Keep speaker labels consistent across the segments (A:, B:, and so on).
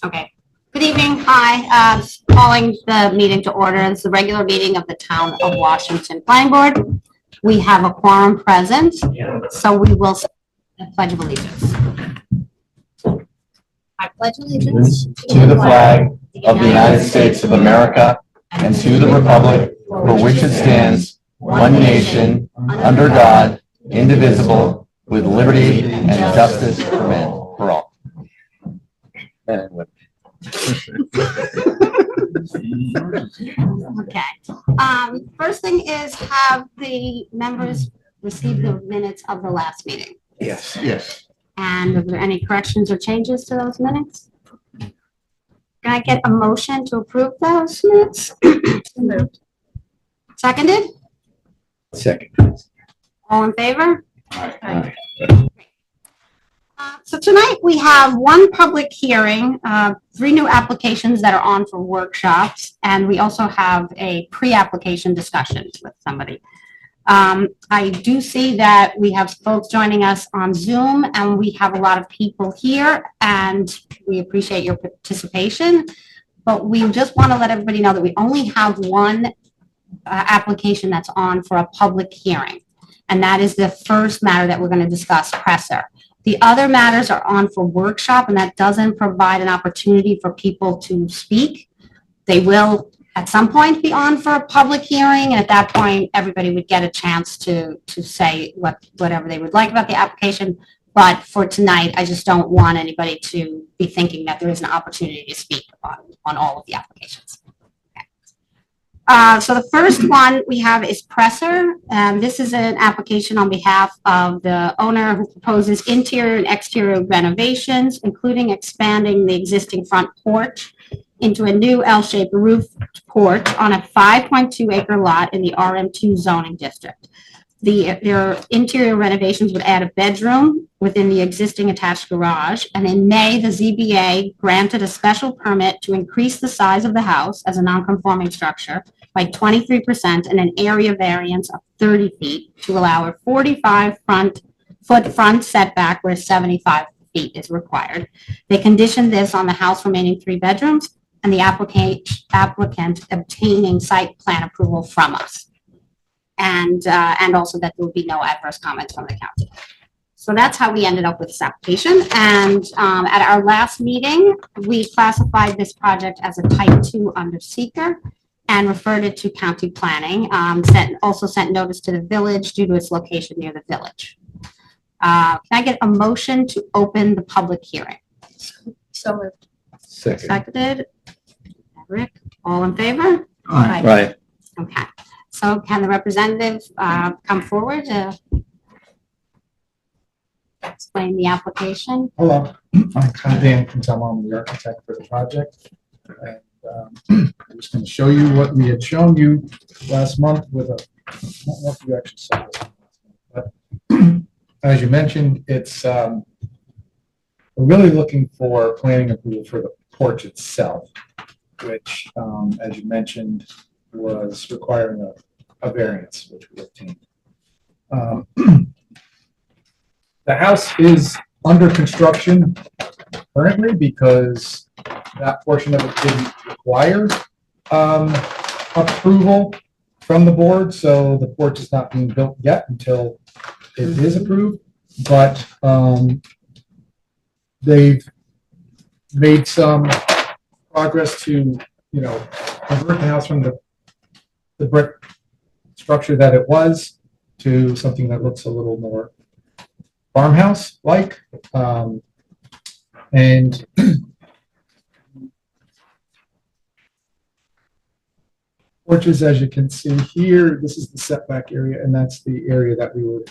A: Okay. Good evening. Hi. Calling the meeting to order. It's the regular meeting of the Town of Washington Planning Board. We have a quorum present, so we will say the Pledge of Allegiance. I pledge allegiance
B: to the flag of the United States of America and to the republic for which it stands, one nation, under God, indivisible, with liberty and justice for all. Men and women.
A: Okay. First thing is, have the members received the minutes of the last meeting?
B: Yes. Yes.
A: And are there any corrections or changes to those minutes? Can I get a motion to approve those minutes? Seconded?
B: Second.
A: All in favor?
B: Aye.
A: So tonight we have one public hearing, 3 new applications that are on for workshops, and we also have a pre-application discussion with somebody. I do see that we have folks joining us on Zoom, and we have a lot of people here, and we appreciate your participation. But we just want to let everybody know that we only have one application that's on for a public hearing, and that is the first matter that we're going to discuss, Presser. The other matters are on for workshop, and that doesn't provide an opportunity for people to speak. They will at some point be on for a public hearing, and at that point, everybody would get a chance to say whatever they would like about the application. But for tonight, I just don't want anybody to be thinking that there is an opportunity to speak on all of the applications. So the first one we have is Presser. This is an application on behalf of the owner who proposes interior and exterior renovations, including expanding the existing front porch into a new L-shaped roof porch on a 5.2 acre lot in the RM2 zoning district. Their interior renovations would add a bedroom within the existing attached garage. And in May, the ZBA granted a special permit to increase the size of the house as a non-conforming structure by 23% and an area variance of 30 feet to allow a 45-foot front setback where 75 feet is required. They conditioned this on the house remaining 3 bedrooms and the applicant obtaining site plan approval from us. And also that there will be no adverse comments from the county. So that's how we ended up with this application. And at our last meeting, we classified this project as a type 2 under seeker and referred it to county planning. Also sent notice to the village due to its location near the village. Can I get a motion to open the public hearing?
C: So moved.
B: Second.
A: Seconded. Rick, all in favor?
B: Aye. Right.
A: Okay. So can the representative come forward to explain the application?
D: Hello, I'm Dan Quintello. I'm the architect for the project. And I'm just going to show you what we had shown you last month with a, I don't know if you actually saw this last month, but as you mentioned, it's we're really looking for planning approval for the porch itself, which, as you mentioned, was requiring a variance, which we obtained. The house is under construction currently because that portion of it didn't require approval from the board, so the porch is not being built yet until it is approved. But they've made some progress to, convert the house from the brick structure that it was to something that looks a little more farmhouse-like. And porches, as you can see here, this is the setback area, and that's the area that we were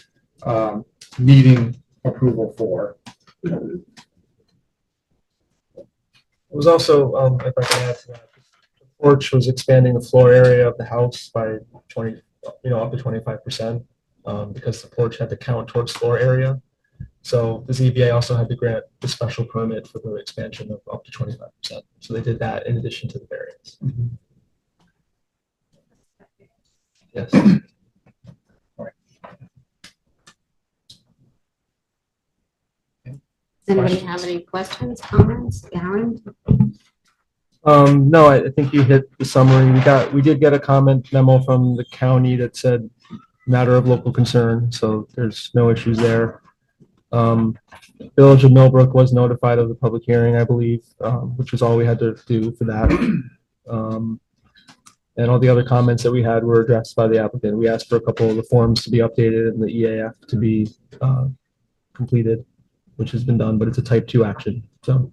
D: needing approval for.
C: It was also, if I can add to that, the porch was expanding the floor area of the house by 20, up to 25%, because the porch had to count towards floor area. So the ZBA also had to grant the special permit for the expansion of up to 25%. So they did that in addition to the variance.
D: Mm-hmm.
C: Yes.
A: Does anybody have any questions, comments? Aaron?
C: No, I think you hit the summary. We did get a comment memo from the county that said matter of local concern, so there's no issues there. Village of Millbrook was notified of the public hearing, I believe, which was all we had to do for that. And all the other comments that we had were addressed by the applicant. We asked for a couple of the forms to be updated and the EAF to be completed, which has been done, but it's a type 2 action. So,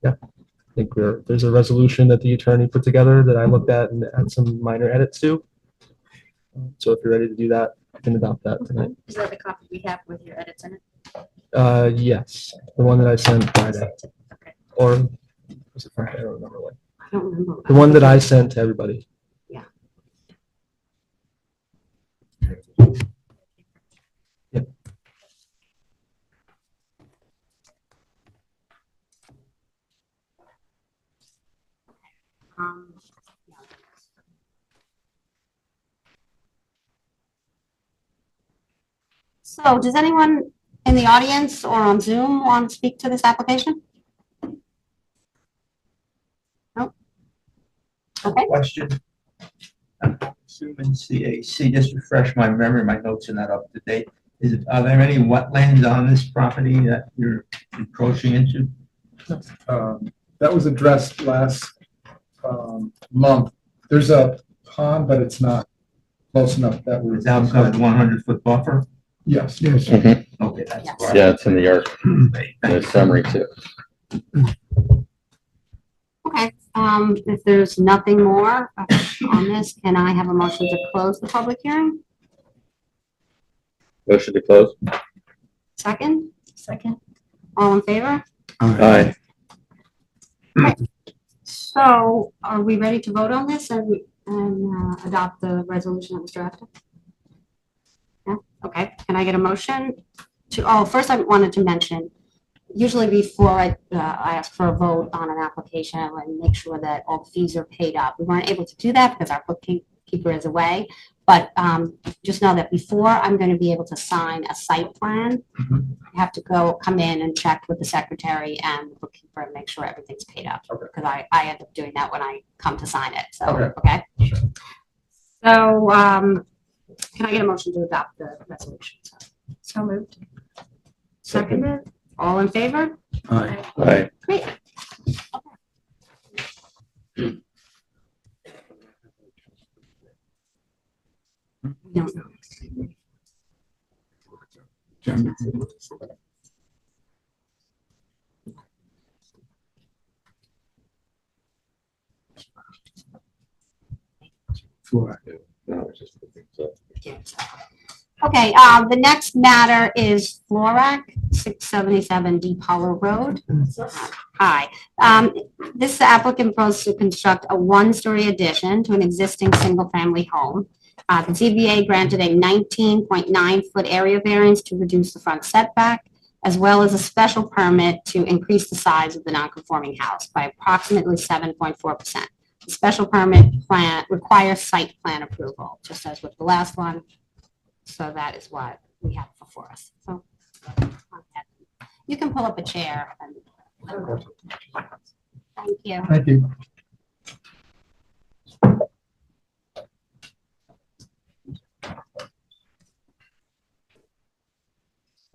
C: yeah, I think there's a resolution that the attorney put together that I looked at and had some minor edits to. So if you're ready to do that, I can adopt that tonight.
A: Is that the copy we have with your edits in it?
C: Yes, the one that I sent Friday,
A: Okay.
C: or was it Friday? I don't remember what.
A: I don't remember.
C: The one that I sent to everybody.
A: Yeah.
C: Yep.
A: Yeah. So does anyone in the audience or on Zoom want to speak to this application? No? Okay.
E: Question. I'm assuming CAC, just refresh my memory, my notes are not up to date. Are there any wetlands on this property that you're encroaching into?
D: That was addressed last month. There's a pond, but it's not close enough that we're.
E: It's outside the 100-foot buffer?
D: Yes.
B: Mhm.
E: Okay, that's
A: Yes.
E: why.
B: Yeah, it's in the yard,
E: Great, thank
B: the
E: you.
B: summary too.
A: Okay, if there's nothing more on this, can I have a motion to close the public hearing?
B: Motion to close?
A: Second? Second. All in favor?
B: Aye.
A: So are we ready to vote on this and adopt the resolution that was drafted? Yeah, okay. Can I get a motion to, first I wanted to mention, usually before I ask for a vote on an application, I want to make sure that all fees are paid up. We weren't able to do that because our bookkeeper is away. But just know that before I'm going to be able to sign a site plan, I have to come in and check with the secretary and the bookkeeper and make sure everything's paid up.
D: Okay.
A: Because I end up doing that when I come to sign it. So,
D: Okay.
A: okay. So can I get a motion to adopt the resolution? So moved. Seconded. All in favor?
B: Aye.
A: Great. We don't know.
B: No, it's just-
A: Okay, the next matter is Florac, 677 Deep Hollow Road. Hi, this applicant proposes to construct a one-story addition to an existing single-family home. The ZBA granted a 19.9-foot area variance to reduce the front setback, as well as a special permit to increase the size of the non-conforming house by approximately 7.4%. The special permit plan requires site plan approval, just as with the last one. So that is what we have before us. So you can pull up a chair. Thank you.
D: Thank you.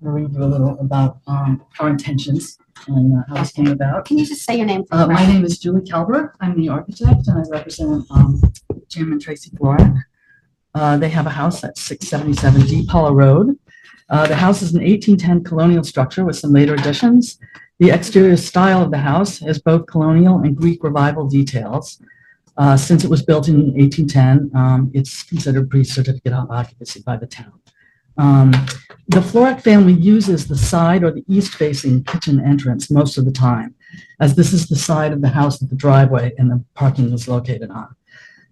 F: read you a little about our intentions and how this came about.
A: Can you just say your name? for the
F: My
A: record?
F: name is Julie Calbrook. I'm the architect and I represent Chairman Tracy Florak. They have a house at 677 Deep Hollow Road. The house is an 1810 colonial structure with some later additions. The exterior style of the house has both colonial and Greek revival details. Since it was built in 1810, it's considered pre-certificate of occupancy by the town. The Florak family uses the side or the east-facing kitchen entrance most of the time, as this is the side of the house that the driveway and the parking is located on.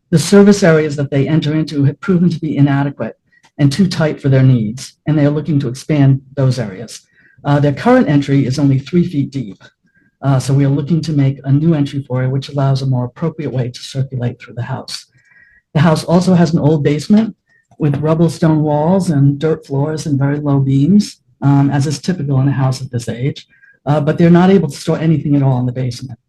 F: The service areas that they enter into have proven to be inadequate and too tight for their needs, and they are looking to expand those areas. Their current entry is only 3 feet deep, so we are looking to make a new entry for it, which allows a more appropriate way to circulate through the house. The house also has an old basement with rubble stone walls and dirt floors and very low beams, as is typical in a house of this age. but they're not able to store anything at all in the basement.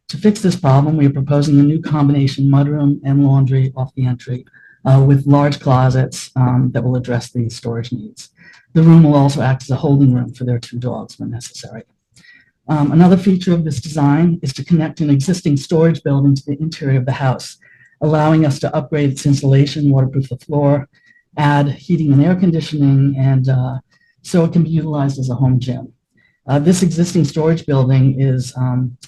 F: To fix this problem, we are proposing a new combination mudroom and laundry off the entry with large closets that will address the storage needs. The room will also act as a holding room for their 2 dogs when necessary. Another feature of this design is to connect an existing storage building to the interior of the house, allowing us to upgrade its insulation, waterproof the floor, add heating and air conditioning, and so it can be utilized as a home gym. This existing storage building is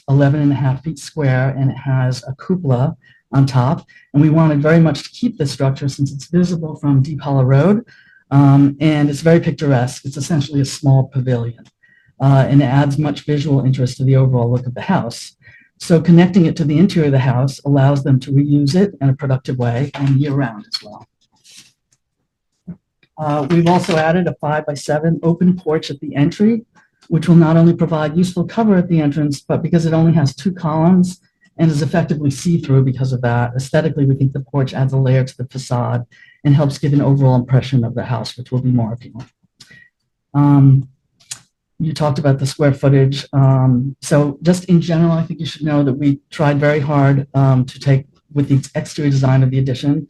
F: 11 and a half feet square, and it has a cupola on top. And we wanted very much to keep this structure since it's visible from Deep Hollow Road, and it's very picturesque. It's essentially a small pavilion, and it adds much visual interest to the overall look of the house. So connecting it to the interior of the house allows them to reuse it in a productive way and year-round as well. We've also added a 5x7 open porch at the entry, which will not only provide useful cover at the entrance, but because it only has 2 columns and is effectively see-through because of that, aesthetically, we think the porch adds a layer to the facade and helps give an overall impression of the house, which will be more appealing. You talked about the square footage. So just in general, I think you should know that we tried very hard to take, with the exterior design of the addition,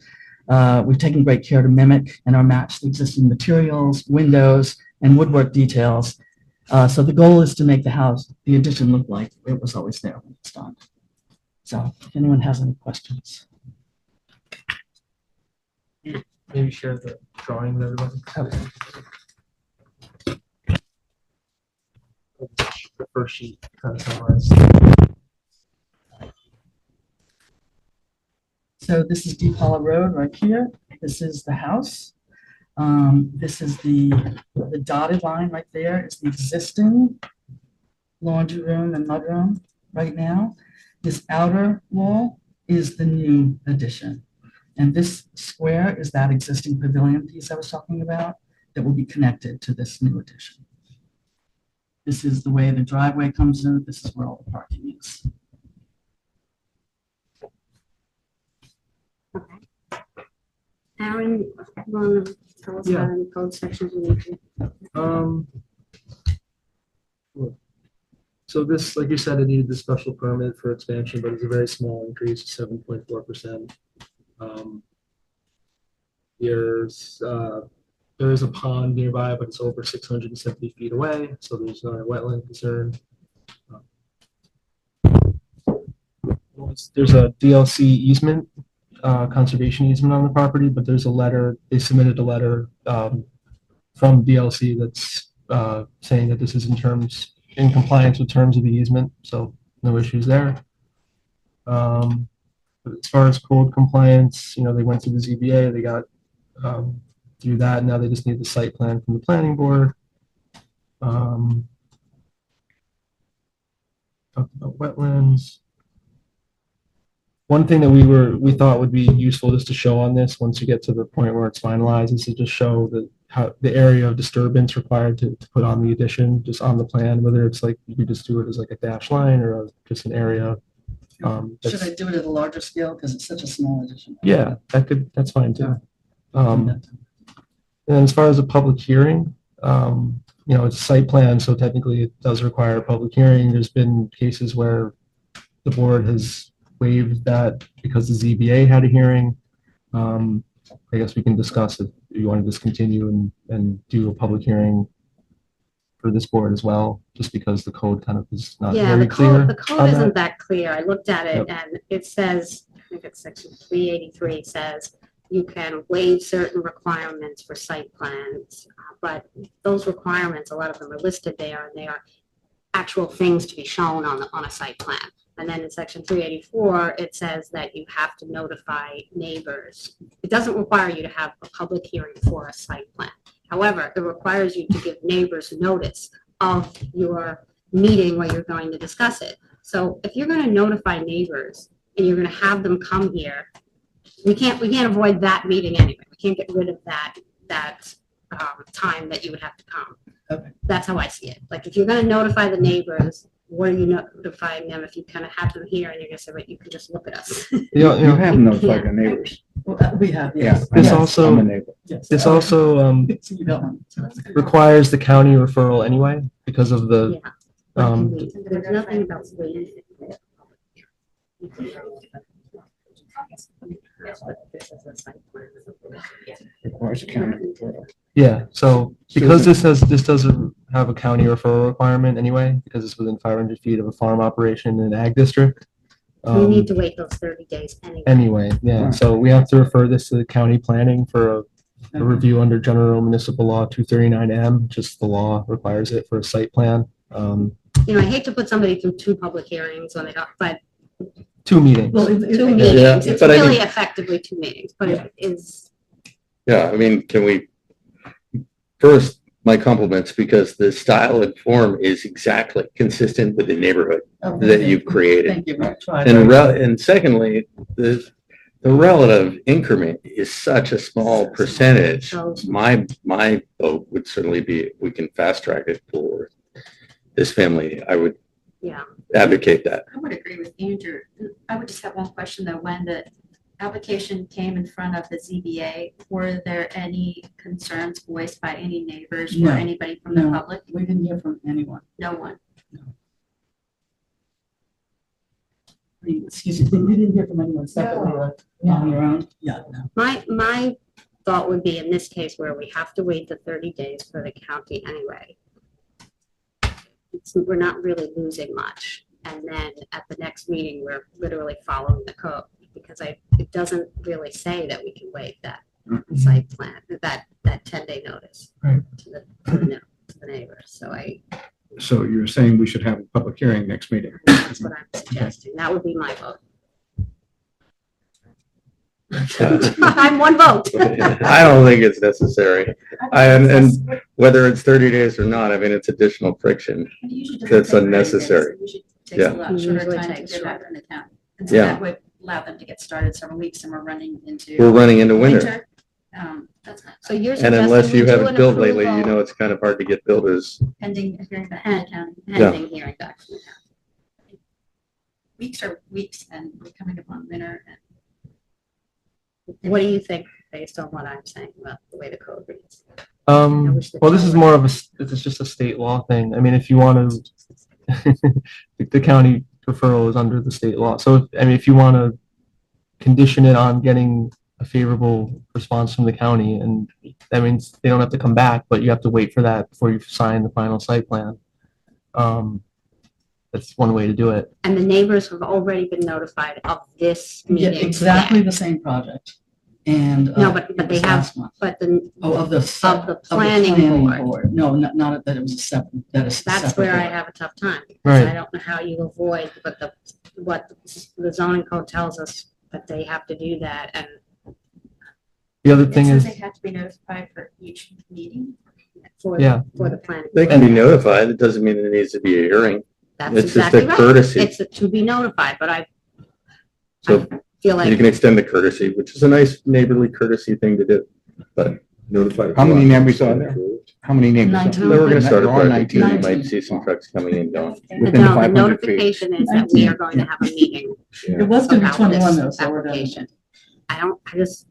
F: we've taken great care to mimic and or match the existing materials, windows, and woodwork details. So the goal is to make the addition look like it was always there when it's done. So if anyone has any questions.
C: Maybe share the drawing with everybody. The first sheet kind of summarized.
F: So this is Deep Hollow Road right here. This is the house. This is the dotted line right there is the existing laundry room and mudroom right now. This outer wall is the new addition. And this square is that existing pavilion piece I was talking about that will be connected to this new addition. This is the way the driveway comes in. This is where all the parking is.
A: Aaron, you want to tell us about any code sections we need to?
C: So this, like you said, it needed the special permit for expansion, but it's a very small increase, 7.4%. There is a pond nearby, but it's over 670 feet away, so there's not a wetland concern. There's a DLC easement, conservation easement on the property, but there's a letter, they submitted a letter from DLC that's saying that this is in compliance with terms of the easement, so no issues there. As far as code compliance, they went through the ZBA, they got through that. Now they just need the site plan from the planning board. Talked about wetlands. One thing that we thought would be useful just to show on this, once you get to the point where it's finalized, is to just show the area of disturbance required to put on the addition, just on the plan, whether it's like, you could just do it as like a dash line or just an area.
F: Should I do it at a larger scale because it's such a small addition?
C: Yeah, that's fine too. And as far as a public hearing, it's a site plan, so technically it does require a public hearing. There's been cases where the board has waived that because the ZBA had a hearing. I guess we can discuss if you want to discontinue and do a public hearing for this board as well, just because the code kind of is not very clear.
A: The code isn't that clear. I looked at it and it says, I think it's section 383 says you can waive certain requirements for site plans, but those requirements, a lot of them are listed there, and they are actual things to be shown on a site plan. And then in section 384, it says that you have to notify neighbors. It doesn't require you to have a public hearing for a site plan. However, it requires you to give neighbors notice of your meeting where you're going to discuss it. So if you're going to notify neighbors and you're going to have them come here, we can't avoid that meeting anyway. We can't get rid of that time that you would have to come.
F: Okay.
A: That's how I see it. Like, if you're going to notify the neighbors, what are you notifying them if you kind of have them here and you're going to say, right, you can just look at us?
B: You have notified the neighbors.
F: Well, we have, yes.
C: This
B: Yes,
C: also-
B: I'm a neighbor.
F: Yes.
C: This also
F: So you don't want-
C: requires the county referral anyway because of the
A: There's nothing about waiting.
D: Requires a county referral.
C: Yeah, so because this doesn't have a county referral requirement anyway, because it's within 500 feet of a farm operation in an ag district.
A: We need to wait those 30 days anyway.
C: Anyway, yeah, so we have to refer this to the county planning for a review under General Municipal Law 239M, just the law requires it for a site plan.
A: You know, I hate to put somebody through 2 public hearings when they got, but
C: 2 meetings.
F: Well,
A: 2
F: it-
A: meetings, it's
B: but I
A: really
B: think-
A: effectively 2 meetings, but it is,
B: Yeah, I mean, can we, first, my compliments, because the style and form is exactly consistent with the neighborhood that you've created.
F: Thank you.
B: And secondly, the relative increment is such a small percentage.
A: So-
B: My vote would certainly be, if we can fast track it for this family, I would
A: yeah.
B: advocate that.
G: I would agree with Andrew. I would just have one question though. When the application came in front of the ZBA, were there any concerns voiced by any neighbors or
F: No.
G: anybody from the
F: No.
G: public?
F: We didn't hear from anyone.
G: No one.
F: Excuse me, we didn't hear from anyone separately or on their own? Yeah, no.
A: My thought would be in this case where we have to wait the 30 days for the county anyway. We're not really losing much. And then at the next meeting, we're literally following the code because it doesn't really say that we can waive that site plan, that 10-day notice
C: Right.
A: to the neighbors. So
D: So you're saying we should have a public hearing next meeting?
A: that's what I'm suggesting. That would be my vote. I'm one vote.
B: I don't think it's necessary. And whether it's 30 days or not, I mean, it's additional friction.
G: It usually doesn't
B: That's
G: take 30 days.
B: unnecessary.
G: It usually takes
B: Yeah.
G: a lot shorter
A: Usually
G: time to
A: takes
G: get that
A: shorter.
G: in account. And so
B: Yeah.
G: that would allow them to get started several weeks and we're running into
B: We're running into winter.
G: That's not
A: So you're
B: And unless
A: suggesting
B: you
A: we do
B: haven't
A: an
B: built lately, you
A: approval
B: know it's kind of hard to get builders.
G: pending hearing back from the county.
A: pending hearing back from the county.
G: Weeks are weeks and we're coming upon winter and
A: What do you think, based on what I'm saying about the way the code reads?
C: Well, this is more of it's just a state law thing. I mean, if you want to, the county referral is under the state law. So, I mean, if you want to condition it on getting a favorable response from the county, and that means they don't have to come back, but you have to wait for that before you sign the final site plan. That's one way to do it.
A: And the neighbors have already been notified of this
F: Yeah,
A: meeting.
F: exactly
A: today.
F: the same project. And.
A: No, but
F: it
A: they
F: was
A: have-
F: last month.
A: But the,
F: Oh, of the.
A: of the planning board.
F: No, not that it was a separate, that is. a
A: That's
F: separate
A: where I
F: board.
A: have a tough time. because
C: Right.
A: I don't know how you avoid, what the zoning code tells us that they have to do that. And
C: The other
G: it
C: thing
G: says
C: is,
G: they have to be notified for each meeting.
A: for,
C: Yeah.
A: for the planning.
B: They
A: board.
B: can be notified. It doesn't mean there needs to be a hearing.
A: That's
B: It's just
A: exactly
B: a
A: right.
B: courtesy.
A: It's to be notified, but I
B: So
A: feel
B: you
A: like
B: can extend the courtesy, which is a nice neighborly courtesy thing to do. But
H: Notified.
D: How many neighbors are there? How many neighbors?
F: 19.
B: we're going to start a
D: There are
B: project. You
F: 19.
B: might see some trucks coming and going.
D: Within
A: no, the
D: 500 feet.
A: notification is that we are going to have a meeting
F: It was gonna be
A: about
F: 21
A: this
F: though, so we're done.
A: application. I just,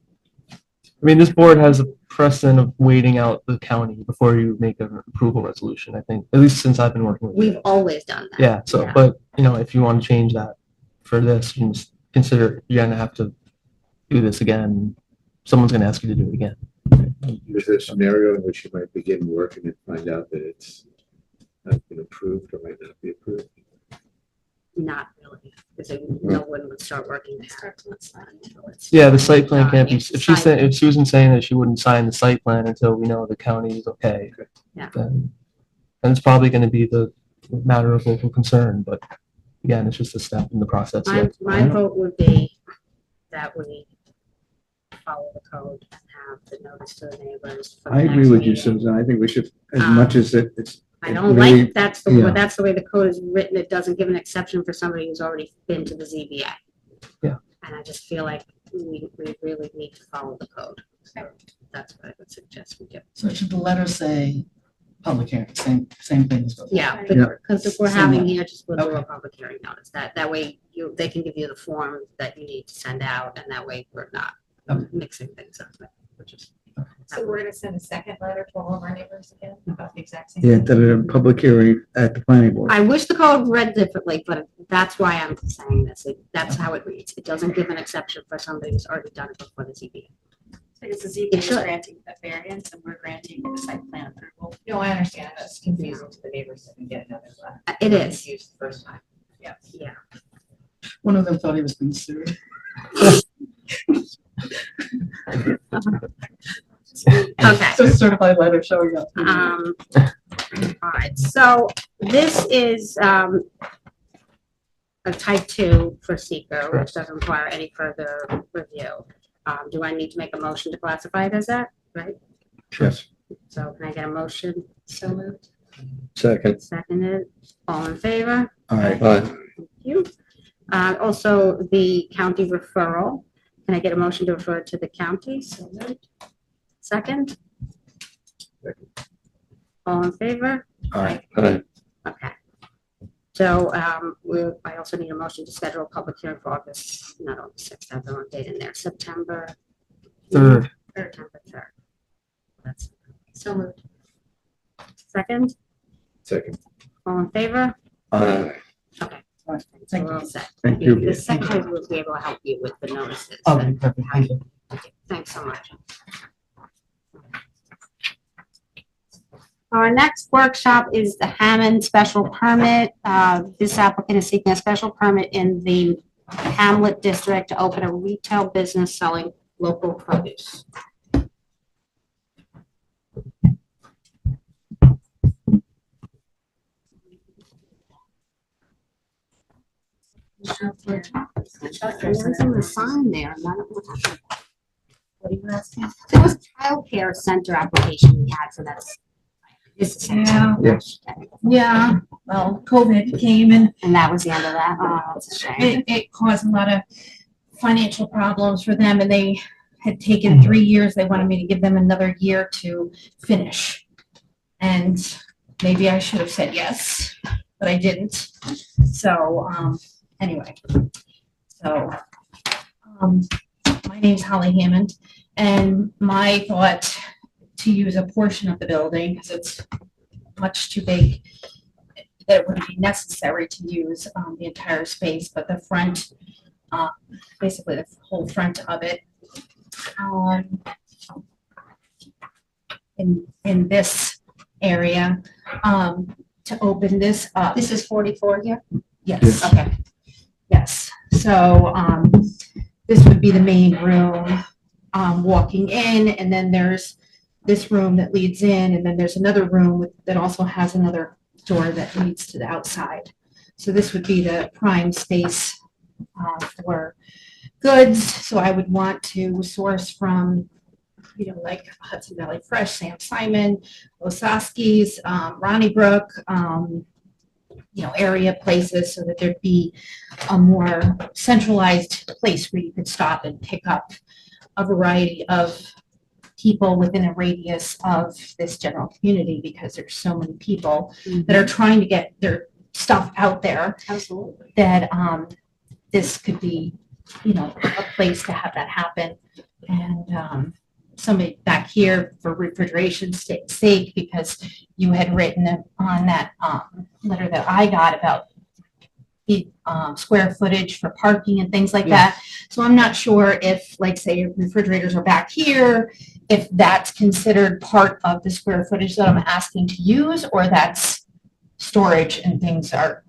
C: I mean, this board has a precedent of waiting out the county before you make an approval resolution, I think, at least since I've been working with you.
A: we've always done that.
C: Yeah, so,
A: Yeah.
C: but, you know, if you want to change that for this, you just consider you're gonna have to do this again. Someone's gonna ask you to do it again.
H: Is there a scenario in which you might begin work and then find out that it's not been approved or might not be approved?
A: Not really, because no one would start working there until it's.
C: Yeah, the site plan can't be,
A: It's
C: if she's
A: site-
C: saying, if Susan's saying that she wouldn't sign the site plan until we know the county is okay.
A: Yeah.
C: Then it's probably gonna be the matter of local concern, but again, it's just a step in the process.
A: My vote would be that we follow the code and have the notice to the neighbors. for the
D: I agree
A: next
D: with you,
A: meeting.
D: Susan. I think we should, as
A: Um,
D: much as it's.
A: I
D: it
A: don't
D: really-
A: like, that's
D: yeah.
A: the way the code is written. It doesn't give an exception for somebody who's already been to the ZBA.
C: Yeah.
A: And I just feel like we really need to follow the code. So that's what I would suggest we do.
F: So should the letter say public hearing, same thing as before?
A: Yeah,
D: Yeah.
A: because if we're
F: Same
A: having
F: way.
A: here, just we'll do a
F: Okay.
A: public hearing notice. That way they can give you the form that you need to send out and that way we're not
F: Okay.
A: mixing things up. Which is
I: So we're gonna send a second letter to all of our neighbors again about the exact same.
E: Yeah,
I: thing?
E: to the public hearing at the planning board.
A: I wish the code read differently, but that's why I'm saying this. That's how it reads. It doesn't give an exception for somebody who's already done it before the ZBA.
G: Because the ZBA is granting a variance and we're granting a site plan approval.
I: No, I understand. That's confusing to the neighbors that we get another letter.
A: It is.
I: Confused the first time. Yeah.
A: Yeah.
F: One of them thought he was being sued.
A: Okay.
F: Just certified letter showing up.
A: All right, so this is, a type 2 for seeker, which doesn't require any further review. Do I need to make a motion to classify it as that, right?
B: Yes.
A: So can I get a motion? So moved.
B: Second.
A: Seconded, all in favor?
E: All right.
A: Thank you. Also, the county referral. Can I get a motion to refer to the county? So moved. Second? All in favor?
E: All right.
B: Aye.
A: Okay. So, I also need a motion to schedule a public hearing for August, not August 6th, I have the wrong date in there, September.
C: 3rd.
A: September 3rd. That's,
G: So moved.
A: second,
H: Second.
A: all in favor?
B: Aye.
A: Okay.
F: Right,
A: So
F: thank
A: we're
F: you.
A: all set.
E: Thank you.
A: The secretary will be able to help you with the notices.
F: Okay, perfect, thank you.
A: Okay, thanks so much. Our next workshop is the Hammond special permit. This applicant is seeking a special permit in the Hamlet district to open a retail business selling local produce. There's a sign there. and I don't know what happened. What are you asking? There was a childcare center application we had, so that's.
I: Yeah.
E: Yes.
I: Yeah, well, COVID came and
A: And that was the end of that. Oh, that's a shame.
I: it caused a lot of financial problems for them and they had taken 3 years. They wanted me to give them another year to finish. And maybe I should have said yes, but I didn't. So, anyway, so, my name's Holly Hammond and my thought to use a portion of the building because it's much too big that it wouldn't be necessary to use the entire space, but the front, basically the whole front of it. In this area, to open this up.
A: This is 44 here?
I: Yes,
A: Okay.
I: yes. So, this would be the main room, walking in, and then there's this room that leads in, and then there's another room that also has another door that leads to the outside. So this would be the prime space for goods. So I would want to source from, like Hudson Valley Fresh, Sam Simon, Osaski's, Ronnie Brook, area places so that there'd be a more centralized place where you could stop and pick up a variety of people within a radius of this general community because there's so many people that are trying to get their stuff out there.
A: Absolutely.
I: That this could be, a place to have that happen. And somebody back here for refrigeration sake, because you had written on that letter that I got about the square footage for parking and things like that. So I'm not sure if, like, say, refrigerators are back here, if that's considered part of the square footage that I'm asking to use, or that's storage and things are,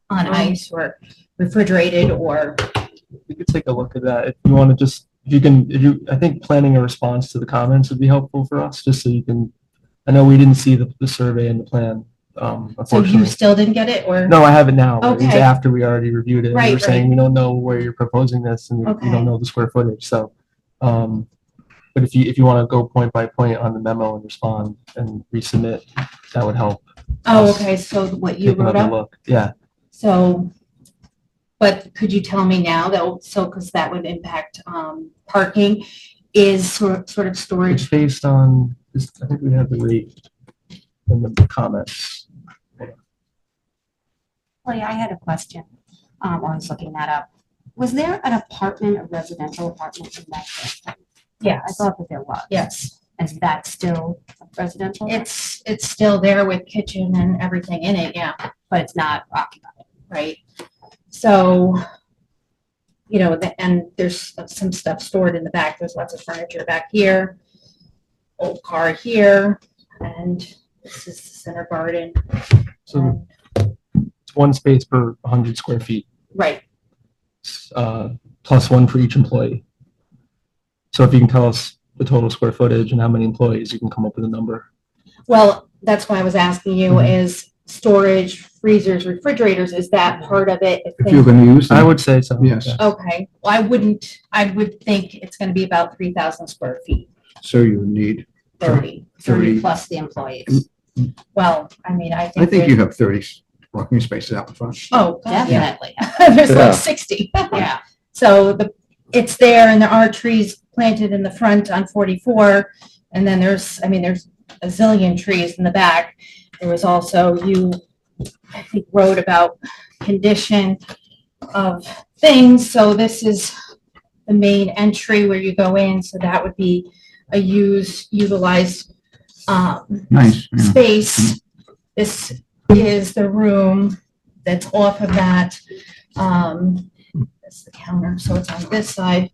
I: on ice or refrigerated or.
C: We could take a look at that if you want to just, I think planning a response to the comments would be helpful for us, just so you can, I know we didn't see the survey and the plan,
I: So you
C: unfortunately.
I: still didn't get it, or?
C: No, I have it now. It was
I: Okay.
C: after we already reviewed it. We
I: Right,
C: were saying
I: right.
C: we don't know where you're proposing this and we
I: Okay.
C: don't know the square footage, so. But if you want to go point by point on the memo and respond and resubmit, that would help.
I: Oh,
C: us
I: okay, so what you
C: take
I: wrote
C: another
I: up?
C: look. Yeah,
I: So, but could you tell me now though, so, because that would impact parking, is sort of
C: it's
I: storage?
C: based on, I think we have the rate in the comments.
A: Well, yeah, I had a question. I was looking that up. Was there an apartment, a residential apartment in that district?
I: Yes.
A: I thought that there was.
I: Yes,
A: Is that still residential?
I: it's still there with kitchen and everything in it, yeah,
A: But it's not occupied.
I: right? So, you know, and there's some stuff stored in the back. There's lots of furniture back here, old car here, and this is the center garden.
C: So it's one space per 100 square feet,
I: Right,
C: plus one for each employee. So if you can tell us the total square footage and how many employees, you can come up with a number.
I: well, that's why I was asking you
C: Mhm.
I: is storage, freezers, refrigerators, is that part of it?
D: If you're gonna use
C: I
D: them,
C: would say so.
D: Yes.
C: yeah.
I: Okay, well, I would think it's gonna be about 3,000 square feet,
D: so you need,
I: 30.
A: 30
D: 30.
A: plus the employees.
I: Well, I mean, I
D: I
I: think.
D: think you have 30 parking spaces out in front.
I: Oh, God, yeah.
A: Definitely.
I: There's
B: Yeah.
I: like 60.
A: Yeah.
I: So it's there and there are trees planted in the front on 44. And then there's a zillion trees in the back. There was also, I think, wrote about condition of things. So this is the main entry where you go in. So that would be a utilized
D: Nice. yeah.
I: space. This is the room that's off of that. That's the counter, so it's on this side.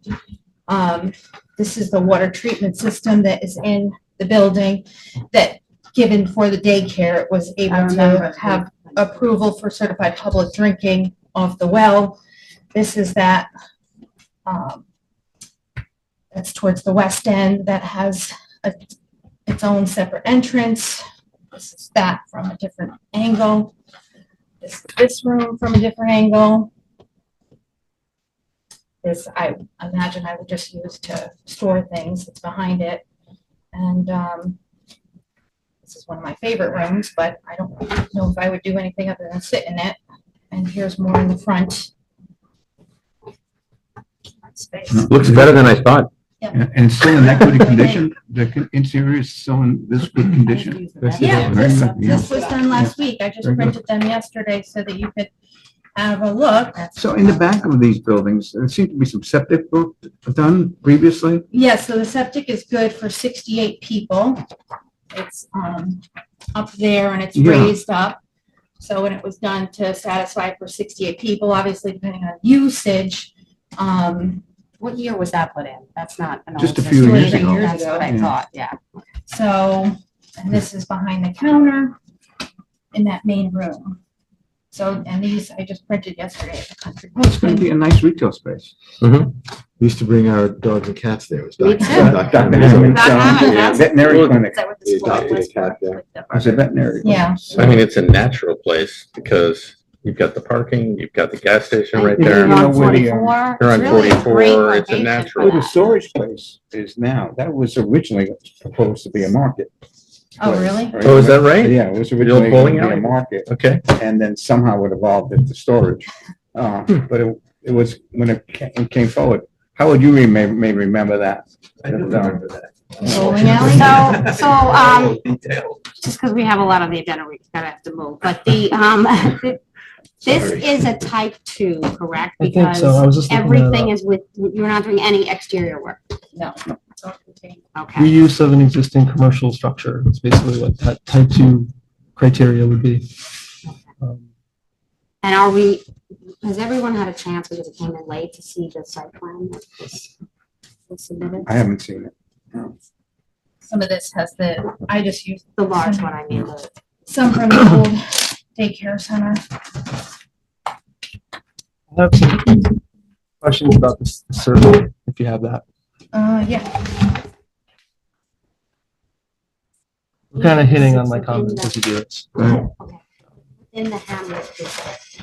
I: This is the water treatment system that is in the building that, given for the daycare, it was
A: I
I: able
A: remember.
I: to have approval for certified public drinking off the well. This is that, that's towards the west end, that has its own separate entrance. This is that from a different angle. This room from a different angle. This, I imagine I would just use to store things. It's behind it. And this is one of my favorite rooms, but I don't know if I would do anything other than sit in it. And here's more in the front. Space.
B: Looks better than I thought.
D: And it's still in that good condition? The interior is still in this good condition?
I: Yeah,
D: Very
I: this,
D: good, yeah.
I: this was done last week. I just
D: Very good.
I: printed them yesterday so that you could have a look.
D: So in the back of these buildings, there seems to be some septic work done previously?
I: Yeah, so the septic is good for 68 people. It's up there and it's
D: Yeah.
I: raised up. So when it was done to satisfy for 68 people, obviously depending on usage.
A: What year was that put in? That's not. an
D: Just a
A: old
D: few
A: system.
D: years ago.
A: That's what I
D: Yeah.
A: thought, yeah.
I: So, and this is behind the counter in that main room. So, and these I just printed yesterday at the country.
D: Oh, it's going to be a nice retail space.
H: We used to bring our dogs and cats there. It was
A: Me
H: Dr.
A: too.
H: Dr.
D: Dr.
H: Hammond's,
D: Hammond's,
A: Dr. Hammond, that's-
D: veterinary
A: Is
D: clinic.
A: that what the
H: Yeah,
A: school
H: adopted a
A: was
H: cat
A: for?
H: there.
D: It's a veterinary.
I: Yeah.
B: I mean, it's a natural place because you've got the parking, you've got the gas station right
A: And
B: there.
A: you're
D: You know
A: on
D: where the,
A: 44.
B: You're on
A: It's really a
B: 44,
A: great
B: it's a
A: location
B: natural-
A: for
D: Where the
A: that.
D: storage place is now, that was originally supposed to be a market.
I: Oh,
D: place,
I: really?
D: right?
B: Oh, is that right?
D: Yeah, it was
B: old
D: originally going
B: bowling
D: to be a
B: alley?
D: market,
B: Okay.
D: and then somehow it evolved into storage. But it was, when it came forward, how would you may remember that?
E: I do remember that.
I: Bowling alley?
A: So,
E: Detail.
A: just because we have a lot on the agenda, we gotta have to move, but this
E: Sorry.
A: is a type 2, correct?
C: I think so. I was just looking that
A: Everything
C: up.
A: is with, you're not doing any exterior work.
I: No. It's all contained.
A: Okay.
C: Reuse of an existing commercial structure. It's basically what that type 2 criteria would be.
A: And has everyone had a chance, because it came in late, to see the site plan that was submitted?
D: I haven't seen it.
I: Some of this has I just used
A: The large one, I mean,
I: some from the old daycare center.
C: I have some questions about this survey, if you have that.
I: Yeah.
C: We're kind of hitting on my comments as you do it.
A: Okay. In the Hamlet district.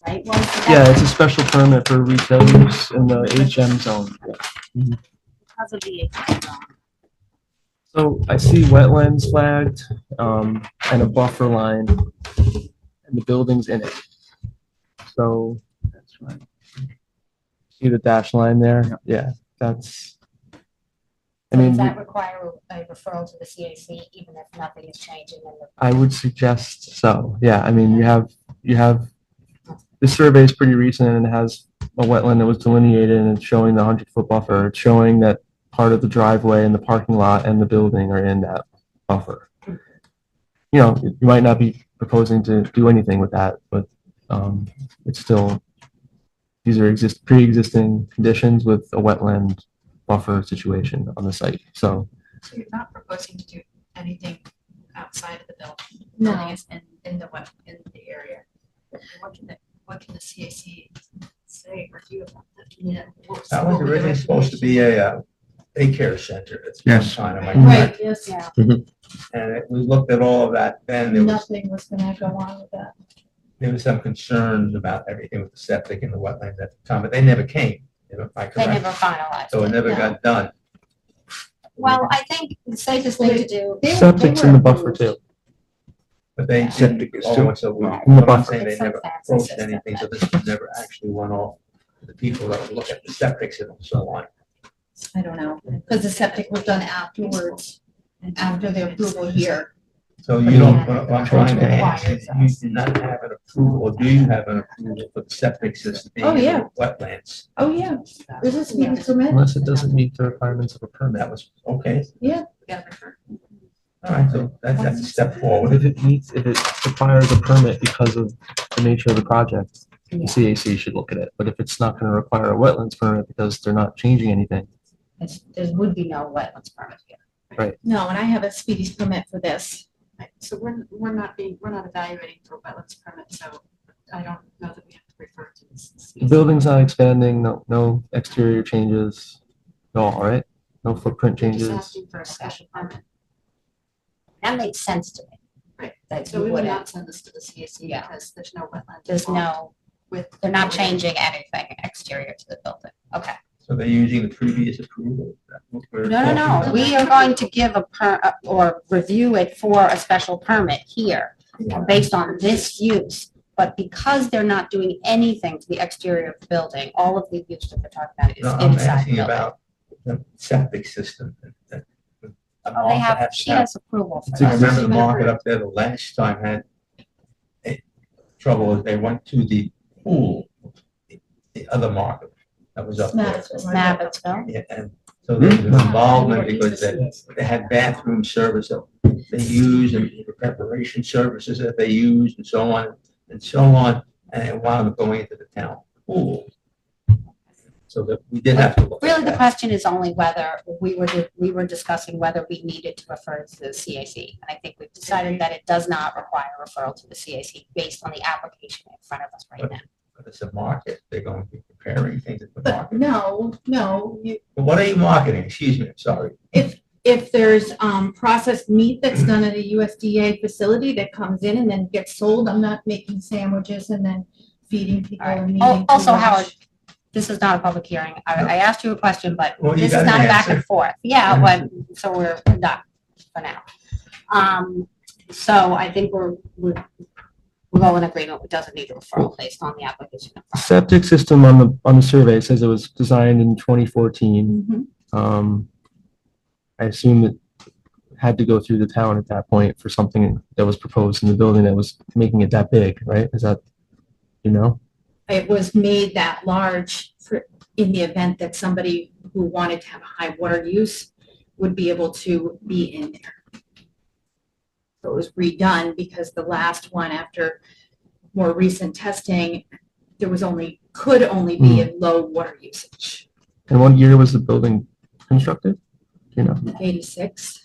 A: Right? Well, so
C: Yeah,
A: that's
C: it's a special permit for retail use in the HM zone.
A: because of the HM zone.
C: So I see wetlands flagged, and a buffer line, and the building's in it. So, that's right. See the dash line there? Yeah, that's, I mean,
A: Does that require a referral to the CAC, even if nothing is changing in the?
C: I would suggest so. Yeah, I mean, you have, the survey is pretty recent and has a wetland that was delineated and it's showing the 100-foot buffer. It's showing that part of the driveway and the parking lot and the building are in that buffer. You know, you might not be proposing to do anything with that, but it's still, these are pre-existing conditions with a wetland buffer situation on the site. So
G: So you're not proposing to do anything outside of the building?
I: No.
G: Building is in the area. What can the CAC say or do about that? Yeah.
E: That was originally supposed to be a daycare center at some
B: Yes.
E: time, am I
I: Right,
E: correct?
I: yes,
A: Yeah.
E: And we looked at all of that, then
I: nothing was gonna go on with that.
E: there was some concerns about everything with the septic and the wetlands at the time, but they never came, am I
A: They
E: correct?
A: never finalized
E: So it
A: it.
E: never
I: no.
E: got done.
A: Well, I think the safest thing to do.
C: septic's in the buffer too.
E: But they
H: Septic
E: didn't,
H: is still-
E: oh, so we,
C: In the
E: but I'm
C: buffer.
E: saying they
A: It's some
E: never
A: fancy
E: approached
A: system
E: anything, so
A: that-
E: this never actually went off to the people that would look at the septics and so on.
I: I don't know, because the septic was done afterwards, after the approval here.
E: So you don't,
A: Yeah.
E: what I'm trying to ask
I: Requires
E: is, you do not have an approval, or do you have an approval for the septic system being
I: Oh,
E: in the
I: yeah.
E: wetlands?
I: Oh, yeah, there's a speedy permit.
C: Unless it doesn't meet the requirements of a
E: That
C: permit.
E: was, okay,
G: Yeah, refer.
E: all right, so that's a step forward.
C: If it requires a permit because of the nature of the project, the
A: Yeah.
C: CAC should look at it. But if it's not going to require a wetlands permit because they're not changing anything,
A: There would be no wetlands permit here.
I: No, and I have a speedy permit for this.
G: Right, so we're not evaluating for wetlands permit, so I don't know that we have to refer to this.
C: the building's not expanding, no exterior changes at all, right? No footprint
G: We're just
C: changes.
G: asking for a special permit.
A: That makes sense to me.
G: Right.
A: That
G: So
A: you
G: we would
A: wouldn't,
G: not send this to the CAC
A: Yeah.
G: because there's no wetland.
A: there's no,
G: With.
A: they're not changing anything exterior to the building. Okay.
E: So they're using the previous approval. That's what we're
A: No, no,
E: talking
A: no.
E: about.
A: We are going to give or review it for a special permit here based on this use. But because they're not doing anything to the exterior of the building, all of the use that they're talking about is
E: No, I'm
A: inside the
E: asking
A: building.
E: about the septic system. that-
A: Oh, they have, she has approval for
E: I
A: that.
E: remember the market up there the last time had trouble, they went to the pool, the other market that was up there.
A: Snappetsville.
E: Yeah, and so there was an involvement because they had bathroom service that they used and preparation services that they used and so on and so on. And it wound up going into the town pool. So that we did have to look at
A: Really, the
E: that.
A: question is only whether we were discussing whether we needed to refer to the CAC. And I think we've decided that it does not require referral to the CAC based on the application in front of us right now.
E: But it's a market, they're going to be preparing things at the
I: But
E: market.
I: no,
E: But what are you marketing? Excuse me, I'm sorry.
I: if there's processed meat that's done at a USDA facility that comes in and then gets sold, I'm not making sandwiches and then feeding people
A: All right.
I: and
A: Oh,
I: eating.
A: also,
I: too much.
A: Howard, this is not a public hearing. I asked you a question, but
E: Well, you
A: this
E: got
A: is
E: an
A: not a back
E: answer.
A: and forth. Yeah, but, so we're done for now. So I think we're all in agreement. It doesn't need a referral based on the application.
C: The septic system on the survey says it was designed in 2014.
A: Mhm.
C: I assume it had to go through the town at that point for something that was proposed in the building that was making it that big, right? Is that, you know?
I: It was made that large for, in the event that somebody who wanted to have a high water use would be able to be in there. So it was redone because the last one, after more recent testing, there was could only be a low water usage.
C: And what year was the building constructed? You know,
I: 86.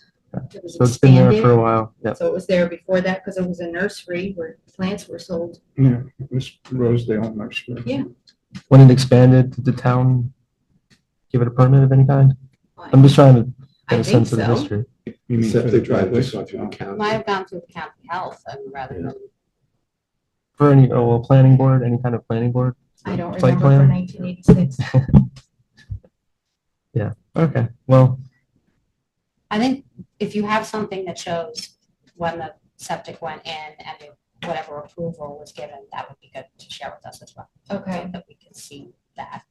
I: It was
C: so it's been there for a
I: expanded.
C: while. Yeah.
I: So it was there before that because it was a nursery where plants were sold.
D: Yeah, it was Rosedale Nursery.
C: When it expanded, did the town give it a permit of any kind? I'm just trying to
I: I
C: get a
I: think
C: sense of the
I: so.
C: history.
D: You mean for the
H: Septic drive
D: driveway?
H: just gone through the county.
A: Might have gone through the county health and rather than,
C: For any, planning board, any kind of planning board?
I: I don't
C: Site
I: remember for
C: plan?
I: 1986.
C: Okay, well,
A: I think if you have something that shows when the septic went in and whatever approval was given, that would be good to share with us as well.
I: Okay.
A: So that we can see that's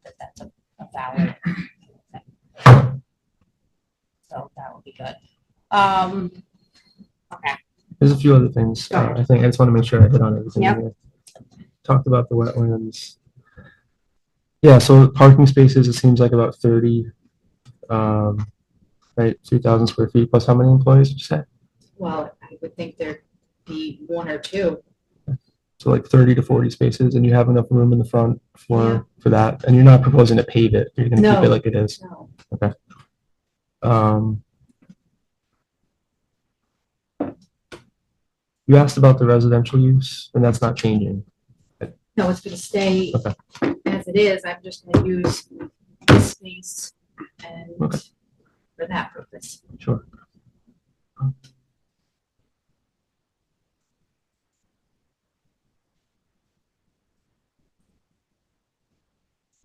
A: a valid thing. So that would be good. Okay.
C: there's a few other things. I think I just want to make sure I hit on everything.
A: Yep.
C: here. Talked about the wetlands. Yeah, so parking spaces, it seems like about 30, right, 3,000 square feet plus how many employees did you say?
I: Well, I would think there'd be one or two.
C: So like 30 to 40 spaces, and you have enough room in the front
I: Yeah.
C: for that, and you're not proposing to pave it, you're gonna keep it
I: No.
C: like it is.
I: No.
C: Um, you asked about the residential use, and that's not changing.
I: No, it's gonna stay
C: Okay.
I: as it is. I'm just gonna use this space and
C: Okay.
I: for that purpose.
C: Sure.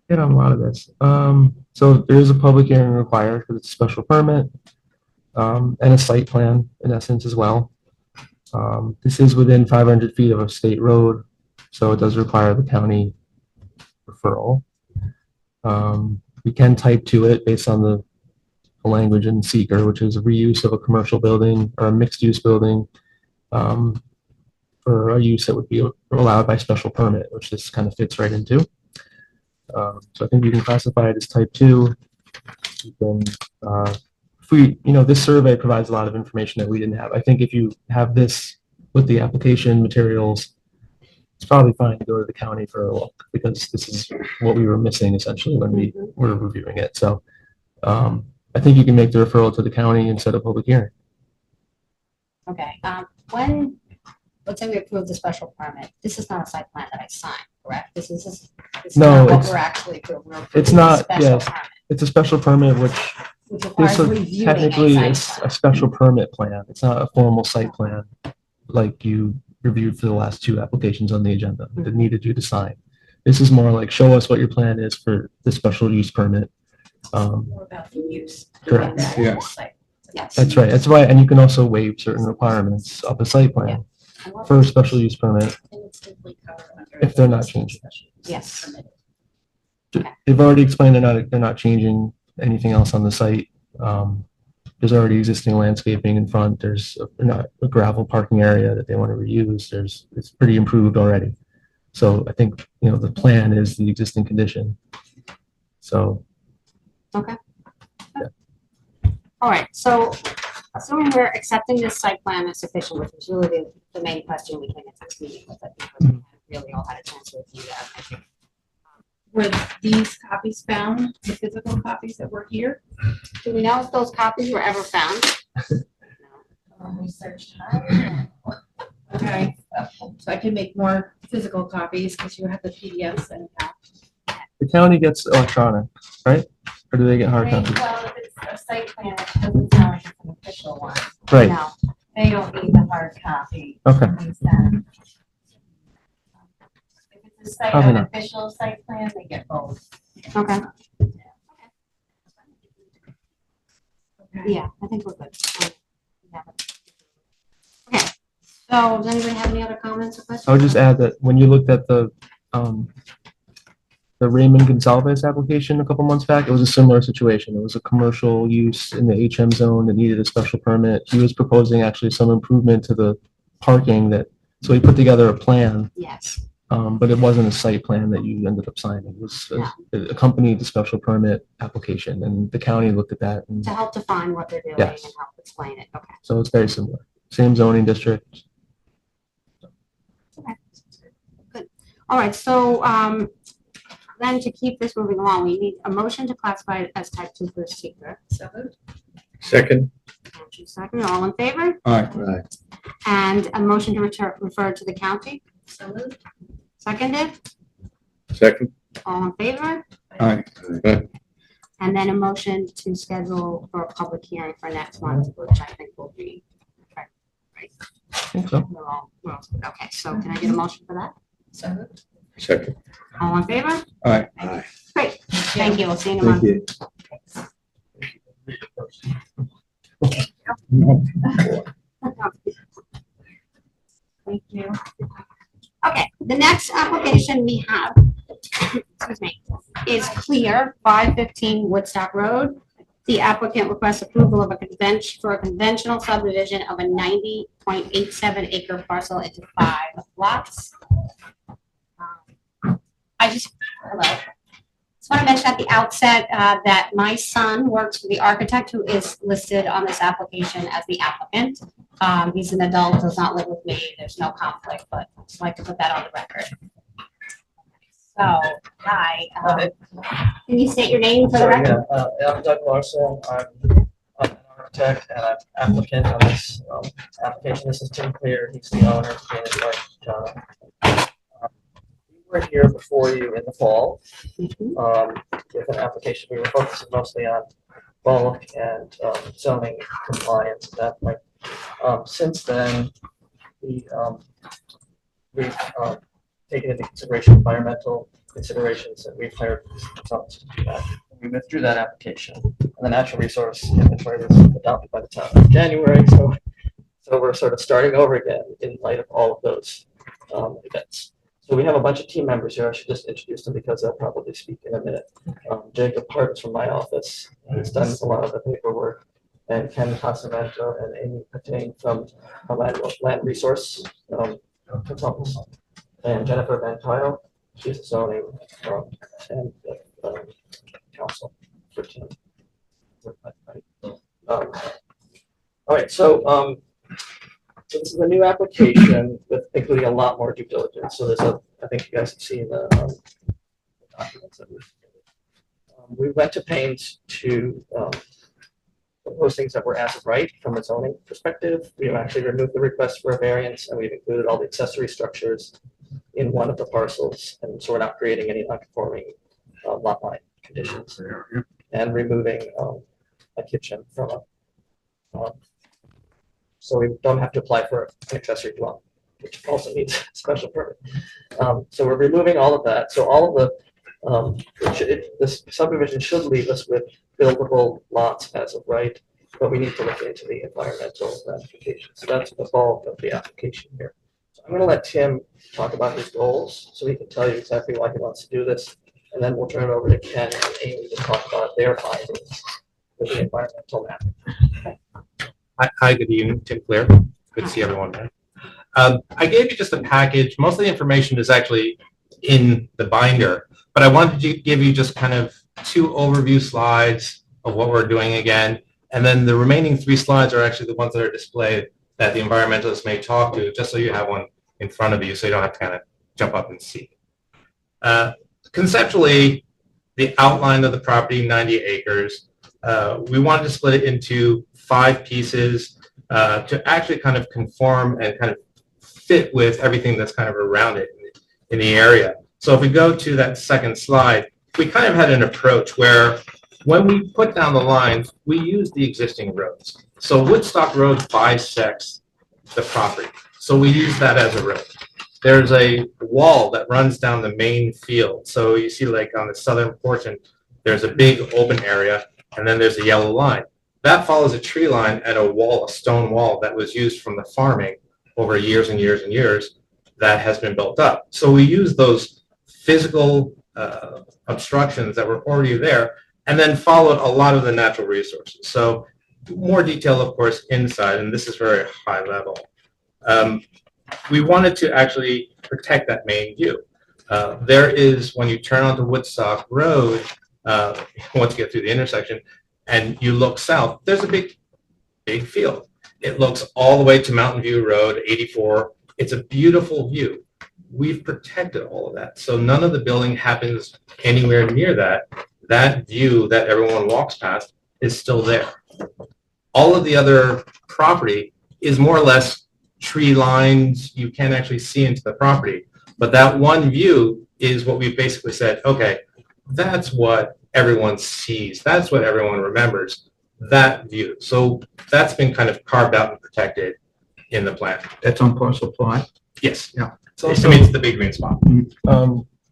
C: Hit on a lot of this. So there is a public hearing required because it's a special permit, and a site plan in essence as well. This is within 500 feet of a state road, so it does require the county referral. We can type to it based on the language in seeker, which is reuse of a commercial building or a mixed-use building, for a use that would be allowed by special permit, which this kind of fits right into. So I think you can classify it as type 2. You can, if we, this survey provides a lot of information that we didn't have. I think if you have this with the application materials, it's probably fine to go to the county for a look because this is what we were missing essentially when we were reviewing it. So I think you can make the referral to the county and set a public hearing.
A: Okay, let's say we approve the special permit, this is not a site plan that I signed, correct? This is
C: No,
A: not what
C: it's-
A: we're actually approving. We're
C: it's
A: approving
C: not-
A: a special
C: yes.
A: permit,
C: It's a special permit, which
A: which requires
C: this
A: reviewing
C: technically
A: a
C: is
A: site
C: a
A: plan.
C: special permit plan. It's not a formal site plan like you reviewed for the last 2 applications on the agenda that needed you to sign. This is more like, show us what your plan is for the special use permit.
I: More about the use.
C: Correct.
H: Yeah.
A: Yes.
C: That's right. That's why, and you can also waive certain requirements of the site plan for a special use permit if they're not changing.
A: Yes.
C: They've already explained they're not changing anything else on the site. There's already existing landscaping in front. There's a gravel parking area that they want to reuse. It's pretty improved already. So I think, the plan is the existing condition. So.
A: All right, so assuming we're accepting this site plan as sufficient, which is really the main question we came into this meeting with, I think we haven't really all had a chance to review that. I think.
I: Were these copies found, the physical copies that were here?
A: Do we know if those copies were ever found?
I: We searched high. Okay, so I can make more physical copies because you have the PDFs and.
C: The county gets electronic, right? Or do they get hard copies?
I: Well, if it's a site plan, it doesn't sound like it's an official one.
C: Right,
A: No.
I: They don't need the hard copy.
C: okay.
I: Means that if it's a site,
C: Probably
I: an
C: not.
I: official site plan, they get both.
A: Okay, yeah, I think we're good. Okay, so does anybody have any other comments or questions?
C: I would just add that when you looked at the Raymond Gonsalves application a couple months back, it was a similar situation. It was a commercial use in the HM zone that needed a special permit. He was proposing actually some improvement to the parking so he put together a plan,
A: Yes,
C: but it wasn't a site plan that you ended up signing. It was accompanied the special permit application, and the county looked at that, and
A: to help define what they're doing and
C: Yes.
A: help explain it, okay.
C: so it's very similar. Same zoning district.
A: All right, so then to keep this moving along, we need a motion to classify it as type 2 for seeker.
I: So moved.
H: Second?
A: Andrew second, all in favor?
H: Right.
A: And a motion to refer to the county,
I: So moved.
A: seconded,
H: Second?
A: all in favor?
H: Aye.
A: And then a motion to schedule for a public hearing for next month, which I think will be.
C: I think so.
A: Okay, so can I get a motion for that?
I: So moved.
H: Second.
A: All in favor?
H: Aye.
A: Great, thank you, we'll see you in a month.
I: Thank you.
A: Okay, the next application we have, excuse me, is Clear, 515 Woodstock Road. The applicant requests approval of a conventional subdivision of a 90.87 acre parcel into 5 lots. Hello. Just want to mention at the outset that my son works for the architect who is listed on this application as the applicant. He's an adult, does not live with me. There's no conflict, but I'd just like to put that on the record. So, hi. Can you state your name for the record?
C: I'm Doug Larson. I'm an architect and I'm applicant on this application. This is Tim Clear. He's the owner. We were here before you in the fall with an application. We were focusing mostly on bulk and zoning compliance at that point. Since then, we've taken into consideration environmental considerations, and we've hired consultants to do that. We withdrew that application, and the natural resource inventory was adopted by the town in January. So we're sort of starting over again in light of all of those events. So we have a bunch of team members here. I should just introduce them because they'll probably speak in a minute. Jacob Hart is from my office. He's done a lot of the paperwork. And Ken Casamento and Amy Patain from Land Resource Consultants. And Jennifer Van Tile, she's the zoning and council for Tim. All right, so this is a new application with including a lot more due diligence. So there's I think you guys have seen the documents that we went to pains to propose things that were as of right from a zoning perspective. We've actually removed the request for a variance, and we've included all the accessory structures in one of the parcels, and so we're not creating any non-conforming lot line conditions, and removing a kitchen from a so we don't have to apply for an accessory dwelling, which also needs a special permit. So we're removing all of that. So all of this subdivision should leave us with buildable lots as of right, but we need to look into the environmental ramifications. So that's the bulk of the application here. So I'm going to let Tim talk about his goals so he can tell you exactly why he wants to do this, and then we'll turn it over to Ken and Amy to talk about their findings with the environmental map.
J: Hi, good evening, Tim Clear. Good to see everyone there. I gave you just a package. Most of the information is actually in the binder, but I wanted to give you just kind of 2 overview slides of what we're doing again. And then the remaining 3 slides are actually the ones that are displayed that the environmentalists may talk to, just so you have one in front of you so you don't have to kind of jump up and see. Conceptually, the outline of the property, 90 acres, we wanted to split it into 5 pieces to actually kind of conform and kind of fit with everything that's kind of around it in the area. So if we go to that second slide, we kind of had an approach where when we put down the lines, we use the existing roads. So Woodstock Road bisects the property. So we use that as a road. There's a wall that runs down the main field. So you see like on the southern portion, there's a big open area, and then there's a yellow line. That follows a tree line and a stone wall that was used from the farming over years and years and years that has been built up. So we use those physical obstructions that were already there and then followed a lot of the natural resources. So more detail, of course, inside, and this is very high level. We wanted to actually protect that main view. There is, when you turn onto Woodstock Road, once you get through the intersection, and you look south, there's a big field. It looks all the way to Mountain View Road, 84. It's a beautiful view. We've protected all of that. So none of the building happens anywhere near that. That view that everyone walks past is still there. All of the other property is more or less tree lines. You can't actually see into the property. But that one view is what we've basically said, okay, that's what everyone sees. That's what everyone remembers, that view. So that's been kind of carved out and protected in the plan.
E: That's on parcel plot?
J: Yes.
C: Yeah. It's
J: I
C: also,
J: mean, it's the big green spot.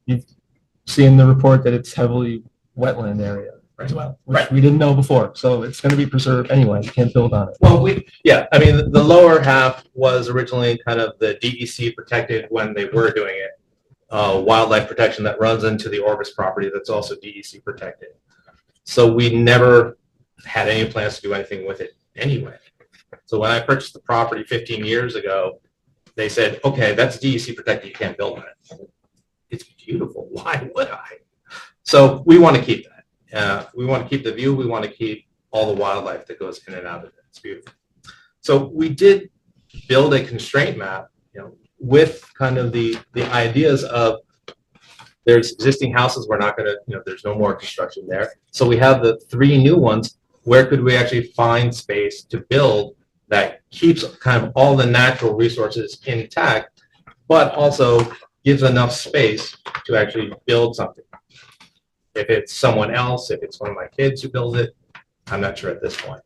C: you've seen the report that it's heavily wetland area as well, which we didn't know before. So it's going to be preserved anyway. You can't build on it.
J: Well, yeah, I mean, the lower half was originally kind of the DEC protected when they were doing it. Wildlife protection that runs into the Orbis property that's also DEC protected. So we never had any plans to do anything with it anyway. So when I purchased the property 15 years ago, they said, okay, that's DEC protected, you can't build on it. It's beautiful, why would I? So we want to keep that. We want to keep the view. We want to keep all the wildlife that goes in and out of it. It's beautiful. So we did build a constraint map, with kind of the ideas of there's existing houses. We're not going to, there's no more construction there. So we have the 3 new ones. Where could we actually find space to build that keeps kind of all the natural resources intact, but also gives enough space to actually build something? If it's someone else, if it's one of my kids who builds it, I'm not sure at this point.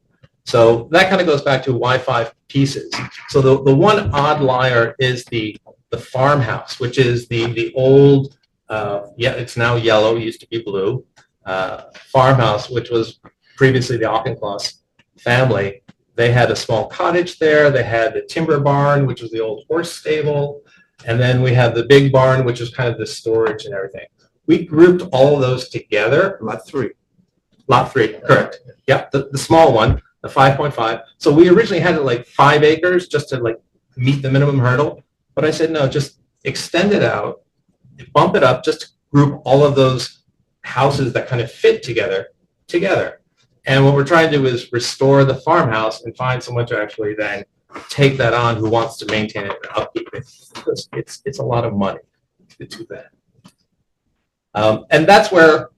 J: So that kind of goes back to why 5 pieces. So the one odd liar is the farmhouse, which is the old, it's now yellow, used to be blue, farmhouse, which was previously the Auchincloss family. They had a small cottage there. They had the timber barn, which was the old horse stable. And then we had the big barn, which was kind of the storage and everything. We grouped all of those together.
H: Lot 3.
J: Lot 3, correct. Yep, the small one, the 5.5. So we originally had it like 5 acres just to like meet the minimum hurdle. But I said, no, just extend it out, bump it up, just group all of those houses that kind of fit together. And what we're trying to do is restore the farmhouse and find someone to actually then take that on who wants to maintain it and upkeep it. Because it's a lot of money to do that. And that's where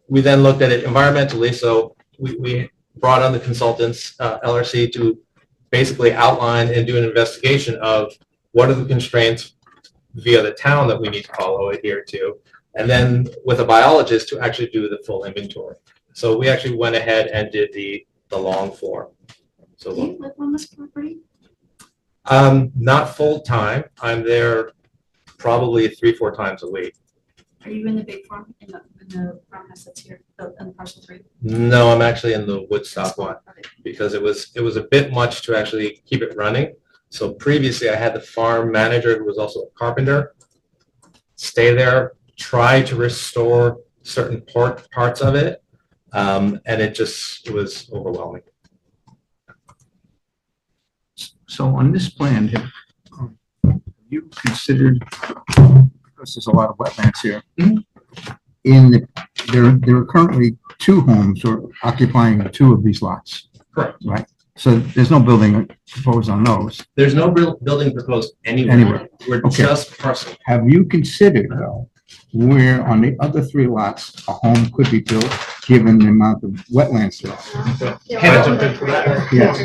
J: we then looked at it environmentally. So we brought on the consultants, LRC, to basically outline and do an investigation of what are the constraints via the town that we need to follow, adhere to, and then with a biologist to actually do the full inventory. So we actually went ahead and did the long form. So
G: Do you live on this property?
J: not full time. I'm there probably 3-4 times a week.
G: Are you in the big farm, in the farmhouse that's here, in parcel 3?
J: No, I'm actually in the Woodstock one
G: Okay.
J: because it was a bit much to actually keep it running. So previously I had the farm manager who was also a carpenter stay there, try to restore certain parts of it. And it was overwhelming.
K: So on this plan, have you considered, because there's a lot of wetlands here, there are currently 2 homes or occupying 2 of these lots,
J: Correct.
K: right? So there's no building proposed on those.
J: There's no real building proposed anywhere.
K: Anywhere.
J: We're
K: Okay.
J: just parcel.
K: Have you considered, though, where on the other 3 lots, a home could be built, given the amount of wetlands there?
J: Can I jump in for that?
K: Yes.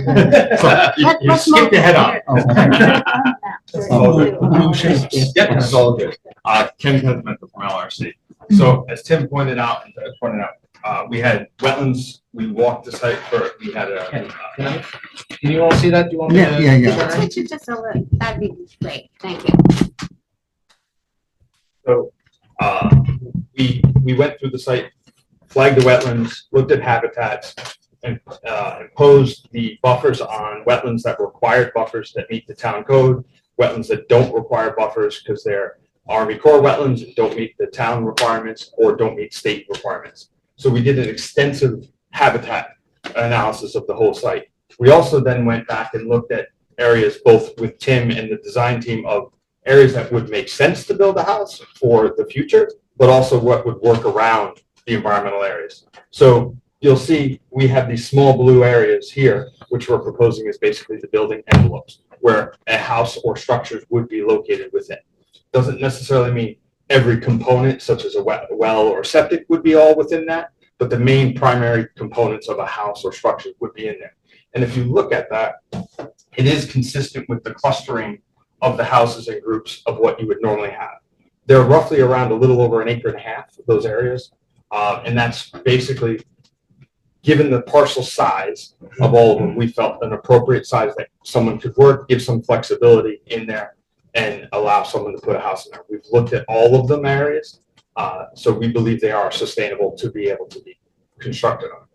J: You skipped ahead on.
L: Yeah, it's all good. Ken Pentimento from LRC. So as Tim pointed out, we had wetlands. We walked the site we had a.
J: Can you all see that? Do you want me to?
K: Yeah.
A: Switch it just a little, that'd be great, thank you.
L: So, we went through the site, flagged the wetlands, looked at habitats, and imposed the buffers on wetlands that required buffers that meet the town code, wetlands that don't require buffers because they're Army Corps wetlands and don't meet the town requirements or don't meet state requirements. So we did an extensive habitat analysis of the whole site. We also then went back and looked at areas both with Tim and the design team of areas that would make sense to build a house for the future, but also what would work around the environmental areas. So you'll see we have these small blue areas here, which we're proposing is basically the building envelopes where a house or structures would be located within. Doesn't necessarily mean every component, such as a well or septic, would be all within that, but the main primary components of a house or structure would be in there. And if you look at that, it is consistent with the clustering of the houses and groups of what you would normally have. They're roughly around a little over 1.5 acres of those areas. And that's basically, given the parcel size of all of them, we felt an appropriate size that someone could work, give some flexibility in there, and allow someone to put a house in there. We've looked at all of them areas, so we believe they are sustainable to be able to be constructed on.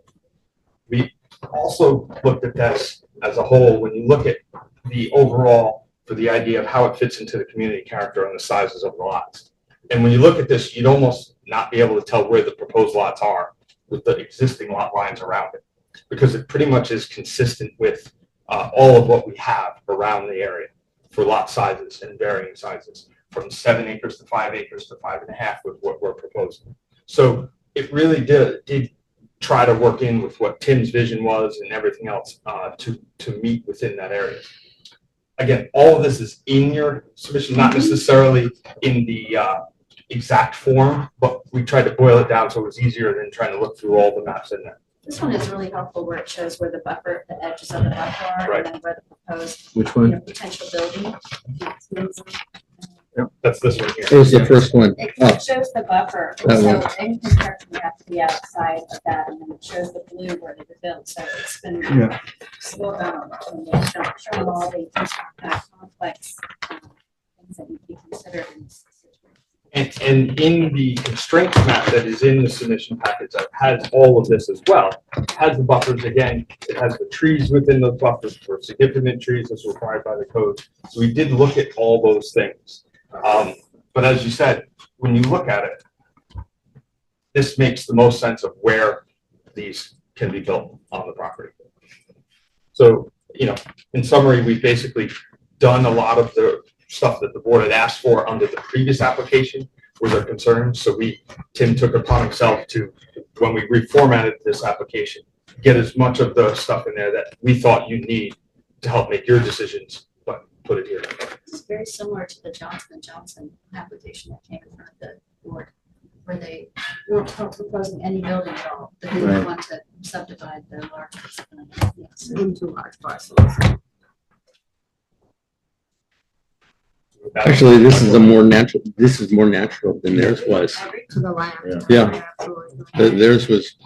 L: We also looked at this as a whole. When you look at the overall, for the idea of how it fits into the community character and the sizes of the lots. And when you look at this, you'd almost not be able to tell where the proposed lots are with the existing lot lines around it, because it pretty much is consistent with all of what we have around the area for lot sizes and varying sizes, from 7 acres to 5 acres to 5.5 with what we're proposing. So it really did try to work in with what Tim's vision was and everything else to meet within that area. Again, all of this is in your submission, not necessarily in the exact form, but we tried to boil it down so it was easier than trying to look through all the maps in there.
G: This one is really helpful where it shows where the buffer, the edges of the buffer are,
L: Right.
G: and then where the proposed,
B: Which
G: potential building.
L: That's this one here.
B: It was the first one
G: It
B: up.
G: shows the buffer,
B: That
G: so
B: one.
G: any construction would have to be outside of that, and then it shows the blue where they were built, so it's been
K: Yeah.
G: slowed down. And it's showing all the complex things that need to be considered in this situation.
L: And in the constraints map that is in the submission package that has all of this as well, has the buffers again, it has the trees within those buffers for significant trees as required by the code. So we did look at all those things. But as you said, when you look at it, this makes the most sense of where these can be built on the property. So, in summary, we've basically done a lot of the stuff that the board had asked for under the previous application were their concerns. So Tim took it upon himself to, when we reformatted this application, get as much of the stuff in there that we thought you need to help make your decisions, but put it here.
G: This is very similar to the Johnson & Johnson application that came in front of the board, where they weren't proposing any building at all. They didn't
B: Right.
G: want to subdivide the large, yes.
A: Into large parcels.
B: Actually, this is more natural than theirs was.
A: To the land.
B: Yeah. Theirs was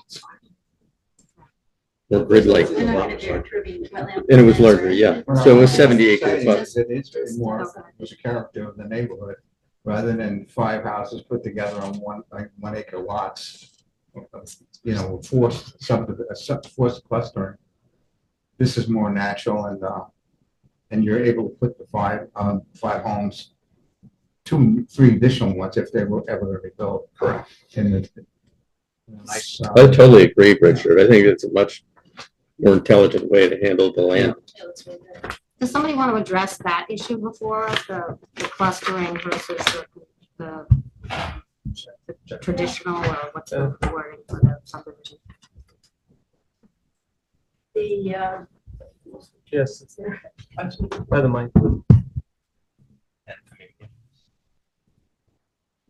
B: more grid-like.
G: They're not gonna do approving wetland.
B: And it was larger, yeah. So it was 70 acres, but
K: It's more, was a character of the neighborhood, rather than 5 houses put together on 1 acre lots. Forced clustering. This is more natural and you're able to put the 5 homes, 2, 3 additional ones if they were ever to be built.
L: Correct.
K: In the nice.
B: I totally agree, Richard. I think it's a much more intelligent way to handle the land.
G: It looks really good.
A: Does somebody want to address that issue before us, the clustering versus the traditional, or what's the wording for the subdivision?
C: The, yes, it's there. By the mic.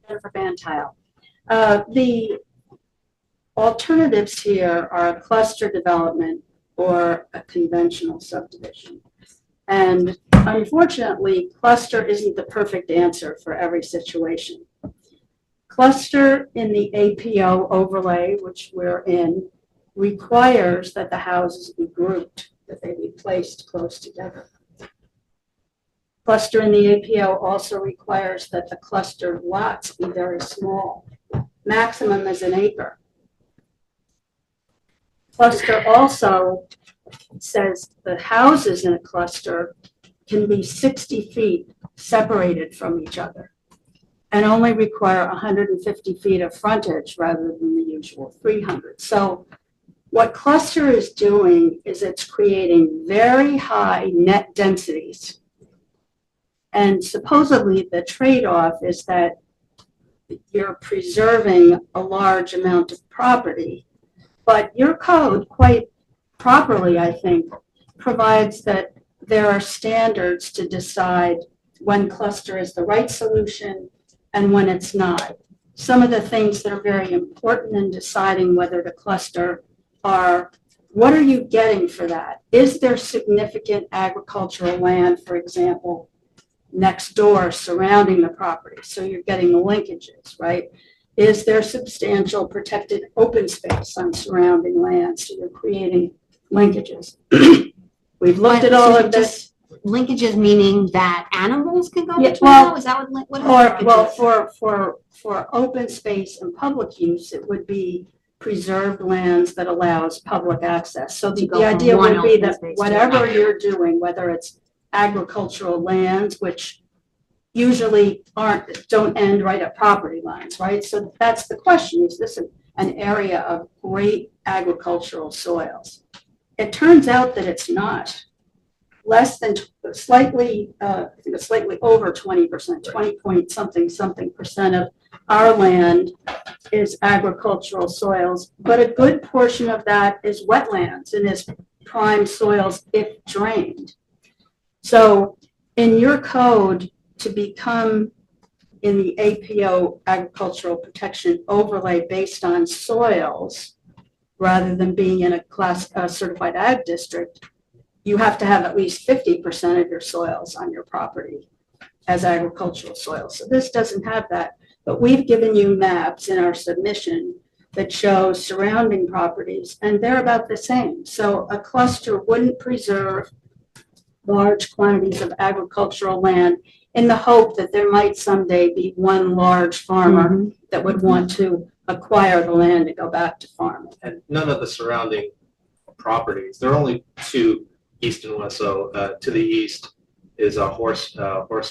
M: Jennifer Van Tile. The alternatives here are a cluster development or a conventional subdivision. And unfortunately, cluster isn't the perfect answer for every situation. Cluster in the APO overlay, which we're in, requires that the houses be grouped, that they be placed close together. Cluster in the APO also requires that the clustered lots be very small. Maximum is 1 acre. Cluster also says the houses in a cluster can be 60 feet separated from each other and only require 150 feet of frontage rather than the usual 300. So what cluster is doing is it's creating very high net densities. And supposedly the trade-off is that you're preserving a large amount of property, but your code quite properly, I think, provides that there are standards to decide when cluster is the right solution and when it's not. Some of the things that are very important in deciding whether to cluster are, what are you getting for that? Is there significant agricultural land, for example, next door surrounding the property? So you're getting the linkages, right? Is there substantial protected open space on surrounding land? So you're creating linkages. We've looked at all of this.
A: Linkages meaning that animals can go
M: Yeah,
A: between
M: well,
A: those? Is that what
M: Or, well,
A: linkages?
M: for open space and public use, it would be preserved lands that allows public access. So
A: To
M: the
A: go from
M: idea
A: one
M: would be
A: open
M: that
A: space to
M: whatever
A: another.
M: you're doing, whether it's agricultural lands, which usually don't end right at property lines, right? So that's the question, is this an area of great agricultural soils? It turns out that it's not. less than, slightly, I think it's slightly over 20%, 20 point something percent of our land is agricultural soils, but a good portion of that is wetlands and is prime soils if drained. So in your code, to become in the APO agricultural protection overlay based on soils, rather than being in a certified ag district, you have to have at least 50% of your soils on your property as agricultural soils. So this doesn't have that, but we've given you maps in our submission that show surrounding properties, and they're about the same. So a cluster wouldn't preserve large quantities of agricultural land in the hope that there might someday be one large farmer that would want to acquire the land to go back to farming.
J: And none of the surrounding properties, there are only two east and west. So to the east is a horse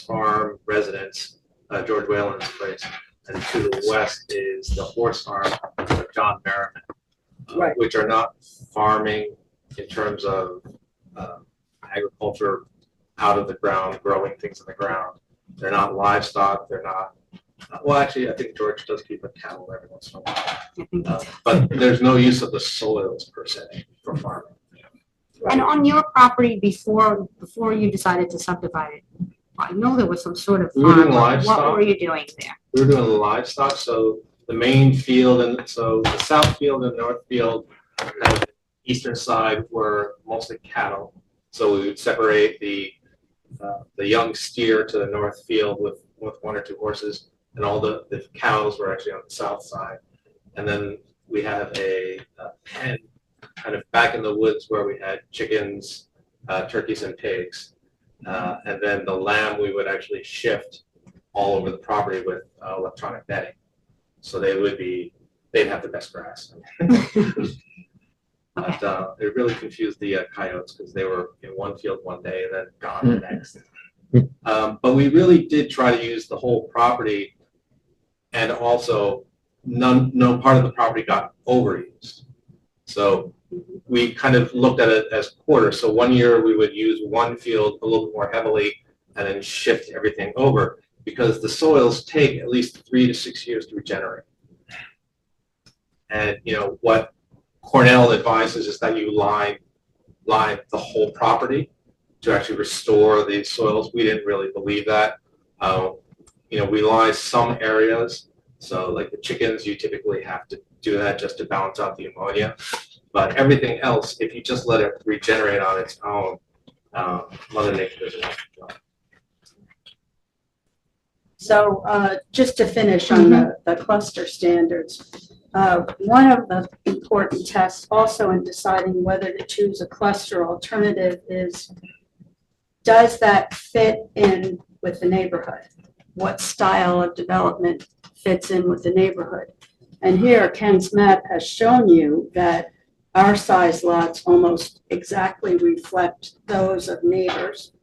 J: farm residence, George Whalen's place. And to the west is the horse farm of John Merriman,
M: Right.
J: which are not farming in terms of agriculture out of the ground, growing things in the ground. They're not livestock. They're not. Well, actually, I think George does keep a cattle every once in a while. But there's no use of the soils per se for farming.
A: And on your property before you decided to subdivide it, I know there was some sort of
J: We were doing
A: farm. What
J: livestock.
A: were you doing there?
J: We were doing livestock, so the main field and so the south field and north field, and the eastern side were mostly cattle. So we would separate the young steer to the north field with one or two horses, and all the cows were actually on the south side. And then we have a pen kind of back in the woods where we had chickens, turkeys, and pigs. And then the lamb we would actually shift all over the property with electronic netting. So they'd have the best grass. But it really confused the coyotes because they were in one field one day and then gone the next. But we really did try to use the whole property, and also no part of the property got overused. So we kind of looked at it as quarters. So one year we would use one field a little bit more heavily and then shift everything over, because the soils take at least 3 to 6 years to regenerate. And what Cornell advises is that you line the whole property to actually restore the soils. We didn't really believe that. We line some areas. So like the chickens, you typically have to do that just to balance out the ammonia. But everything else, if you just let it regenerate on its own, Mother Nature doesn't have to do it.
M: So just to finish on the cluster standards, one of the important tests also in deciding whether to choose a cluster alternative is, does that fit in with the neighborhood? What style of development fits in with the neighborhood? And here Ken's map has shown you that our size lots almost exactly reflect those of neighbors.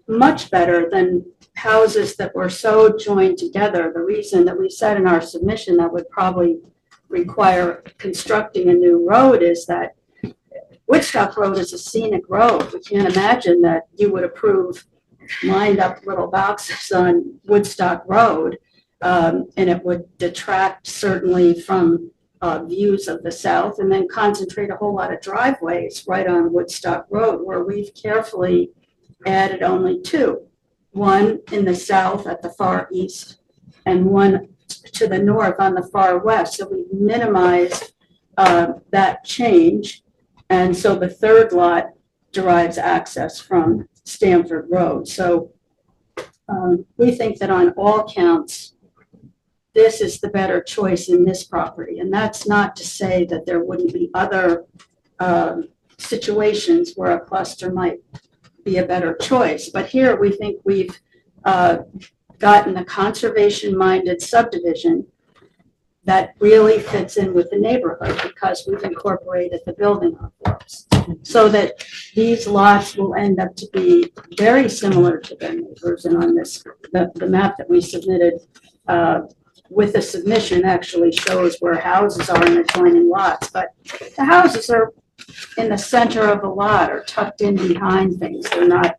M: Much better than houses that were so joined together. The reason that we said in our submission that would probably require constructing a new road is that Woodstock Road is a scenic road. We can't imagine that you would approve lined up little boxes on Woodstock Road, and it would detract certainly from views of the south, and then concentrate a whole lot of driveways right on Woodstock Road, where we've carefully added only two. One in the south at the far east, and one to the north on the far west. So we minimized that change. And so the third lot derives access from Stamford Road. So we think that on all counts, this is the better choice in this property. And that's not to say that there wouldn't be other situations where a cluster might be a better choice. But here we think we've gotten a conservation-minded subdivision that really fits in with the neighborhood, because we've incorporated the building envelopes, so that these lots will end up to be very similar to their neighbors. And on this, the map that we submitted with the submission actually shows where houses are in adjoining lots, but the houses are in the center of the lot or tucked in behind things. They're not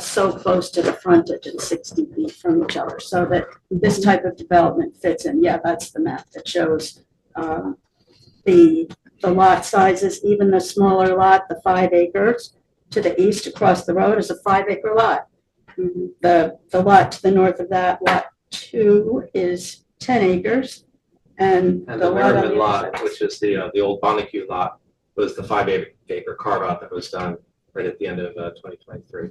M: so close to the frontage and 60 feet from each other, so that this type of development fits in. Yeah, that's the map that shows the lot sizes, even the smaller lot, the 5 acres to the east across the road is a 5-acre lot. The lot to the north of that, lot 2, is 10 acres. And
J: And
M: the
J: the
M: lot on
J: Merriman
M: the other
J: lot,
M: side.
J: which is the old Bonacue lot, was the 5-acre carve out that was done right at the end of 2023.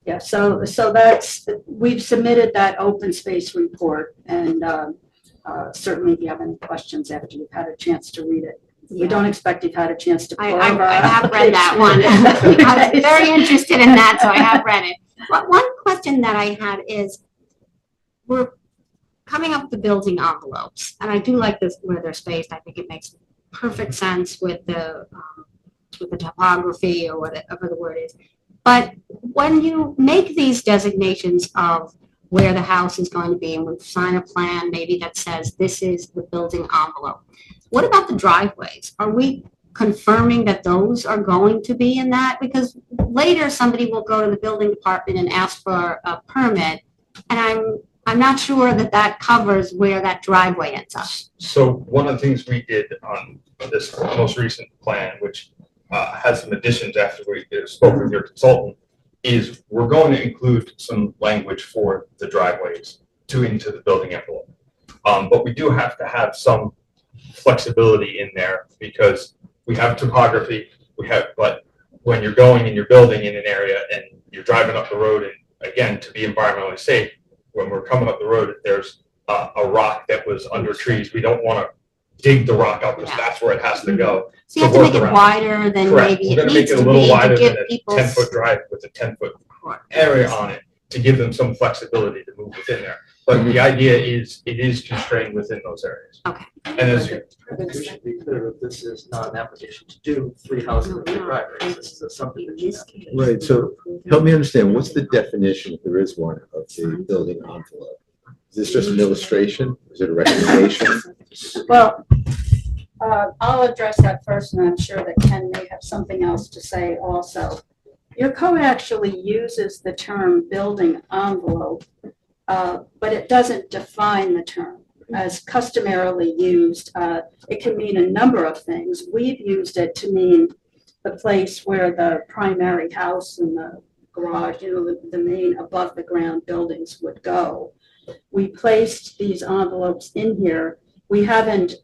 M: Yeah, so that's, we've submitted that open space report, and certainly if you have any questions after you've had a chance to read it. We don't expect you've had a chance to.
A: I
M: pour over our
A: have read that one.
M: application.
A: I was very interested in that, so I have read it. But one question that I had is, we're coming up with the building envelopes, and I do like this where they're spaced. I think it makes perfect sense with the topography or whatever the word is. But when you make these designations of where the house is going to be, and we sign a plan maybe that says this is the building envelope, what about the driveways? Are we confirming that those are going to be in that? Because later somebody will go to the building department and ask for a permit, and I'm not sure that that covers where that driveway ends up.
L: So one of the things we did on this most recent plan, which has some additions after we spoke with your consultant, is we're going to include some language for the driveways into the building envelope. But we do have to have some flexibility in there because we have topography, but when you're going and you're building in an area and you're driving up the road, and again, to be environmentally safe, when we're coming up the road, if there's a rock that was under trees, we don't want to dig the rock out because that's where it has to go.
A: So you have to make it wider than
L: Correct.
A: maybe
L: We're
A: it
L: gonna make
A: needs
L: it a
A: to
L: little
A: be to
L: wider
A: give
L: than a
A: people.
L: 10-foot drive with a 10-foot area on it to give them some flexibility to move within there. But the idea is, it is constrained within those areas.
A: Okay.
L: And as
C: I think we should be clear that this is not an application to do 3 houses and 3 driveways. This is a subdivision application.
H: Right, so help me understand, what's the definition, if there is one, of the building envelope? Is this just an illustration? Is it a recommendation?
M: Well, I'll address that first, and I'm sure that Ken may have something else to say also. Your code actually uses the term building envelope, but it doesn't define the term as customarily used. It can mean a number of things. We've used it to mean the place where the primary house and the garage, the main above the ground buildings would go. We placed these envelopes in here. We haven't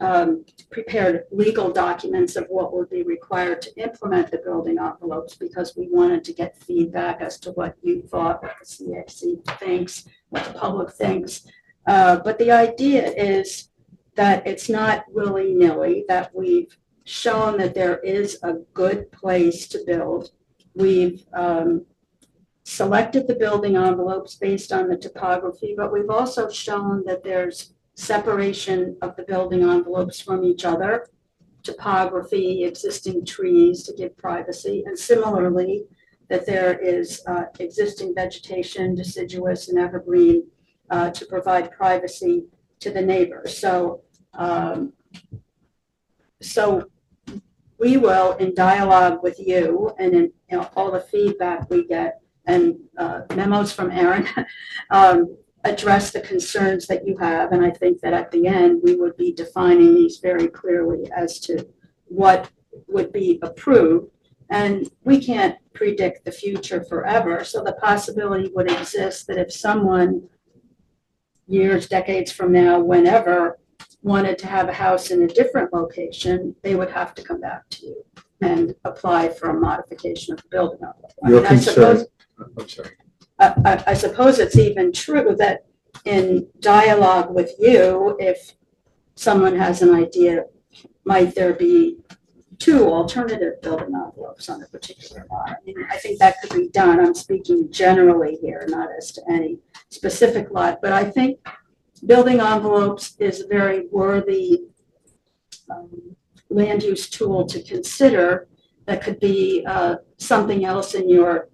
M: prepared legal documents of what would be required to implement the building envelopes because we wanted to get feedback as to what you thought, what the CAC thinks, what the public thinks. But the idea is that it's not willy-nilly, that we've shown that there is a good place to build. We've selected the building envelopes based on the topography, but we've also shown that there's separation of the building envelopes from each other, topography, existing trees to give privacy, and similarly, that there is existing vegetation, deciduous and evergreen, to provide privacy to the neighbors. So we will, in dialogue with you and in all the feedback we get and memos from Aaron, address the concerns that you have. And I think that at the end, we would be defining these very clearly as to what would be approved. And we can't predict the future forever. So the possibility would exist that if someone years, decades from now, whenever, wanted to have a house in a different location, they would have to come back to you and apply for a modification of the building envelope.
H: Your concern, I'm sorry.
M: I suppose it's even true that in dialogue with you, if someone has an idea, might there be 2 alternative building envelopes on a particular lot? I mean, I think that could be done. I'm speaking generally here, not as to any specific lot, but I think building envelopes is a very worthy land use tool to consider that could be something else in your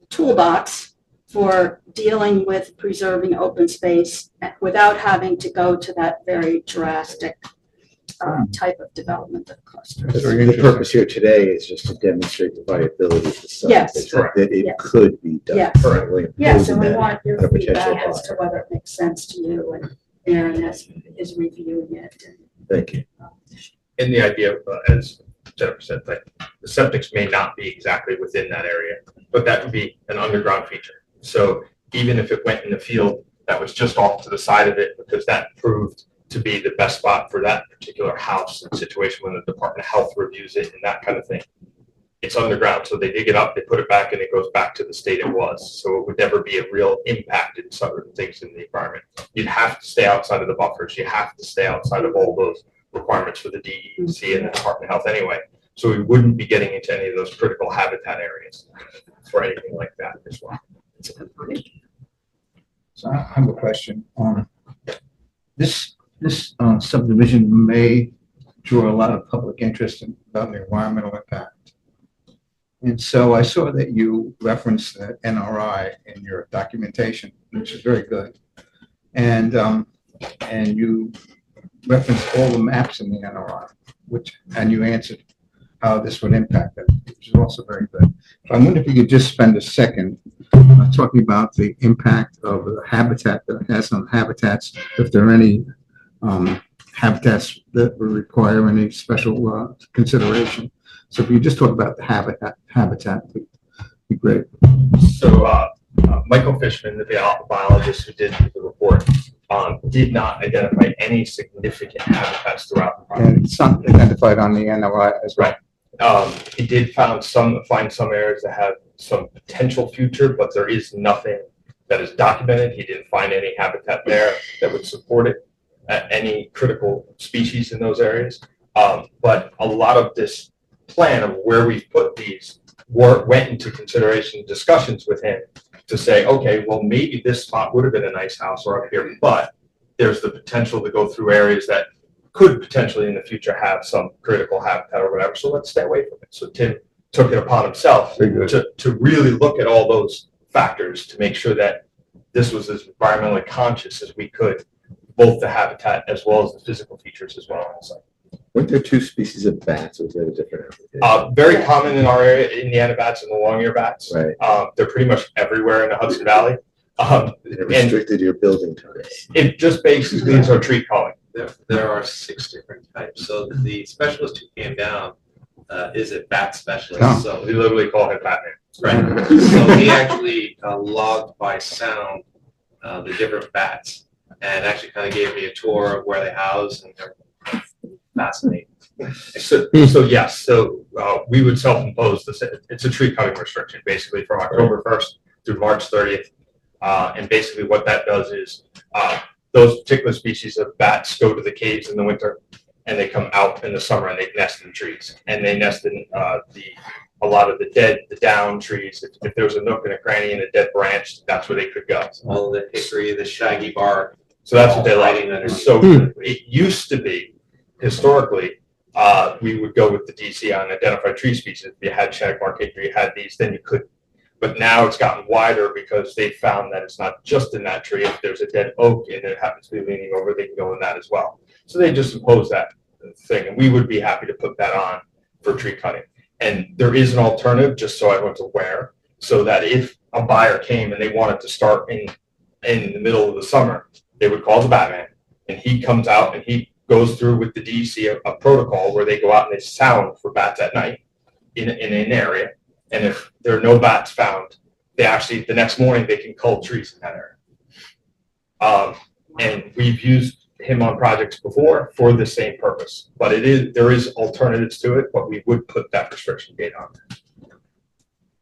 M: toolbox for dealing with preserving open space without having to go to that very drastic type of development of cluster.
K: That's very
H: The
K: interesting.
H: purpose here today is just to demonstrate the viability of the site.
M: Yes.
H: That it
M: Yes.
H: could be done.
M: Yes.
H: Currently
M: Yes, and
H: imposing
M: we
H: that
M: want
H: on a
M: your
H: potential
M: feedback as to
H: buyer.
M: whether it makes sense to you, and Aaron is reviewing it.
H: Thank you.
L: In the idea, as Jennifer said, that the septics may not be exactly within that area, but that would be an underground feature. So even if it went in the field that was just off to the side of it, because that proved to be the best spot for that particular house and situation when the Department of Health reviews it and that kind of thing, it's underground. So they dig it up, they put it back, and it goes back to the state it was. So it would never be a real impact in certain things in the environment. You'd have to stay outside of the buffers. You have to stay outside of all those requirements for the DEC and the Department of Health anyway. So we wouldn't be getting into any of those critical habitat areas for anything like that as well.
K: So I have a question. This subdivision may draw a lot of public interest about the environmental impact. And so I saw that you referenced the NRI in your documentation, which is very good. And you referenced all the maps in the NRI, and you answered how this would impact them, which is also very good. I wonder if you could just spend a second talking about the impact of the habitat that it has on habitats, if there are any habitats that would require any special consideration. So if you just talk about the habitat, would be great.
L: So Michael Fishman, the biologist who did the report, did not identify any significant habitats throughout the project.
K: And it's not identified on the NRI as well.
L: He did find some areas that have some potential future, but there is nothing that is documented. He didn't find any habitat there that would support it, any critical species in those areas. But a lot of this plan of where we've put these went into consideration discussions with him to say, okay, well, maybe this spot would have been a nice house or up here, but there's the potential to go through areas that could potentially in the future have some critical habitat or whatever. So let's stay away from it. So Tim took it upon himself to really look at all those factors to make sure that this was as environmentally conscious as we could, both the habitat as well as the physical features as well. So,
H: Weren't there two species of bats, or was that a different application?
L: very common in our area, Indiana bats and the long-eared bats.
H: Right.
L: They're pretty much everywhere in the Hudson Valley.
H: And it restricted your building types.
L: It just basically is our tree calling.
N: There are 6 different types. So the specialist who came down is a bat specialist.
K: Oh.
N: So
L: We literally call him Batman.
N: right. So he actually logged by sound the different bats and actually kind of gave me a tour of where they house, and they're fascinating.
L: So yes, so we would self-impose this. It's a tree cutting restriction, basically from October 1st through March 30th. And basically what that does is those particular species of bats go to the caves in the winter, and they come out in the summer and they nest in trees. And they nest in a lot of the down trees. If there was a nook and a cranny and a dead branch, that's where they could go.
N: All the hickory, the shaggy bark.
L: So that's what they
N: Lighting
L: like.
N: underneath.
L: So it used to be, historically, we would go with the DC on identified tree species. If you had shag bark hickory, you had these, then you could. But now it's gotten wider because they found that it's not just in that tree. If there's a dead oak and it happens to be leaning over, they can go in that as well. So they just impose that thing, and we would be happy to put that on for tree cutting. And there is an alternative, just so everyone's aware, so that if a buyer came and they wanted to start in the middle of the summer, they would call the Batman, and he comes out and he goes through with the DEC a protocol where they go out and they sound for bats at night in an area. And if there are no bats found, they actually, the next morning, they can cull trees in that area. And we've used him on projects before for the same purpose, but there is alternatives to it, but we would put that restriction gate on.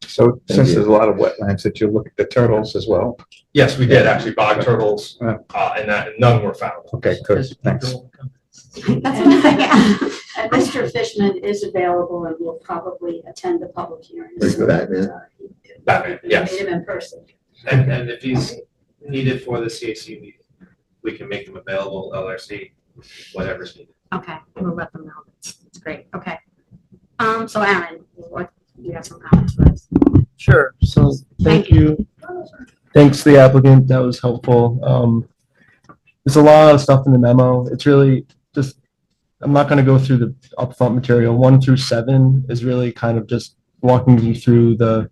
K: So since there's a lot of wetlands, that you look at the turtles as well?
L: Yes, we did actually, bog turtles, and none were found.
K: Okay, good, thanks.
M: And Mr. Fishman is available and will probably attend the public hearing.
H: Is the Batman?
L: Batman, yes.
M: Meet him in person.
N: And if he's needed for the CAC, we can make them available, LRC, whatever's needed.
A: Okay, we'll let them know. It's great. Okay. So Aaron, you have some comments for us?
C: Sure. So
A: Thank
C: thank you. Thanks to the applicant. That was helpful. There's a lot of stuff in the memo. It's really just I'm not going to go through the upfront material. 1 through 7 is really kind of just walking you through the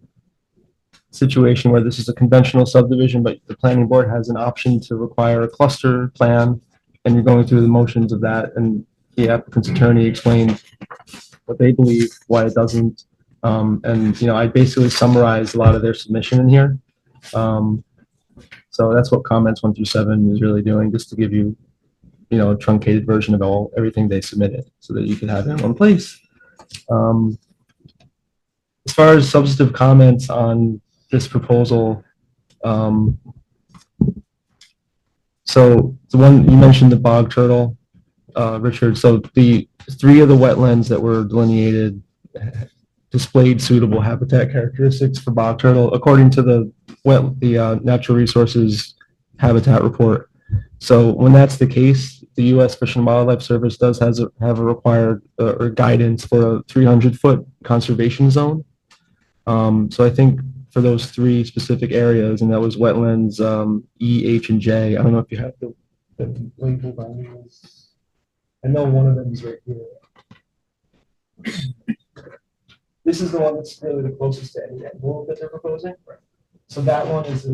C: situation where this is a conventional subdivision, but the planning board has an option to require a cluster plan, and you're going through the motions of that, and the applicant's attorney explained what they believe, why it doesn't. And, you know, I basically summarized a lot of their submission in here. So that's what comments 1 through 7 is really doing, just to give you, you know, a truncated version of everything they submitted so that you can have it in one place. As far as substantive comments on this proposal, so the one you mentioned, the bog turtle, Richard, so the 3 of the wetlands that were delineated displayed suitable habitat characteristics for bog turtle according to the Natural Resources Habitat Report. So when that's the case, the U.S. Fish and Wildlife Service does have a required or guidance for a 300-foot conservation zone. So I think for those 3 specific areas, and that was wetlands E, H, and J. I don't know if you have the label by these. I know one of them is right here. This is the one that's really the closest to any envelope that they're proposing. So that one is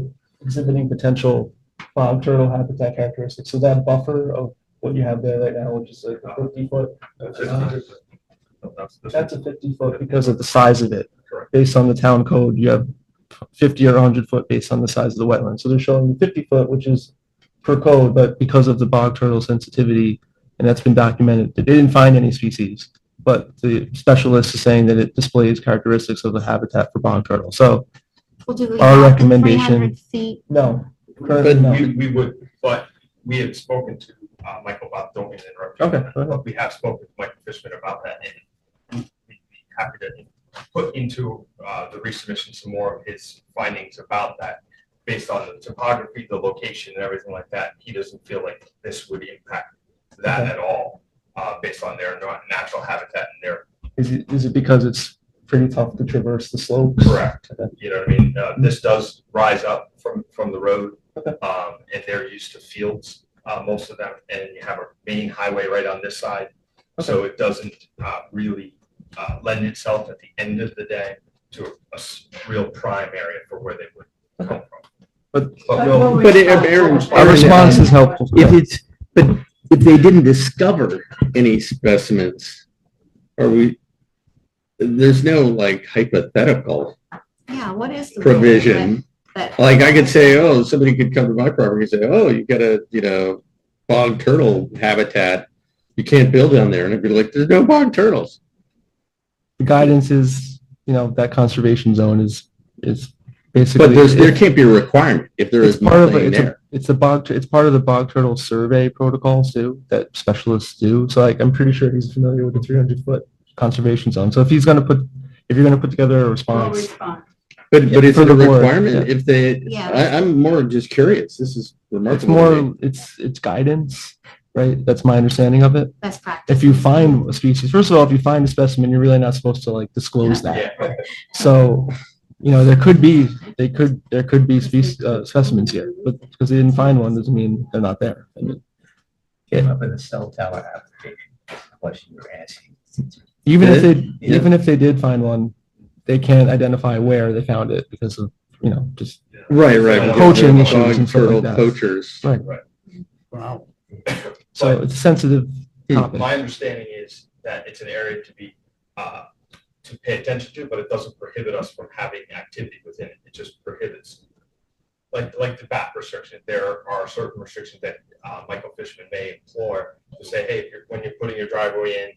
C: exhibiting potential bog turtle habitat characteristics. So that buffer of what you have there right now, which is like a 50-foot. That's a 50-foot because of the size of it. Based on the town code, you have 50 or 100-foot based on the size of the wetland. So they're showing 50-foot, which is per code, but because of the bog turtle sensitivity, and that's been documented, they didn't find any species, but the specialist is saying that it displays characteristics of the habitat for bog turtle. So
A: Well, do we
C: our
A: have the
C: recommendation,
A: 300 feet?
C: no, currently no.
L: We would, but we had spoken to Michael about, don't mean to interrupt you.
C: Okay, go ahead.
L: But we have spoken to Michael Fishman about that, and we'd be happy to put into the resubmission some more of his findings about that. Based on the topography, the location, and everything like that, he doesn't feel like this would impact that at all, based on their natural habitat and their.
C: Is it because it's pretty tough to traverse the slopes?
L: Correct. You know what I mean? This does rise up from the road, and they're used to fields, most of them, and you have a main highway right on this side. So it doesn't really lend itself at the end of the day to a real prime area for where they would come from.
C: But
H: Aaron,
C: our response is helpful.
H: but if they didn't discover any specimens, there's no like hypothetical
A: Yeah, what is the
H: provision.
A: that-
H: Like I could say, oh, somebody could come to my property and say, oh, you got a, bog turtle habitat. You can't build down there. And I'd be like, there's no bog turtles.
C: The guidance is, that conservation zone is basically.
H: But there can't be a requirement if there is nothing there.
C: It's part of the bog turtle survey protocols too, that specialists do. So like, I'm pretty sure he's familiar with the 300-foot conservation zone. So if you're going to put together a response.
H: But is
C: for
H: it a
C: the board,
H: requirement
C: yeah.
H: if they,
A: Yeah.
H: I'm more just curious. This is
C: It's
H: remarkable.
C: it's guidance, right? That's my understanding of it.
A: Best practice.
C: If you find a species, first of all, if you find a specimen, you're really not supposed to like disclose that.
L: Yeah.
C: So, there could be species, specimens here, but because they didn't find one doesn't mean they're not there.
E: Came up with a cell tower application, question you're asking.
C: Even if they did find one, they can't identify where they found it because of, just
H: Right.
C: Poaching
H: Bog
C: issues and stuff
H: turtle
C: like that.
H: poachers.
C: right.
D: Wow.
C: So it's a sensitive topic.
L: My understanding is that it's an area to be, to pay attention to, but it doesn't prohibit us from having activity within it. It just prohibits, like the bat restriction. There are certain restrictions that Michael Fishman may employ to say, hey, when you're putting your driveway in,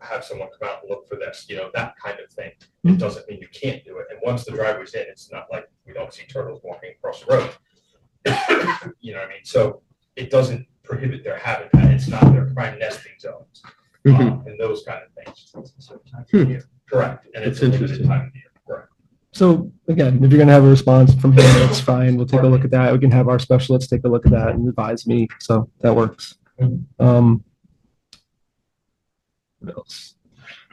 L: have someone come out and look for this, that kind of thing. It doesn't mean you can't do it. And once the driveway's in, it's not like we don't see turtles walking across the road. You know what I mean? So it doesn't prohibit their habitat. It's not their prime nesting zones and those kind of things. Correct. And it's a limited time of year. Correct.
C: So again, if you're gonna have a response from him, that's fine. We'll take a look at that. We can have our specialists take a look at that and advise me. So that works. What else?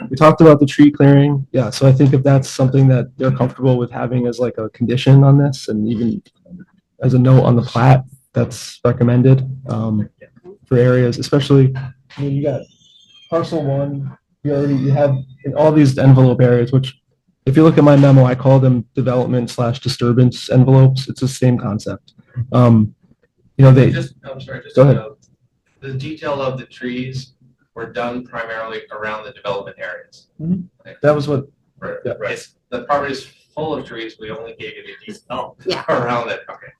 C: We talked about the tree clearing. Yeah, so I think if that's something that they're comfortable with having as like a condition on this and even as a note on the plat, that's recommended for areas, especially, you got parcel one, you have in all these envelope areas, which if you look at my memo, I call them development/disturbance envelopes. It's the same concept.
N: I'm sorry, just
C: Go
N: to
C: ahead.
N: note, the detail of the trees were done primarily around the development areas.
C: That was what,
N: Right,
C: Yeah.
N: right. The property is full of trees, we only gave you the detail
A: Yeah.
N: around it, okay.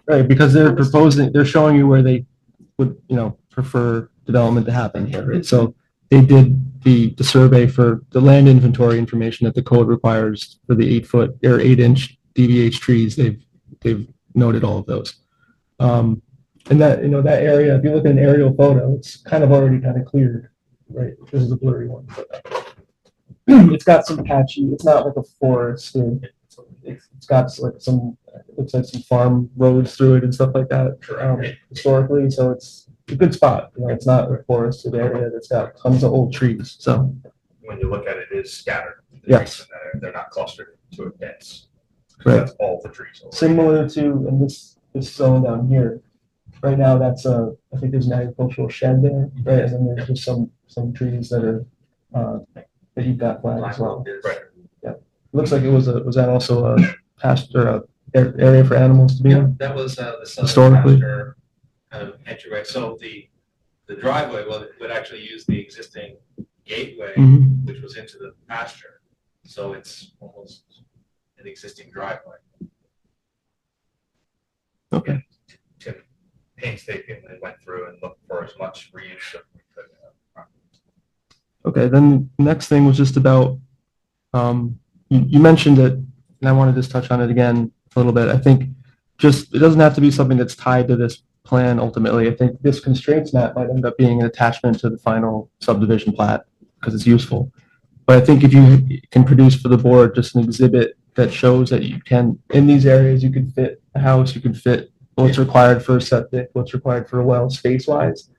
C: right, because they're showing you where they would, prefer development to happen here, right? So they did the survey for the land inventory information that the code requires for the 8-foot or 8-inch DVH trees. They've noted all of those. And that, that area, if you look at an aerial photo, it's kind of already kind of cleared, right? This is a blurry one. But it's got some patchy, it's not like a forest. It's got like some, it looks like some farm roads through it and stuff like that, historically. So it's a good spot. It's not a forested area that's got tons of old trees. So
L: When you look at it, it is scattered. The
C: Yes.
L: trees in that area, they're not clustered to a dense.
C: Right.
L: That's all the trees. over
C: similar to, and this zone down here, right now that's I think there's an agricultural shed there, right? And then there's just some trees that are, that you've got flagged as well.
L: Right.
C: Looks like was that also a pasture, area for animals to be
N: Yeah,
C: in?
N: that was the
C: Historically.
N: southern pasture kind of entryway. So the driveway would actually use the existing gateway,
C: Mhm.
N: which was into the pasture. So it's almost an existing driveway.
C: Okay.
L: Tim painstakingly went through and looked for as much reuse of we could.
C: Okay, then the next thing was just about, you mentioned it, and I want to just touch on it again a little bit. I think just, it doesn't have to be something that's tied to this plan ultimately. I think this constraints map might end up being an attachment to the final subdivision plat because it's useful. But I think if you can produce for the board just an exhibit that shows that you can, in these areas, you can fit a house, you can fit what's required for a septic, what's required for a well space-wise,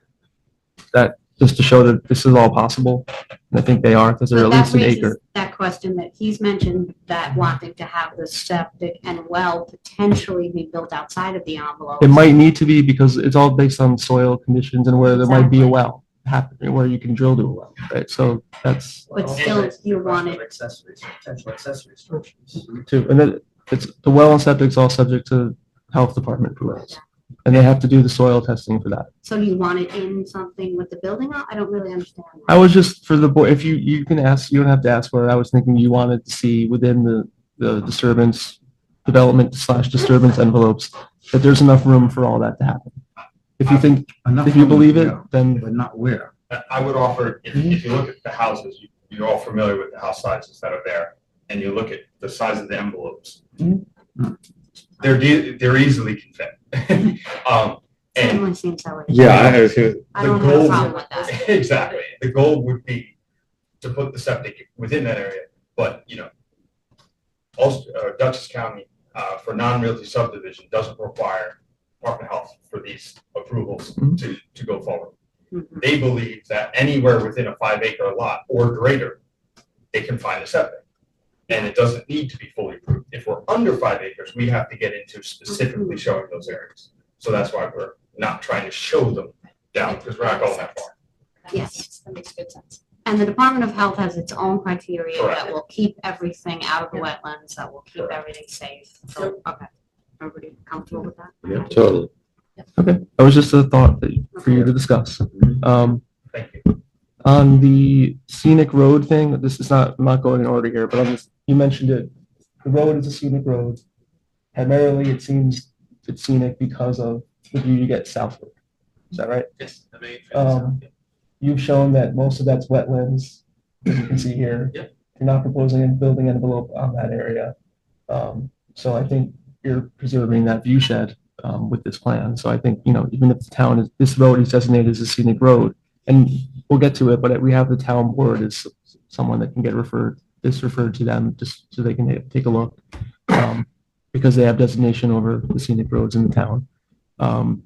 C: that just to show that this is all possible. And I think they are, because they're at
A: But that
C: least an
A: raises
C: acre.
A: that question that he's mentioned, that wanting to have the septic and well potentially be built outside of the envelope.
C: It might need to be because it's all based on soil conditions and where there might be a
A: Exactly.
C: well happening, where you can drill to a well, right? So that's
A: But still, you want it,
F: Accessories, potential accessory structures.
C: two. And then it's, the well and septic's all subject to health department approvals. And they have to do the soil testing for that.
A: so do you want it in something with the building? I don't really understand.
C: I was just for the board, if you can ask, you don't have to ask for it. I was thinking you wanted to see within the disturbance, development/disturbance envelopes, that there's enough room for all that to happen. If you think, if you believe it, then
K: But not where.
L: I would offer, if you look at the houses, you're all familiar with the house sizes that are there, and you look at the size of the envelopes. They're easily can fit. And
A: Certainly seems that way.
H: Yeah,
A: I
L: the
A: don't have a
L: goal,
A: problem with that.
L: exactly, the goal would be to put the septic within that area, but, also, Dutchess County, for non-realty subdivision, doesn't require Department of Health for these approvals to go forward.
A: Mhm.
L: They believe that anywhere within a 5-acre lot or greater, they can find a septic. And it doesn't need to be fully approved. If we're under 5 acres, we have to get into specifically showing those areas. So that's why we're not trying to show them down, because we're not going that far.
A: Yes.
G: That makes good sense.
A: And the Department of Health has its own criteria that
L: Correct.
A: will keep everything out of the wetlands, that will keep everything safe. So, okay. Everybody comfortable with that?
H: Yeah, totally.
C: okay. That was just a thought that, for you to discuss.
L: Thank you.
C: On the scenic road thing, this is not, I'm not going in order here, but on this, you mentioned it. The road is a scenic road. Primarily, it seems it's scenic because of the view you get southward. Is that right?
N: Yes, the main.
C: You've shown that most of that's wetlands, as you can see here.
N: Yep.
C: You're not proposing a building envelope on that area. So I think you're preserving that view shed with this plan. So I think, even if the town is, this road is designated as a scenic road, and we'll get to it, but we have the town board as someone that can get referred to them just so they can take a look, because they have designation over the scenic roads in the town. I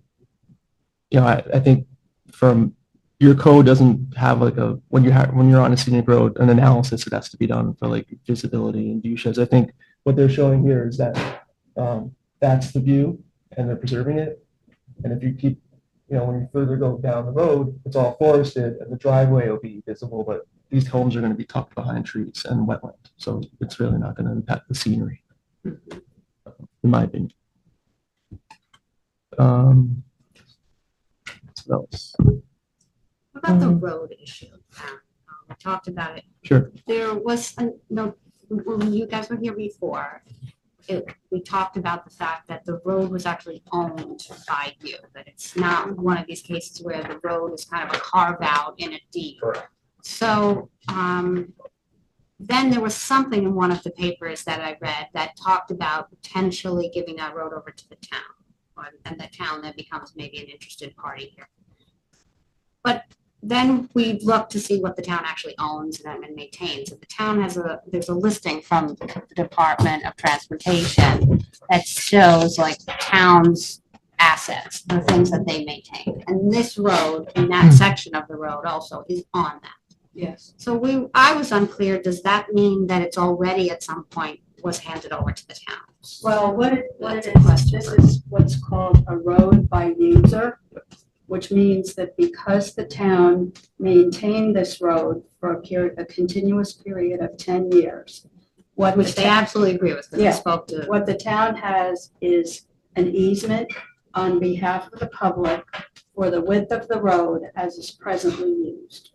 C: think from your code doesn't have like a, when you're on a scenic road, an analysis that has to be done for like visibility and view sheds. I think what they're showing here is that that's the view and they're preserving it. And if you keep, when you further go down the road, it's all forested and the driveway will be visible, but these homes are going to be tucked behind trees and wetland. So it's really not going to impact the scenery, in my opinion. What else?
A: What about the road issue? We talked about it.
C: Sure.
A: There was, when you guys were here before, we talked about the fact that the road was actually owned by you, that it's not one of these cases where the road is kind of a carve out in a deed.
L: Correct.
A: So, then there was something in one of the papers that I read that talked about potentially giving that road over to the town, and the town then becomes maybe an interested party here. But then we look to see what the town actually owns and maintains. And the town there's a listing from the Department of Transportation that shows like the town's assets, the things that they maintain. And this road and that section of the road also is on that.
M: Yes.
A: So I was unclear, does that mean that it's already at some point was handed over to the town?
M: Well, what it
A: That's a
M: is,
A: question.
M: this is what's called a road by user, which means that because the town maintained this road for a continuous period of 10 years,
A: Which they absolutely agree with, because I
M: Yeah.
A: spoke to.
M: what the town has is an easement on behalf of the public for the width of the road as is presently used.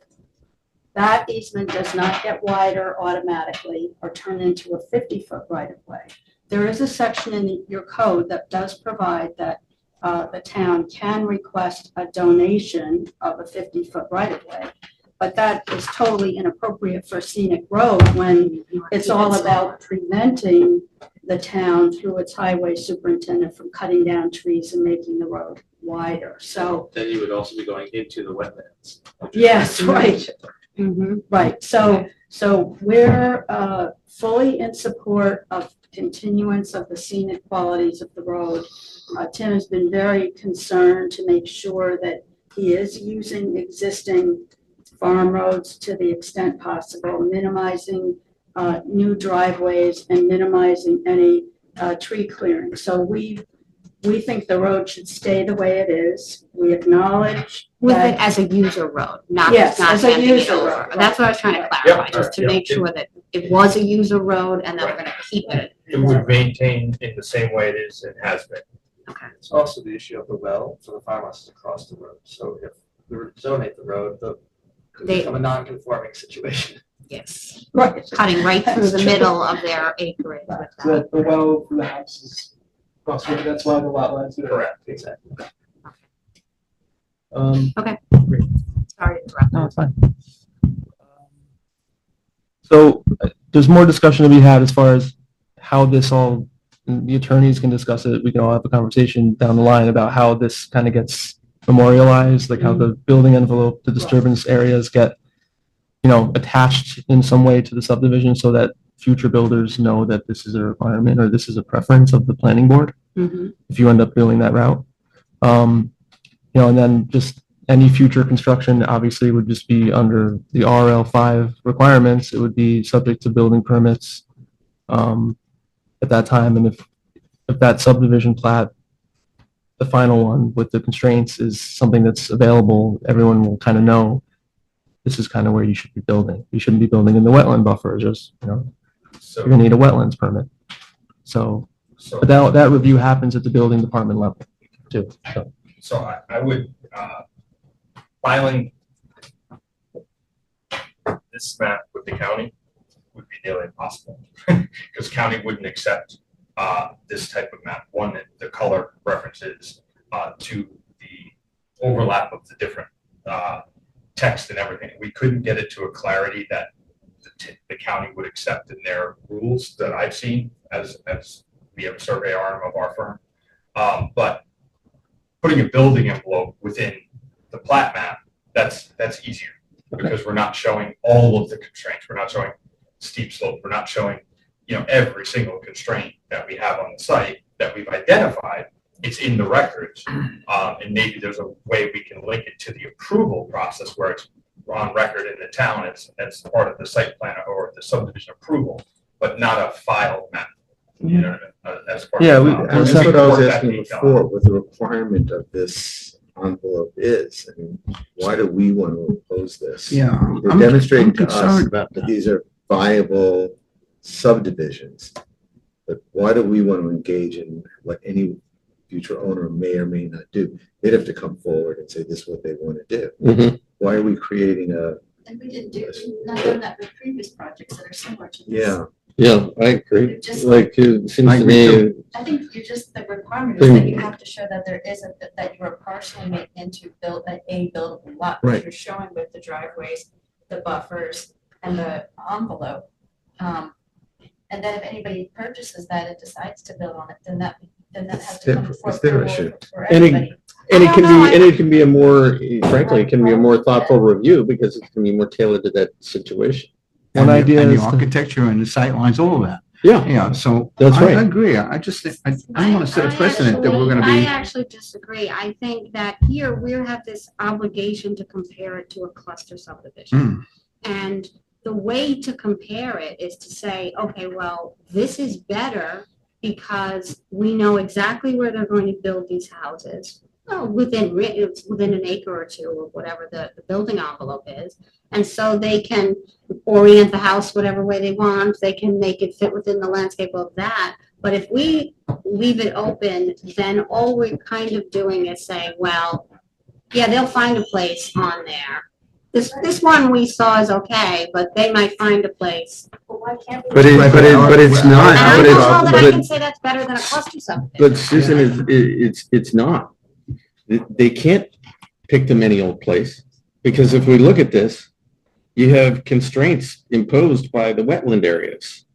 M: That easement does not get wider automatically or turn into a 50-foot right-of-way. There is a section in your code that does provide that the town can request a donation of a 50-foot right-of-way, but that is totally inappropriate for a scenic road when it's all about preventing the town through its highway superintendent from cutting down trees and making the road wider. So,
N: Then you would also be going into the wetlands.
M: yes, right.
A: Mhm.
M: Right, so we're fully in support of continuance of the scenic qualities of the road. Tim has been very concerned to make sure that he is using existing farm roads to the extent possible, minimizing new driveways and minimizing any tree clearing. So we think the road should stay the way it is. We acknowledge
A: With
M: that.
A: it as a user road, not,
M: Yes,
A: not
M: as a
A: handing it
M: user
A: over.
M: road.
A: That's what I was trying to
M: Right.
A: clarify,
L: Yep.
A: just to
L: Yep.
A: make sure that it was a user road and that we're gonna keep it.
L: It would maintain in the same way it is and has been.
C: It's also the issue of the well for the farmhouses across the road. So if we were to donate the road, it could
A: They-
C: become a non-conforming situation.
A: Yes.
M: Right.
A: Cutting right through
M: That's
A: the
M: true.
A: middle of their acreage with that.
C: The well for the house is across the road. That's why the lot lines are.
L: Correct.
C: Exactly.
A: Sorry to interrupt.
C: No, it's fine. So there's more discussion to be had as far as how this all, the attorneys can discuss it. We can all have a conversation down the line about how this kind of gets memorialized, like how the building envelope, the disturbance areas get, attached in some way to the subdivision so that future builders know that this is a requirement or this is a preference of the planning board
A: Mhm.
C: if you end up going that route. And then just any future construction obviously would just be under the RL5 requirements. It would be subject to building permits at that time. And if that subdivision plat, the final one with the constraints, is something that's available, everyone will kind of know this is kind of where you should be building. You shouldn't be building in the wetland buffer, just, you're gonna need a wetlands permit. So, but that review happens at the building department level too.
L: So I would, filing this map with the county would be nearly impossible. Because county wouldn't accept this type of map. One, the color references to the overlap of the different text and everything. We couldn't get it to a clarity that the county would accept in their rules that I've seen as we have a survey arm of our firm. But putting a building envelope within the plat map, that's easier because we're not showing all of the constraints. We're not showing steep slope. We're not showing, every single constraint that we have on the site that we've identified. It's in the records. And maybe there's a way we can link it to the approval process where it's on record in the town. It's part of the site plan or the subdivision approval, but not a file map. As part
C: Yeah,
L: of the
C: we-
L: file.
H: That's
L: Just
H: what I was
L: report that
H: asking
L: detail.
H: before, with the requirement of this
O: envelope is. I mean, why do we want to oppose this?
K: Yeah.
O: They're
K: I'm
O: demonstrating to us
K: concerned about
O: that
K: that.
O: these are viable subdivisions. But why do we want to engage in what any future owner may or may not do? They'd have to come forward and say this is what they want to do.
H: Mhm.
O: Why are we creating a,
G: And we didn't do, not done that with previous projects that are similar to this.
O: yeah,
H: Yeah, I agree.
G: Just
H: Like, it seems
K: I
H: to
K: agree
H: me,
G: I think you're just, the requirement is that you have to show that there is a, that you are partially made into a buildable lot. which
O: Right.
G: You're showing with the driveways, the buffers, and the envelope. And then if anybody purchases that and decides to build on it, then that has to come before
O: it's their
G: approval
O: issue.
G: for
H: And it-
G: everybody.
H: and it
A: I
H: can
A: don't know,
H: be, and it can be a more, frankly, it can be a more thoughtful review because it can be more tailored to that situation.
K: And
P: One
K: the-
P: idea
K: and
P: is
K: the
P: to-
K: architecture and the sightlines, all of that.
H: Yeah,
K: Yeah, so.
H: That's
K: I
H: right.
K: agree. I just think, I don't want to set a precedent that we're going to
A: I
K: be.
A: actually disagree. I think that here we have this obligation to compare it to a cluster subdivision.
K: Hmm.
A: And the way to compare it is to say, okay, well, this is better because we know exactly where they're going to build these houses. Well, it's within an acre or two of whatever the building envelope is. And so they can orient the house whatever way they want. They can make it fit within the landscape of that. But if we leave it open, then all we're kind of doing is saying, well, yeah, they'll find a place on there. This one we saw is okay, but they might find a place.
G: But why can't we?
H: but it's not,
A: And I
H: but
A: don't know that I
H: it's,
A: can say that's better than a cluster subdivision.
H: but Susan, it's not. They can't pick them any old place because if we look at this, you have constraints imposed by the wetland areas.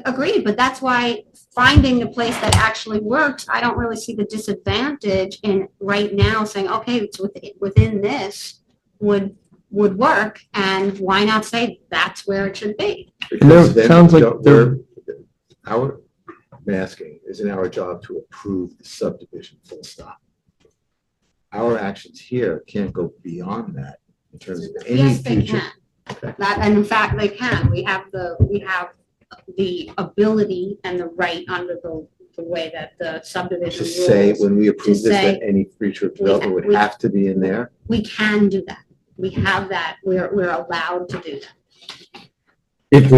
A: Agreed, but that's why finding a place that actually works, I don't really see the disadvantage in right now saying, okay, it's within this would work, and why not say that's where it should be?
O: because then
P: sounds like
O: our masking isn't our job to approve the subdivision full stop. Our actions here can't go beyond that in terms of any
A: Yes, they
O: future.
A: can. And in fact, they can. We have the ability and the right under the way that the subdivision
O: To say,
A: rules.
O: when we approve this, that
A: say-
O: any future development would
A: we-
O: have to be in there.
A: We can do that. We have that. We're allowed to do that.
H: If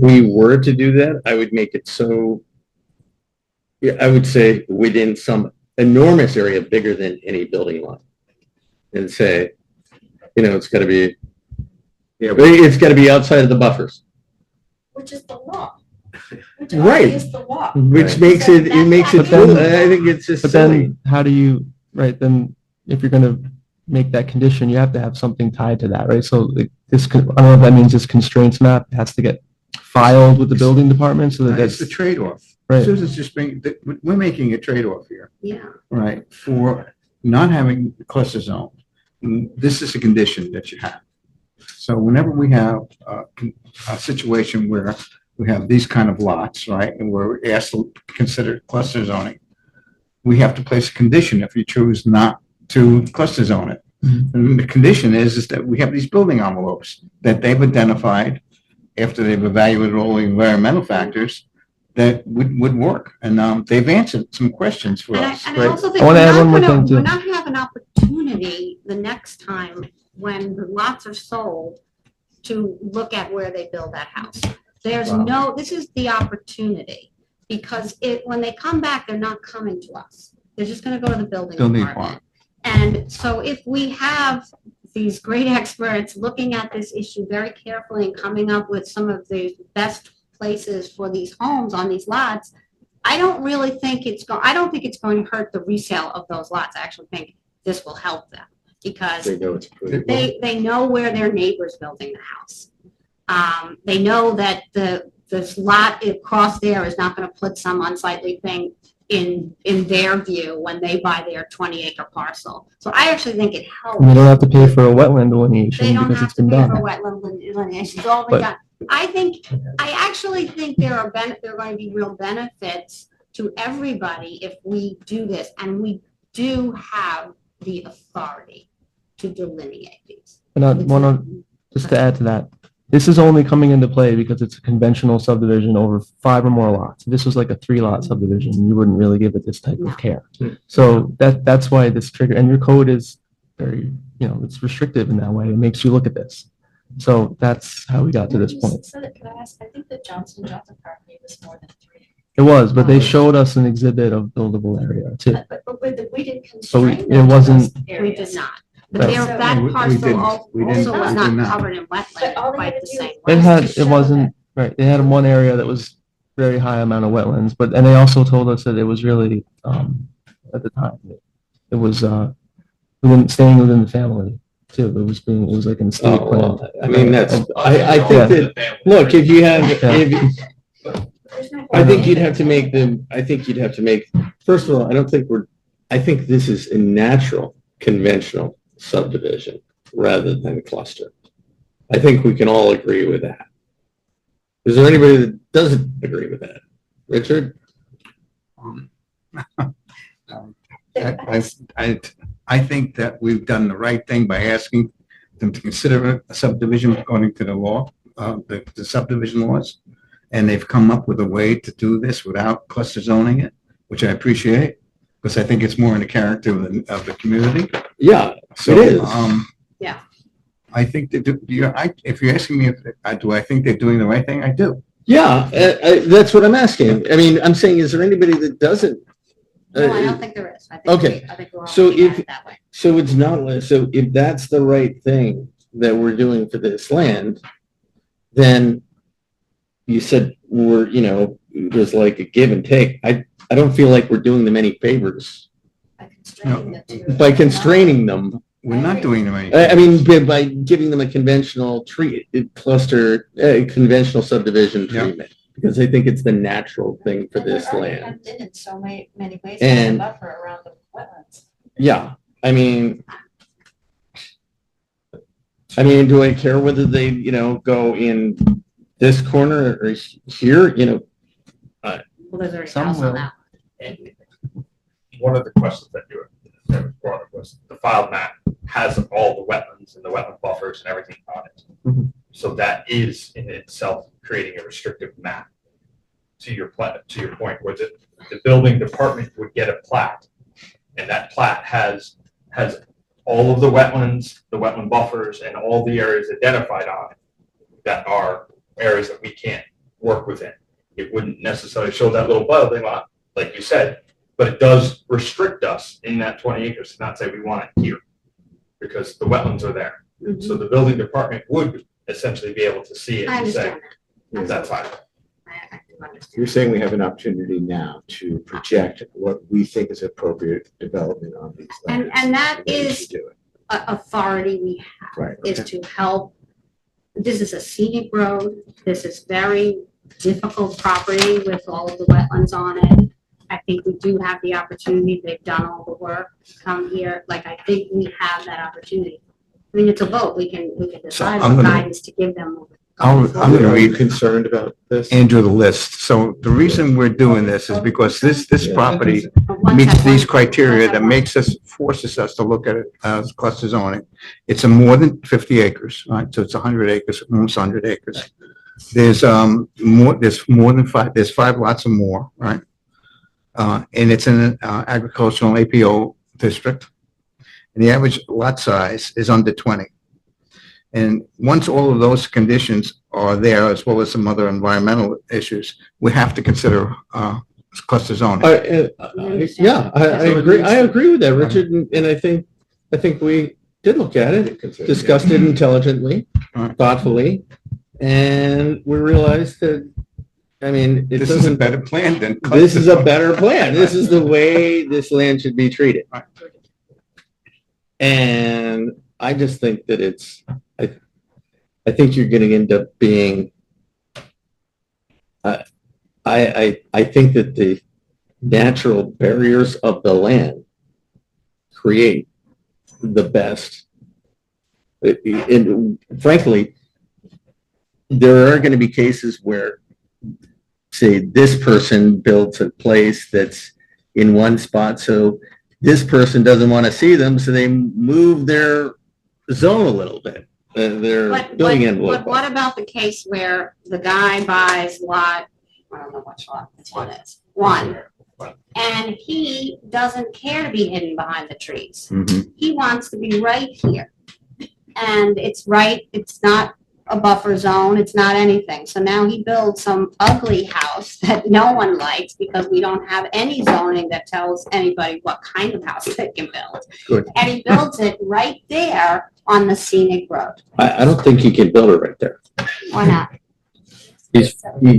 H: we were to do that, I would make it so, yeah, I would say within some enormous area bigger than any building lot. And say, it's gotta be,
O: Yeah,
H: it's gotta be outside of the buffers,
G: Which is the law. Which
H: Right.
G: is the law.
H: which
O: Right.
H: makes it
P: But then-
H: cool. I think it's just
P: But
H: silly.
P: then how do you, right, then if you're gonna make that condition, you have to have something tied to that, right? So like this, I don't know if that means this constraints map has to get filed with the building department so that
K: It's the
P: that's,
K: trade-off.
P: right.
K: Susan's just we're making a trade-off here,
A: Yeah.
K: right? For not having the cluster zone. This is a condition that you have. So whenever we have a situation where we have these kind of lots, right, and we're asked to consider cluster zoning, we have to place a condition if you choose not to cluster zone it. And the condition is that we have these building envelopes that they've identified after they've evaluated all the environmental factors that would work. And they've answered some questions for
A: And
K: us.
A: I also think
P: I wanna
A: we're
P: add
A: not
P: one more
A: gonna,
P: thing, too.
A: we're not gonna have an opportunity the next time when the lots are sold to look at where they build that house. This is the opportunity, because when they come back, they're not coming to us. They're just gonna go to the building
K: Building
A: department. And so if we have these great experts looking at this issue very carefully and coming up with some of the best places for these homes on these lots, I don't really think I don't think it's going to hurt the resale of those lots. I actually think this will help them because
O: They know it's approved.
A: they know where their neighbor's building the house. They know that this lot across there is not going to put some unsightly thing in their view when they buy their 20-acre parcel. So I actually think it helps.
P: and they don't have to pay for a wetland
A: They
P: delineation
A: don't
P: because
A: have
P: it's
A: to
P: been
A: pay
P: done.
A: for wetland delineation. It's all been
P: But-
A: done. I actually think there are going to be real benefits to everybody if we do this, and we do have the authority to delineate these.
P: And I want to, just to add to that, This is only coming into play because it's a conventional subdivision over 5 or more lots. If this was like a 3-lot subdivision, you wouldn't really give it this type of care. So that's why this trigger, and your code is very, it's restrictive in that way. It makes you look at this. So that's how we got to this point.
G: So that, could I ask, I think the Johnson Johnson property was more than 3.
P: It was, but they showed us an exhibit of buildable area too.
G: But we did
P: So
G: constrain
P: it
G: them to
P: wasn't-
G: those
A: We
G: areas.
A: did not. But
P: Right.
A: there, that
K: We
A: parcel
K: didn't.
A: also
K: We didn't.
A: was
K: We did
A: not
K: not.
A: covered in
G: But
A: wetland
G: all they
A: quite
G: had
A: the
G: to do
A: same
P: It
A: way.
P: had,
G: to
P: it
G: show
P: wasn't, right, they had one area that was very high amount of wetlands, and they also told us that it was really, at the time, it was, staying within the family too. It was like an estate
H: Oh,
P: plan.
H: well, I mean, I think that, look, if you have, I think you'd have to make, first of all, I think this is a natural, conventional subdivision rather than cluster. I think we can all agree with that. Is there anybody that doesn't agree with that? Richard?
K: I think that we've done the right thing by asking them to consider it a subdivision according to the law, the subdivision laws. And they've come up with a way to do this without cluster zoning it, which I appreciate, because I think it's more in the character of the community.
H: Yeah,
K: So,
H: it is.
A: Yeah.
K: I think they do, if you're asking me do I think they're doing the right thing, I do.
H: Yeah, that's what I'm asking. I mean, I'm saying, is there anybody that doesn't?
A: No, I don't think there is. I think
H: Okay.
A: I think we're all
H: So
A: looking at
H: if-
A: it that way.
H: So it's not, so if that's the right thing that we're doing for this land, then you said there's like a give and take. I don't feel like we're doing them any favors
G: By constraining the two.
H: by constraining them.
K: We're not doing them anything.
H: I mean, by giving them a conventional conventional subdivision
K: Yeah.
H: treatment, because I think it's the natural thing for
G: And they're
H: this
G: already
H: land.
G: hemmed in so many ways,
H: And-
G: to buffer around the wetlands.
H: Yeah, I mean, do I care whether they, go in this corner or here,
A: Well, there's already a
D: Some
A: house on
D: will.
A: that.
L: One of the questions that was brought up was the file map has all the wetlands and the wetland buffers and everything on it.
P: Mhm.
L: So that is in itself creating a restrictive map. To your point, was it the building department would get a plat, and that plat has all of the wetlands, the wetland buffers, and all the areas identified on it that are areas that we can't work within. It wouldn't necessarily show that little building lot, like you said, but it does restrict us in that 20 acres to not say we want it here because the wetlands are there.
A: Mhm.
L: So the building department would essentially be able to see it
A: I
L: and say,
A: understand that.
L: that's fine.
A: I do understand.
O: You're saying we have an opportunity now to project what we think is appropriate development on these lands.
A: And that
O: we
A: is
O: should do it.
A: authority we have.
O: Right,
A: Is
O: okay.
A: to help. This is a scenic road. This is very difficult property with all of the wetlands on it. I think we do have the opportunity. They've done all the work. Come here, like, I think we have that opportunity. I mean, it's a vote. We can decide
K: I'm
A: what
K: gonna-
A: guidance to give them.
K: I'm going to
O: Are you
K: read
O: concerned about this?
K: Andrew the list. So the reason we're doing this is because this
O: Yeah.
K: property
A: One
K: meets
A: second.
K: these criteria that forces us to look at it as cluster zoning. It's a more than 50 acres, right? So it's 100 acres, almost 100 acres. There's more than 5, there's 5 lots or more, right? And it's in an agricultural APO district. And the average lot size is under 20. And once all of those conditions are there, as well as some other environmental issues, we have to consider cluster zoning.
H: Yeah, I agree. I agree with that, Richard, and I think we did look at it, discussed it intelligently,
K: Right.
H: thoughtfully, and we realized that, it
K: This is a
H: doesn't.
K: better plan than.
H: This is a better plan. This is the way this land should be treated.
K: Right.
H: And I just think that I think you're going to end up being, I think that the natural barriers of the land create the best. And frankly, there are going to be cases where, say, this person builds a place that's in one spot, so this person doesn't want to see them, so they move their zone a little bit. Their
A: But
H: building
A: what,
H: envelope.
A: but what about the case where the guy buys lot, I don't know which lot this one is, one, and he doesn't care to be hidden behind the trees.
H: Mhm.
A: He wants to be right here. And it's right, it's not a buffer zone, it's not anything. So now he builds some ugly house that no one likes because we don't have any zoning that tells anybody what kind of house they can build.
H: Good.
A: And he builds it right there on the scenic road.
H: I don't think he can build it right there.
A: Why not?
H: He's got the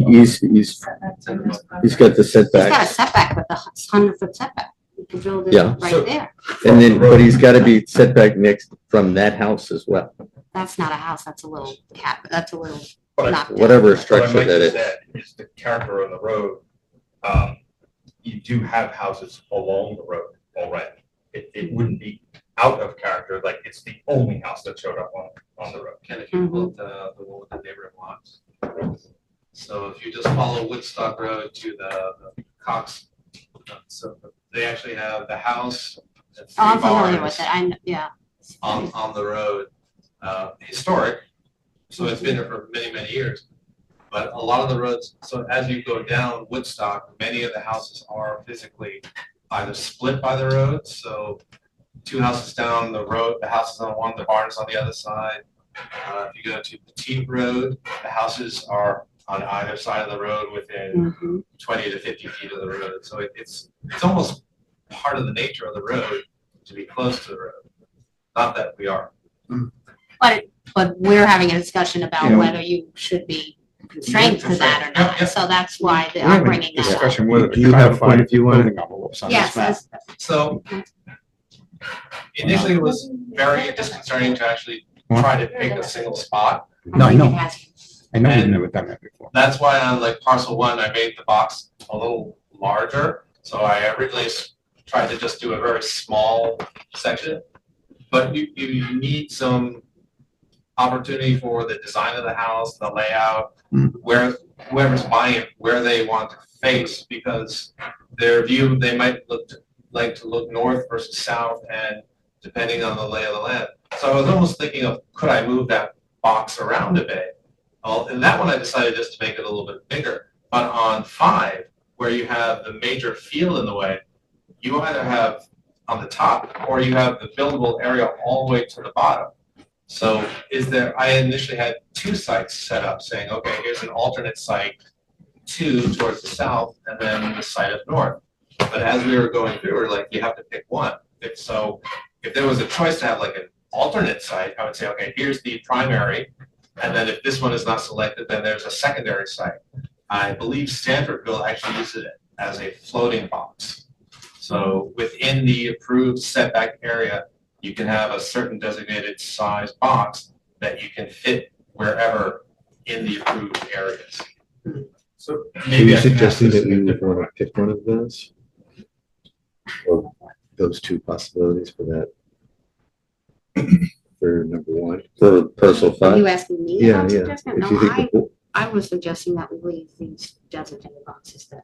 A: He's got a
H: setback.
A: setback with a 100-foot setback. You can build it
H: Yeah.
A: right there.
H: And then, but he's got to be setback next from that house as well.
A: That's not a house, that's a little that's a little
L: But I-
A: knocked down.
H: Whatever
L: What I
H: structure
L: might
H: that
L: just
H: is.
L: add is the character of the road. You do have houses along the road already. It wouldn't be out of character, like it's the only house that showed up on the road.
N: And if you pull the one with the neighboring lots. So if you just follow Woodstock Road to the Cox, so they actually have the house and
A: Oh, I'm
N: three
A: familiar
N: barns
A: with it, yeah.
N: on the road, historic. So it's been there for many, many years. But a lot of the roads, so as you go down Woodstock, many of the houses are physically either split by the road, so two houses down the road, the house is on one, the barn is on the other side. If you go to Petite Road, the houses are on either side of the road within 20 to 50 feet of the road. So it's almost part of the nature of the road to be close to the road. Not that we are.
A: But we're having a discussion about
K: Yeah.
A: whether you should be constrained to that or not. And so that's why
K: We're
A: I'm
K: having a
A: bringing that up.
K: discussion whether
O: Do you have a point of view on it?
K: building envelopes on this
A: Yes,
K: map.
N: So initially it was very disconcerting to actually try to pick a single spot.
K: No, I know. I know we've
N: And
K: never done that before.
N: that's why on like parcel one, I made the box a little larger. So I originally tried to just do a very small section. But you need some opportunity for the design of the house, the layout, where whoever's buying it, where they want to face, because their view, they might like to look north versus south, and depending on the lay of the land. So I was almost thinking of, could I move that box around a bit? Well, in that one, I decided just to make it a little bit bigger. But on 5, where you have the major field in the way, you either have on the top or you have the buildable area all the way to the bottom. So I initially had 2 sites set up saying, okay, here's an alternate site 2 towards the south and then the site up north. But as we were going through, we were like, you have to pick one. If there was a choice to have like an alternate site, I would say, okay, here's the primary. And then if this one is not selected, then there's a secondary site. I believe Stanfordville actually uses it as a floating box. So within the approved setback area, you can have a certain designated size box that you can fit wherever in the approved areas. So
O: Are
N: maybe
O: you
N: I can ask
O: suggesting
N: this
O: that
N: in a
O: we would
N: different
O: want to pick one of those? Or those 2 possibilities for that? For number 1?
H: For parcel
A: Are
H: 5?
A: you asking me
O: Yeah,
A: about
O: yeah.
A: suggesting?
O: If
A: No,
O: you think the bo-
A: I was suggesting that we leave these designated boxes that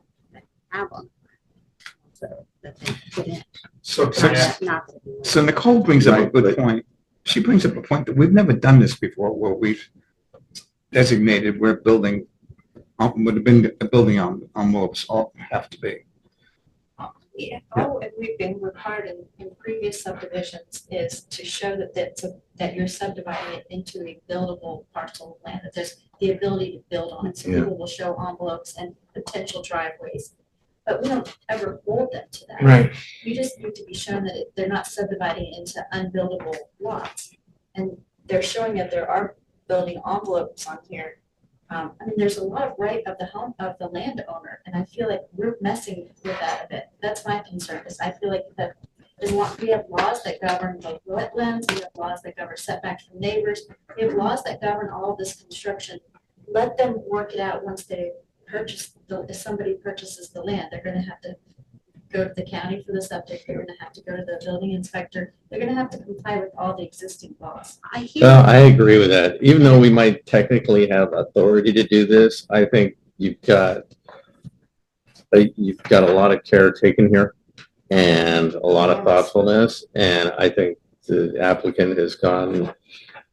A: have them. So that they put in.
L: So can I ask,
A: Not that we-
K: So Nicole brings up a
O: Right,
K: good
O: but-
K: point. She brings up a point that we've never done this before, where we've designated where building, would have been the building envelopes all have to be.
G: Yeah, all we've been required in previous subdivisions is to show that you're subdividing it into a buildable parcel of land, that there's the ability to build on it. So
O: Yeah.
G: people will show envelopes and potential driveways. But we don't ever hold them to that.
H: Right.
G: You just need to be shown that they're not subdividing it into unbuildable lots. And they're showing that there are building envelopes on here. I mean, there's a lot of right of the landowner, and I feel like we're messing with that a bit. That's my concern, because I feel like that we have laws that govern like wetlands, we have laws that govern setbacks from neighbors, we have laws that govern all of this construction. Let them work it out once they if somebody purchases the land, they're gonna have to go to the county for the septic, they're gonna have to go to the building inspector, they're gonna have to comply with all the existing laws.
H: I agree with that. Even though we might technically have authority to do this, I think you've got a lot of care taken here and a lot of thoughtfulness. And I think the applicant has gone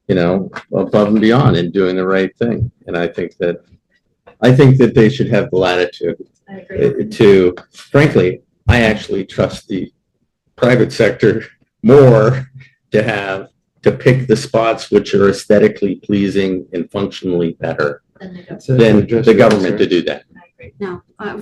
H: above and beyond and doing the right thing. And I think that they should have the latitude
G: I agree.
H: to, frankly, I actually trust the private sector more to pick the spots which are aesthetically pleasing and functionally better
G: Then they don't.
H: than the government to do that.
G: I agree.
A: No, but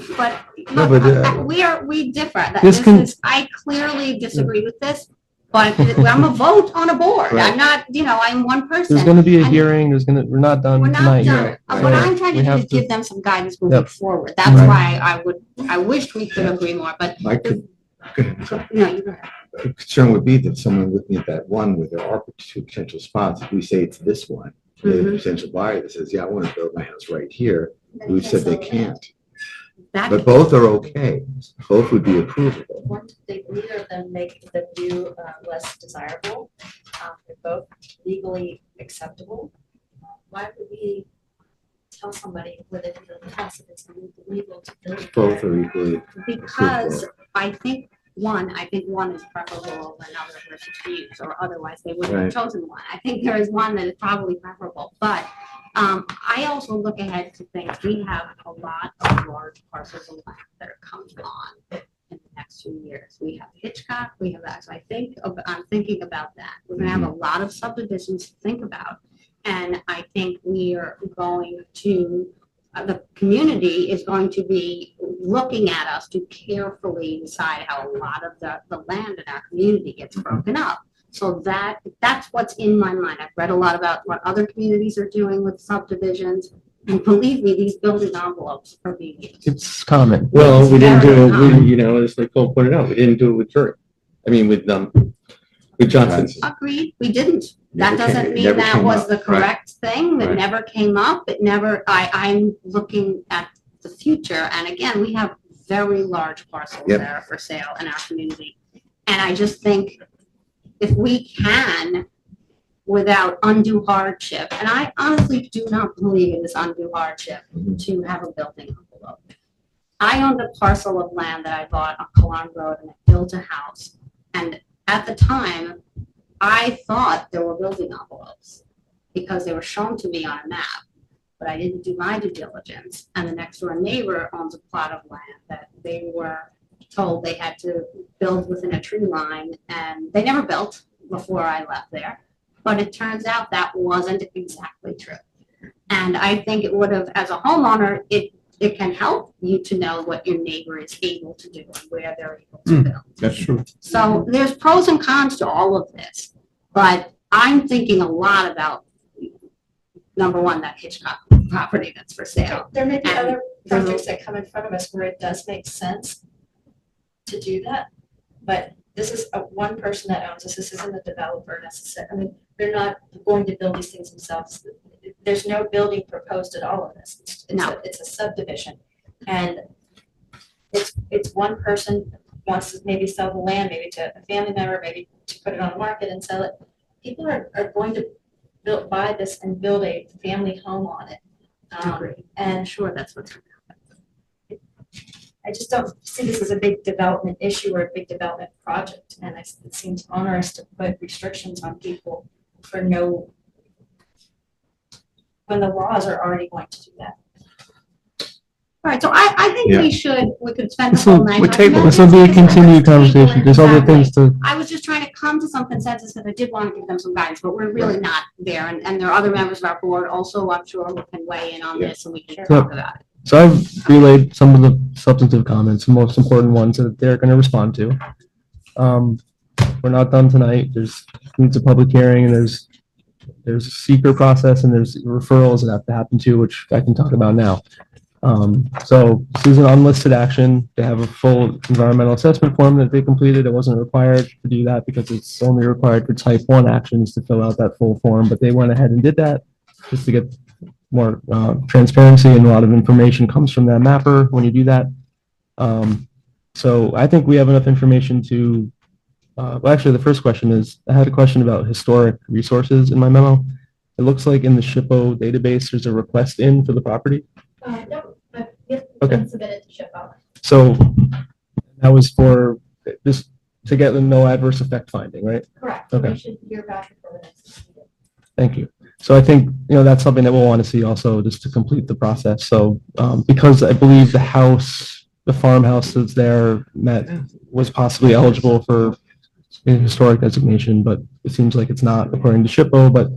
H: No,
A: look,
H: but,
A: we differ. That
P: This
A: this
P: can-
A: is, I clearly disagree with this, but I'm a vote on a board. I'm
H: Right.
A: not, I'm one person.
P: There's gonna be a
A: And
P: hearing, we're not done
A: We're not
P: tonight.
A: done.
O: Right,
A: What
O: right.
A: I'm trying
P: We
A: to do
P: have
A: is
P: to-
A: give them some guidance moving
P: Yep.
A: forward. That's
P: Right.
A: why I wished we could agree more, but,
O: My con-
A: no, you go ahead.
O: the concern would be that someone looking at that one where there are two potential spots, if we say it's this one, they have a
A: Mhm.
O: potential buyer that says, yeah, I want to build my house right here. We said they can't,
A: That,
O: but both are okay. Both would be approvable.
G: One, neither of them make the view less desirable. They're both legally acceptable. Why would we tell somebody where they can build a house if it's legal to build?
O: Both are equally.
A: because I think one is preferable over another versus use, or otherwise they wouldn't have
O: Right.
A: chosen one. I think there is one that is probably preferable, but I also look ahead to things. We have a lot of large parcels of land that are coming on in the next 2 years. We have Hitchcock, we have that, so I'm thinking about that. We're gonna have a lot of subdivisions to think about. And I think we are going to, the community is going to be looking at us to carefully decide how a lot of the land in our community gets broken up. So that's what's in my mind. I've read a lot about what other communities are doing with subdivisions. And believe me, these building envelopes are being used.
P: It's common.
H: Well, we didn't do it,
A: Very
H: as Nicole pointed out, we didn't do it with Drury. I mean, with Johnson.
A: Agreed, we didn't. That
O: Never
A: doesn't
O: came- it
A: mean
O: never
A: that
O: came
A: was
O: up,
A: the
O: right.
A: correct thing. It
O: Right.
A: never came up. It never, I'm looking at the future. And again, we have very large parcels
O: Yep.
A: that are for sale in our community. And I just think if we can, without undue hardship, and I honestly do not believe it is undue hardship to have a building envelope. I owned a parcel of land that I bought on Calan Road and I built a house. And at the time, I thought there were building envelopes because they were shown to me on a map, but I didn't do my due diligence. And the next door neighbor owns a plot of land that they were told they had to build within a tree line, and they never built before I left there. But it turns out that wasn't exactly true. And I think it would have, as a homeowner, it can help you to know what your neighbor is able to do and where they're able to build.
K: That's true.
A: So there's pros and cons to all of this, but I'm thinking a lot about, number one, that Hitchcock property that's for sale.
G: There may be
A: And
G: other
A: there's a-
G: projects that come in front of us where it does make sense to do that, but this is one person that owns this. This isn't a developer necessarily. I mean, they're not going to build these things themselves. There's no building proposed at all in this. It's a subdivision. And it's one person wants to maybe sell the land, maybe to a family member, maybe to put it on the market and sell it. People are going to buy this and build a family home on it. And
A: sure, that's what's.
G: I just don't see this as a big development issue or a big development project. And it seems onerous to put restrictions on people for when the laws are already going to do that.
A: All right, so I think
P: Yeah.
A: we could spend the whole night.
P: This will be a continued conversation. There's other things to,
A: I was just trying to come to some consensus because I did want to give them some guidance, but we're really not there. And there are other members of our board also, I'm sure, who can weigh in on this and we can talk about it.
P: so I've relayed some of the substantive comments, the most important ones that they're going to respond to. We're not done tonight. Needs a public hearing and there's a seeker process and there's referrals that have to happen too, which I can talk about now. So this is an unlisted action. They have a full environmental assessment form that they completed. It wasn't required to do that because it's only required for type 1 actions to fill out that full form, but they went ahead and did that just to get more transparency, and a lot of information comes from that mapper when you do that. So I think we have enough information to, well, actually the first question is, I had a question about historic resources in my memo. It looks like in the SHPO database, there's a request in for the property.
I: No, but it's
P: Okay.
I: been submitted to SHPO.
P: So that was for just to get the no adverse effect finding, right?
I: Correct.
P: Okay.
I: We should hear back before the next meeting.
P: Thank you. So I think, that's something that we'll want to see also just to complete the process. So because I believe the farmhouse that's there was possibly eligible for a historic designation, but it seems like it's not according to SHPO, but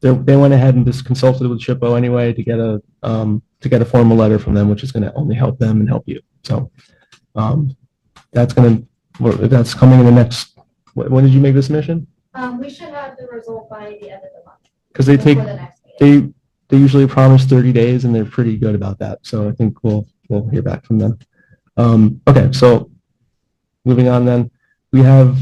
P: they went ahead and just consulted with SHPO anyway to get a formal letter from them, which is going to only help them and help you. So that's coming in the next, when did you make the submission?
I: We should have the result by the end of the month.
P: Because they
I: before the next meeting.
P: they usually promise 30 days and they're pretty good about that. So I think we'll hear back from them. Okay, so moving on then, we have,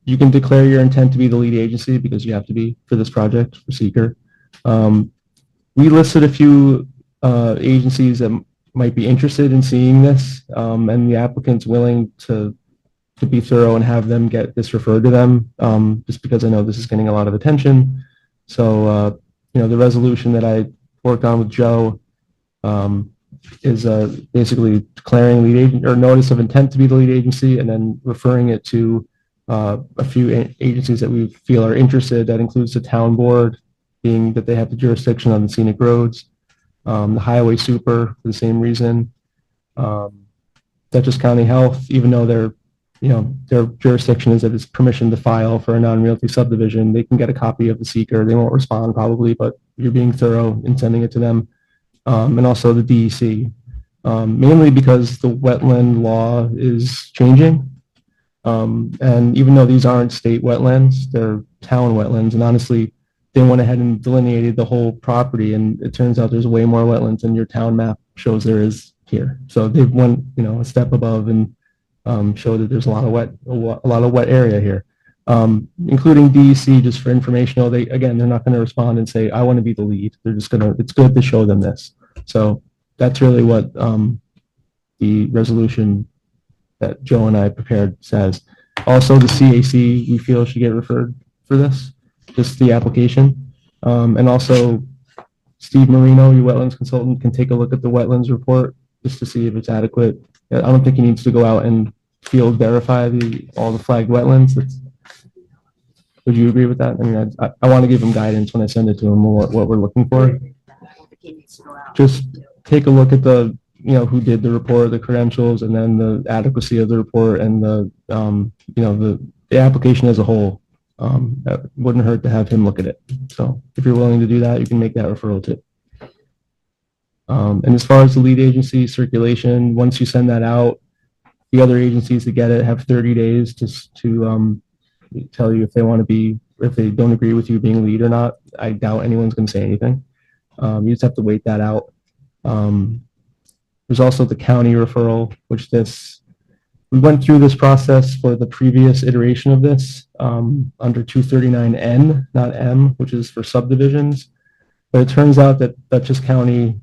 P: you can declare your intent to be the lead agency because you have to be for this project for seeker. We listed a few agencies that might be interested in seeing this, and the applicant's willing to be thorough and have them get this referred to them, just because I know this is getting a lot of attention. So, the resolution that I worked on with Joe is basically declaring lead agent or notice of intent to be the lead agency and then referring it to a few agencies that we feel are interested. That includes the town board, being that they have the jurisdiction on the scenic roads, the highway super for the same reason, Dutchess County Health, even though their jurisdiction is that it's permission to file for a non-realty subdivision, they can get a copy of the seeker. They won't respond probably, but you're being thorough in sending it to them. And also the DEC, mainly because the wetland law is changing. And even though these aren't state wetlands, they're town wetlands. And honestly, they went ahead and delineated the whole property. And it turns out there's way more wetlands than your town map shows there is here. So they've went, a step above and show that there's a lot of wet area here, including DEC. Just for informational, they're not going to respond and say, I want to be the lead. They're just it's good to show them this. So that's really what the resolution that Joe and I prepared says. Also, the CAC, we feel, should get referred for this, just the application. And also, Steve Marino, your wetlands consultant, can take a look at the wetlands report just to see if it's adequate. I don't think he needs to go out and field verify all the flagged wetlands. Would you agree with that? I mean, I want to give him guidance when I send it to him what we're looking for. Just take a look at who did the report, the credentials, and then the adequacy of the report and the application as a whole. That wouldn't hurt to have him look at it. So if you're willing to do that, you can make that referral too. And as far as the lead agency circulation, once you send that out, the other agencies that get it have 30 days to tell you if they don't agree with you being lead or not. I doubt anyone's going to say anything. You just have to wait that out. There's also the county referral, which we went through this process for the previous iteration of this under 239N, not M, which is for subdivisions. But it turns out that Dutchess County,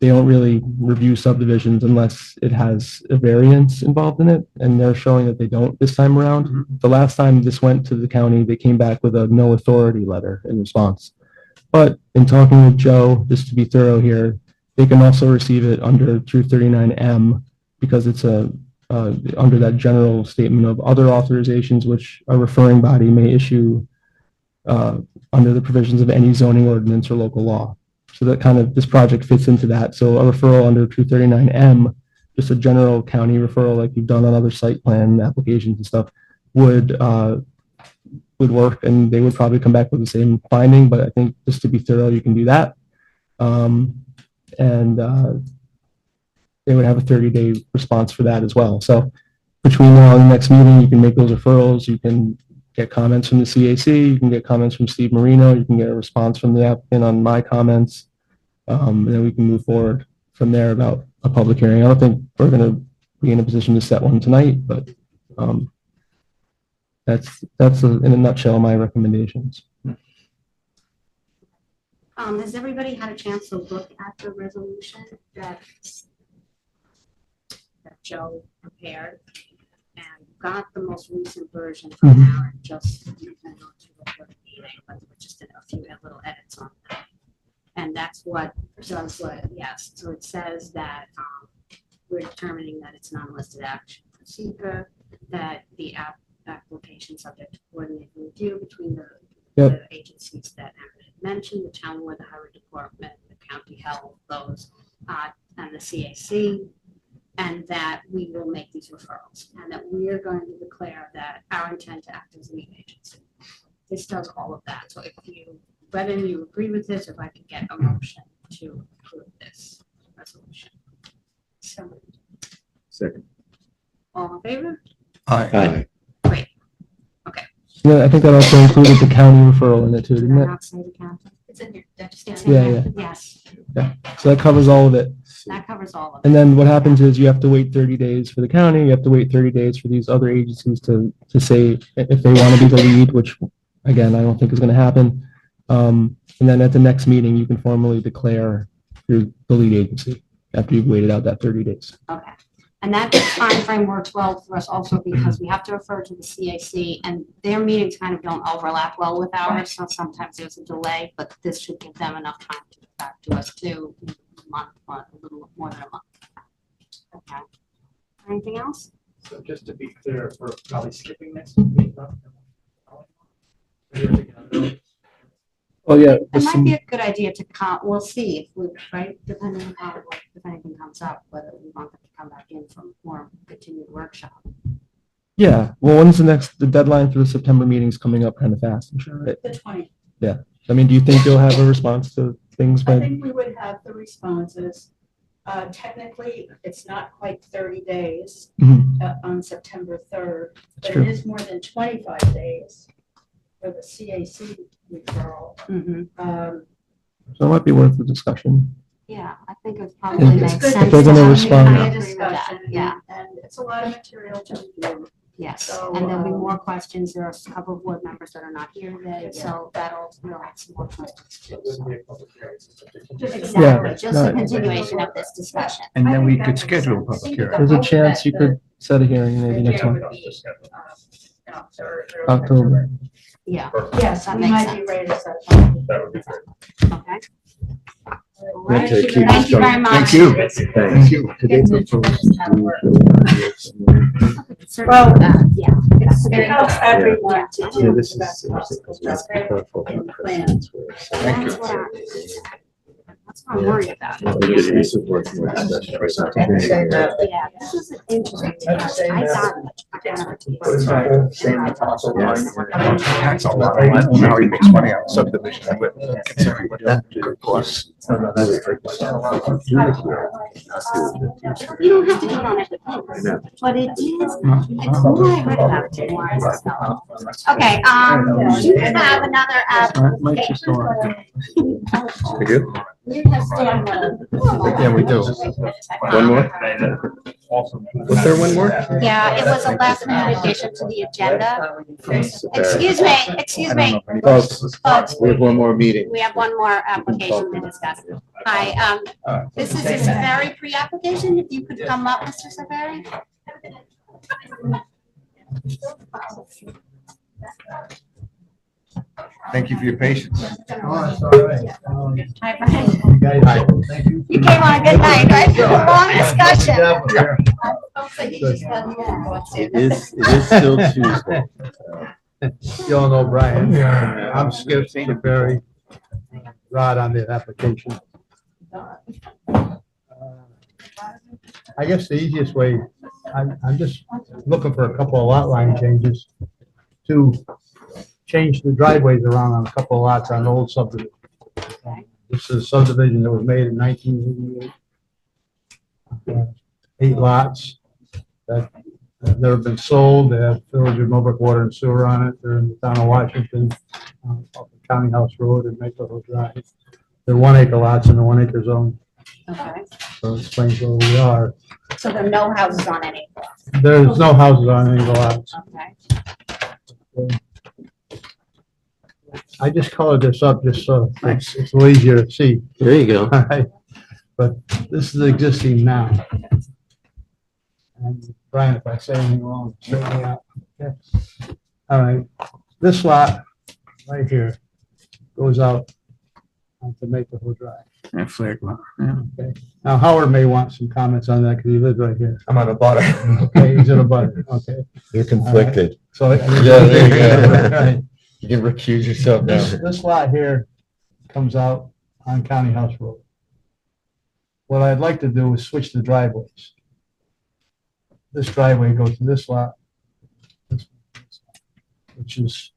P: they don't really review subdivisions unless it has a variance involved in it, and they're showing that they don't this time around. Mm-hmm. The last time this went to the county, they came back with a no authority letter in response. But in talking with Joe, just to be thorough here, they can also receive it under 239M because it's under that general statement of other authorizations which a referring body may issue under the provisions of any zoning ordinance or local law. So that this project fits into that. So a referral under 239M, just a general county referral like you've done on other site plan applications and stuff, would work, and they would probably come back with the same finding. But I think just to be thorough, you can do that. They would have a 30-day response for that as well. So between now and the next meeting, you can make those referrals. You can get comments from the CAC. You can get comments from Steve Marino. You can get a response from the applicant on my comments. And then we can move forward from there about a public hearing. I don't think we're going to be in a position to set one tonight, but that's in a nutshell my recommendations.
A: Has everybody had a chance to look at the resolution that Joe prepared? And got the most recent version from Aaron, just just did a few little edits on that. And that's what does what, yes. So it says that we're determining that it's non-listed action for seeker, that the application subject to coordinated review between the
P: Yep.
A: the agencies that Aaron had mentioned, the town board, the highway department, the county health, those, and the CAC, and that we will make these referrals, and that we are going to declare that our intent to act as lead agency. This does all of that. So if you, whether you agree with this, if I could get a motion to approve this resolution. So,
O: Second.
A: all in favor?
H: Aye.
P: Yeah, I think that also included the county referral in it too, didn't it?
A: Not say the county.
G: It's in here.
A: It's in
P: Yeah,
A: there. Yes,
P: So that covers all of it.
A: that covers all of it.
P: And then what happens is you have to wait 30 days for the county, you have to wait 30 days for these other agencies to say if they want to be the lead, which again, I don't think is going to happen. And then at the next meeting, you can formally declare you're the lead agency after you've waited out that 30 days.
A: Okay. And that timeframe works well for us also because we have to refer to the CAC and their meetings kind of don't overlap well with ours. So sometimes there's a delay, but this should give them enough time to get back to us too, a month, or a little more than a month. Okay. Anything else?
D: So just to be clear, we're probably skipping next week.
P: Oh, yeah.
A: It might be a good idea to we'll see if we, right, depending on if anything comes up, whether we want them to come back in for more continued workshop.
P: Yeah. Well, when's the deadline for the September meetings coming up kind of fast, I'm sure, right?
M: The 20th.
P: Yeah. I mean, do you think you'll have a response to things
M: I
P: by?
M: think we would have the responses. Technically, it's not quite 30 days
P: Mhm.
M: on September 3rd, but
P: true.
M: it is more than 25 days for the CAC referral.
P: So it might be worth the discussion.
A: Yeah, I think it
P: Yeah.
A: probably makes
M: It's good
A: sense.
P: If they're
A: to
P: gonna
A: have
P: respond.
A: a
M: Discussion,
A: Yeah,
M: and it's a lot of material to review.
A: yes.
M: So,
A: And there'll be more questions. There are a couple of board members that are not here today, so we'll have some more questions too. so. Exactly, just a continuation of this discussion.
K: And then we could schedule a public hearing.
P: There's a chance you could set a hearing maybe next month. October.
A: Yeah.
M: Yes,
A: That
M: we
A: makes
M: might be
A: sense.
M: ready to set something.
L: That would be great.
A: Okay. All right.
O: Okay, keep
A: Thank you very much.
K: Thank you.
O: Thank you. Today proposed
M: Well,
A: Yeah. It's very-
M: It helps everyone to do
O: Yeah,
M: the
O: this is
M: best
O: seriously,
M: possible
O: because we have to be careful
M: in
O: about
M: plans.
O: precedents.
K: Thank you.
A: That's what I'm worried about.
O: This is worth more discussion. It's not
A: Yeah,
O: very-
A: this is an interesting. discussion. I got
K: That's a lot. I don't know how he makes money on subdivision, but considering what that costs.
A: You don't have to do it on everything, but it is, it's more I read about it, the more I felt. Okay, you have another application.
O: We do?
A: Yeah,
K: we do.
H: One more? Was there one more?
A: Yeah, it was a last minute addition to the agenda. Excuse me,
O: Folks, we have one more meeting.
A: we have one more application to discuss. Hi, this is a Savary pre-application, if you could come up, Mr. Savary?
K: Thank you for your patience.
A: Hi, Brian. You came on a good night, right? Long discussion.
H: It is still Tuesday.
Q: You all know Brian. I'm Skip Savary, Rod on the application. I guess the easiest way, I'm just looking for a couple of lot line changes to change the driveways around on a couple of lots on old subdivision. This is a subdivision that was made in 1988. 8 lots that have never been sold. They have Village of Millbrook Water and Sewer on it. They're in the town of Washington, off of County House Road and Maple Hill Drive. They're 1 acre lots in the 1 acre zone.
A: Okay,
Q: So it explains where we are.
A: so there are no houses on any,
Q: There's no houses on any of the lots.
A: okay?
Q: I just colored this up just so it's a little easier to see.
H: There you go.
Q: All right, but this is existing now. And Brian, if I say anything wrong, straighten me out. Okay. All right, this lot right here goes out onto Maple Hill Drive.
K: And flag lot, yeah.
Q: Okay, now Howard may want some comments on that because he lives right here.
C: I'm on a butter.
Q: Okay, he's in a butter, okay.
O: They're conflicted.
Q: So.
O: Yeah, there you go.
Q: Right.
H: You can recuse yourself now.
Q: This lot here comes out on County House Road. What I'd like to do is switch the driveways. This driveway goes to this lot, which is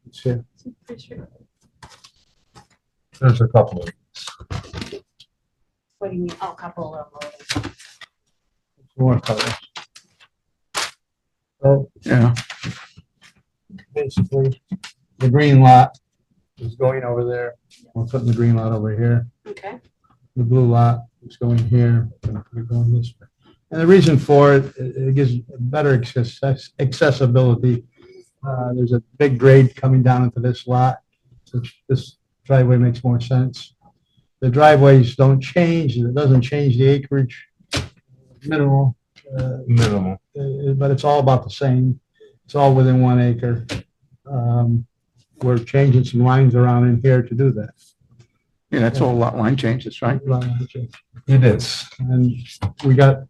Q: it's here. There's a couple of
I: What do you mean? Oh, a couple of them.
Q: more colors. So
K: Yeah.
Q: basically, the green lot is going over there. We're putting the green lot over here.
A: Okay.
Q: The blue lot is going here, and we're going this way. And the reason for it, it gives better accessibility. There's a big grade coming down into this lot, which this driveway makes more sense. The driveways don't change, it doesn't change the acreage, minimal.
K: Minimal.
Q: But it's all about the same. It's all within 1 acre. We're changing some lines around in here to do that.
K: Yeah, that's all lot line changes, right?
Q: Lot line change.
K: It is.
Q: And we got.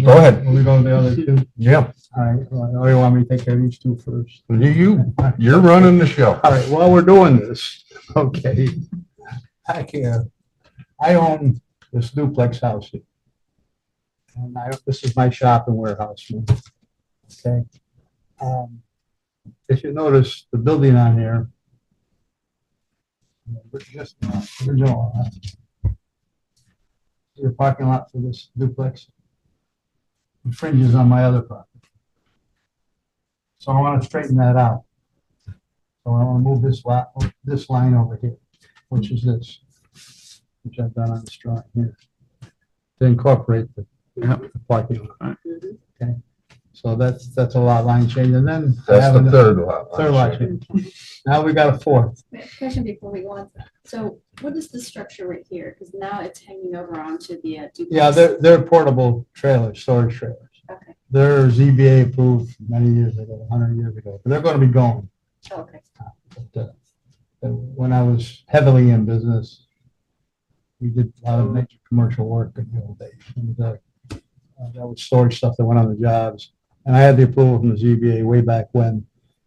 K: Go ahead.
Q: Are we going to the other two?
K: Yeah.
Q: All right, well, you want me to take care of these two first?
K: You're running the show.
Q: All right, while we're doing this, okay. I own this duplex house here. And this is my shop and warehouse. Okay. If you notice the building on here, just original, your parking lot for this duplex infringes on my other property. So I want to straighten that out. So I want to move this line over here, which is this, which I've done on this drawing here, to incorporate the parking lot. Okay, so that's a lot line change, and then
K: That's the third lot.
Q: third lot change. Now we got a fourth.
G: Question before we go on. So what is the structure right here? Because now it's hanging over onto the duplex.
Q: Yeah, they're portable trailers, storage trailers.
G: Okay.
Q: They're ZBA approved many years ago, 100 years ago. But they're going to be gone.
G: Okay.
Q: But, when I was heavily in business, we did a lot of major commercial work in the old days. And, that was storage stuff that went on the jobs. And I had the approval from the ZBA way back when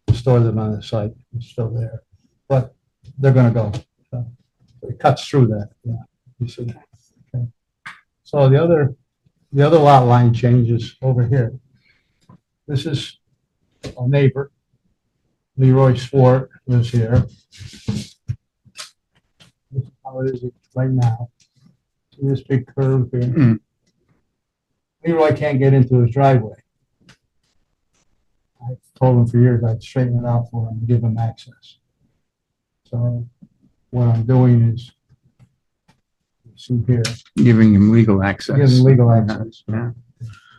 Q: to store them on the site. It's still there. But they're going to go. So it cuts through that. Yeah. You see. Okay. So the other lot line changes over here. This is a neighbor. Leroy Swart lives here. This is how it is right now. See this big curve here. Leroy can't get into his driveway. I told him for years I'd straighten it out for him and give him access. So what I'm doing is, see here,
K: Giving him legal access.
Q: give him legal access.
K: Yeah.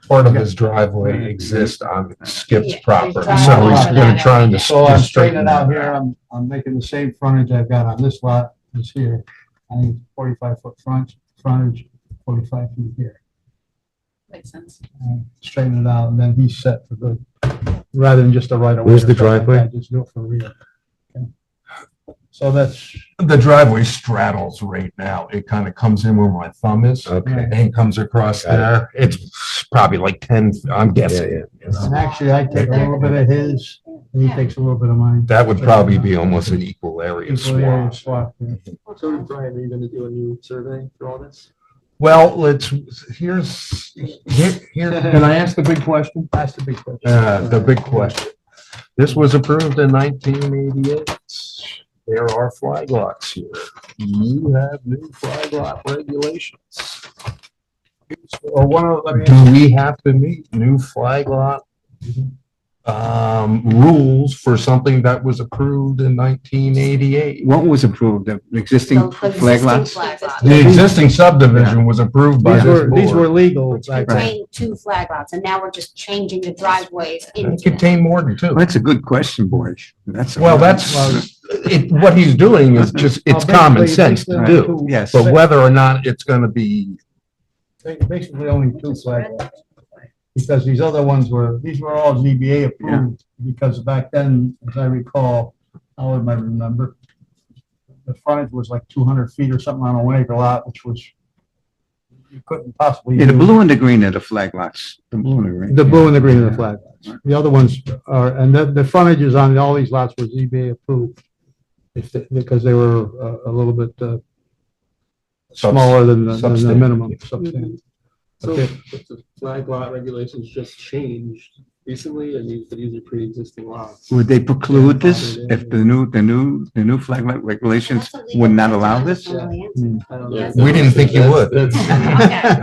R: Part of his driveway exists on Skip's
A: Yeah,
R: property,
A: he's
R: so he's
A: driving
R: gonna
A: over
R: try to
Q: So I'm
R: just
Q: straightening
R: straighten
Q: it out
R: that
Q: here,
R: out.
Q: I'm making the same frontage I've got on this lot, is here. I need 45-foot frontage, 45 feet here.
G: Makes sense.
Q: Straighten it out, and then he's set for good, rather than just a right of way.
R: Where's the
Q: or something like
R: driveway?
Q: that, Just do it for real. Okay. So that's,
R: The driveway straddles right now. It kind of comes in where my thumb is.
O: Okay.
R: And comes across there. It's probably like 10, I'm guessing.
O: Yeah,
R: you know.
Q: and actually I take a little bit of his, and he takes a little bit of mine.
R: That would probably be almost an equal area
Q: Equal area
R: swap.
Q: swap, yeah.
F: So Brian, are you gonna do a new survey for all this?
R: Well, here,
P: Can I ask the big question?
Q: That's the big question.
R: the big question. This was approved in 1988. There are flag lots here. You have new flag lot regulations. Do we have to meet new flag lot rules for something that was approved in 1988?
K: What was approved? The existing
A: The
K: flag
A: existing
K: lots?
A: flag lots.
R: The existing subdivision was approved by
Q: These
R: this
Q: were
R: board.
Q: legal back then.
A: Contain 2 flag lots, and now we're just changing the driveways
R: It
A: into them.
R: contained more than two.
K: Well, that's a good question, Borge. That's.
R: Well, what he's doing is just, it's common sense to do.
K: Yes.
R: But whether or not it's gonna be,
Q: Basically only 2 flag lots. Because these other ones these were all ZBA approved, because back then, as I recall, Howard might remember, the frontage was like 200 feet or something on a 1 acre lot, which was, you couldn't possibly.
K: Yeah, the
Q: do-
K: blue and the green are the flag lots, the blue and the green.
Q: The blue and the green are the flag lots. The other ones are, and the frontages on all these lots were ZBA approved. Because they were a little bit, smaller than the
R: Substandard.
Q: minimum substandard.
P: So
Q: Okay.
P: if the flag lot regulations just changed recently and these are pre-existing lots.
K: Would they preclude this if the new flag lot regulations would not allow this?
P: I don't know.
A: Yes.
R: We didn't think you would.
A: Okay,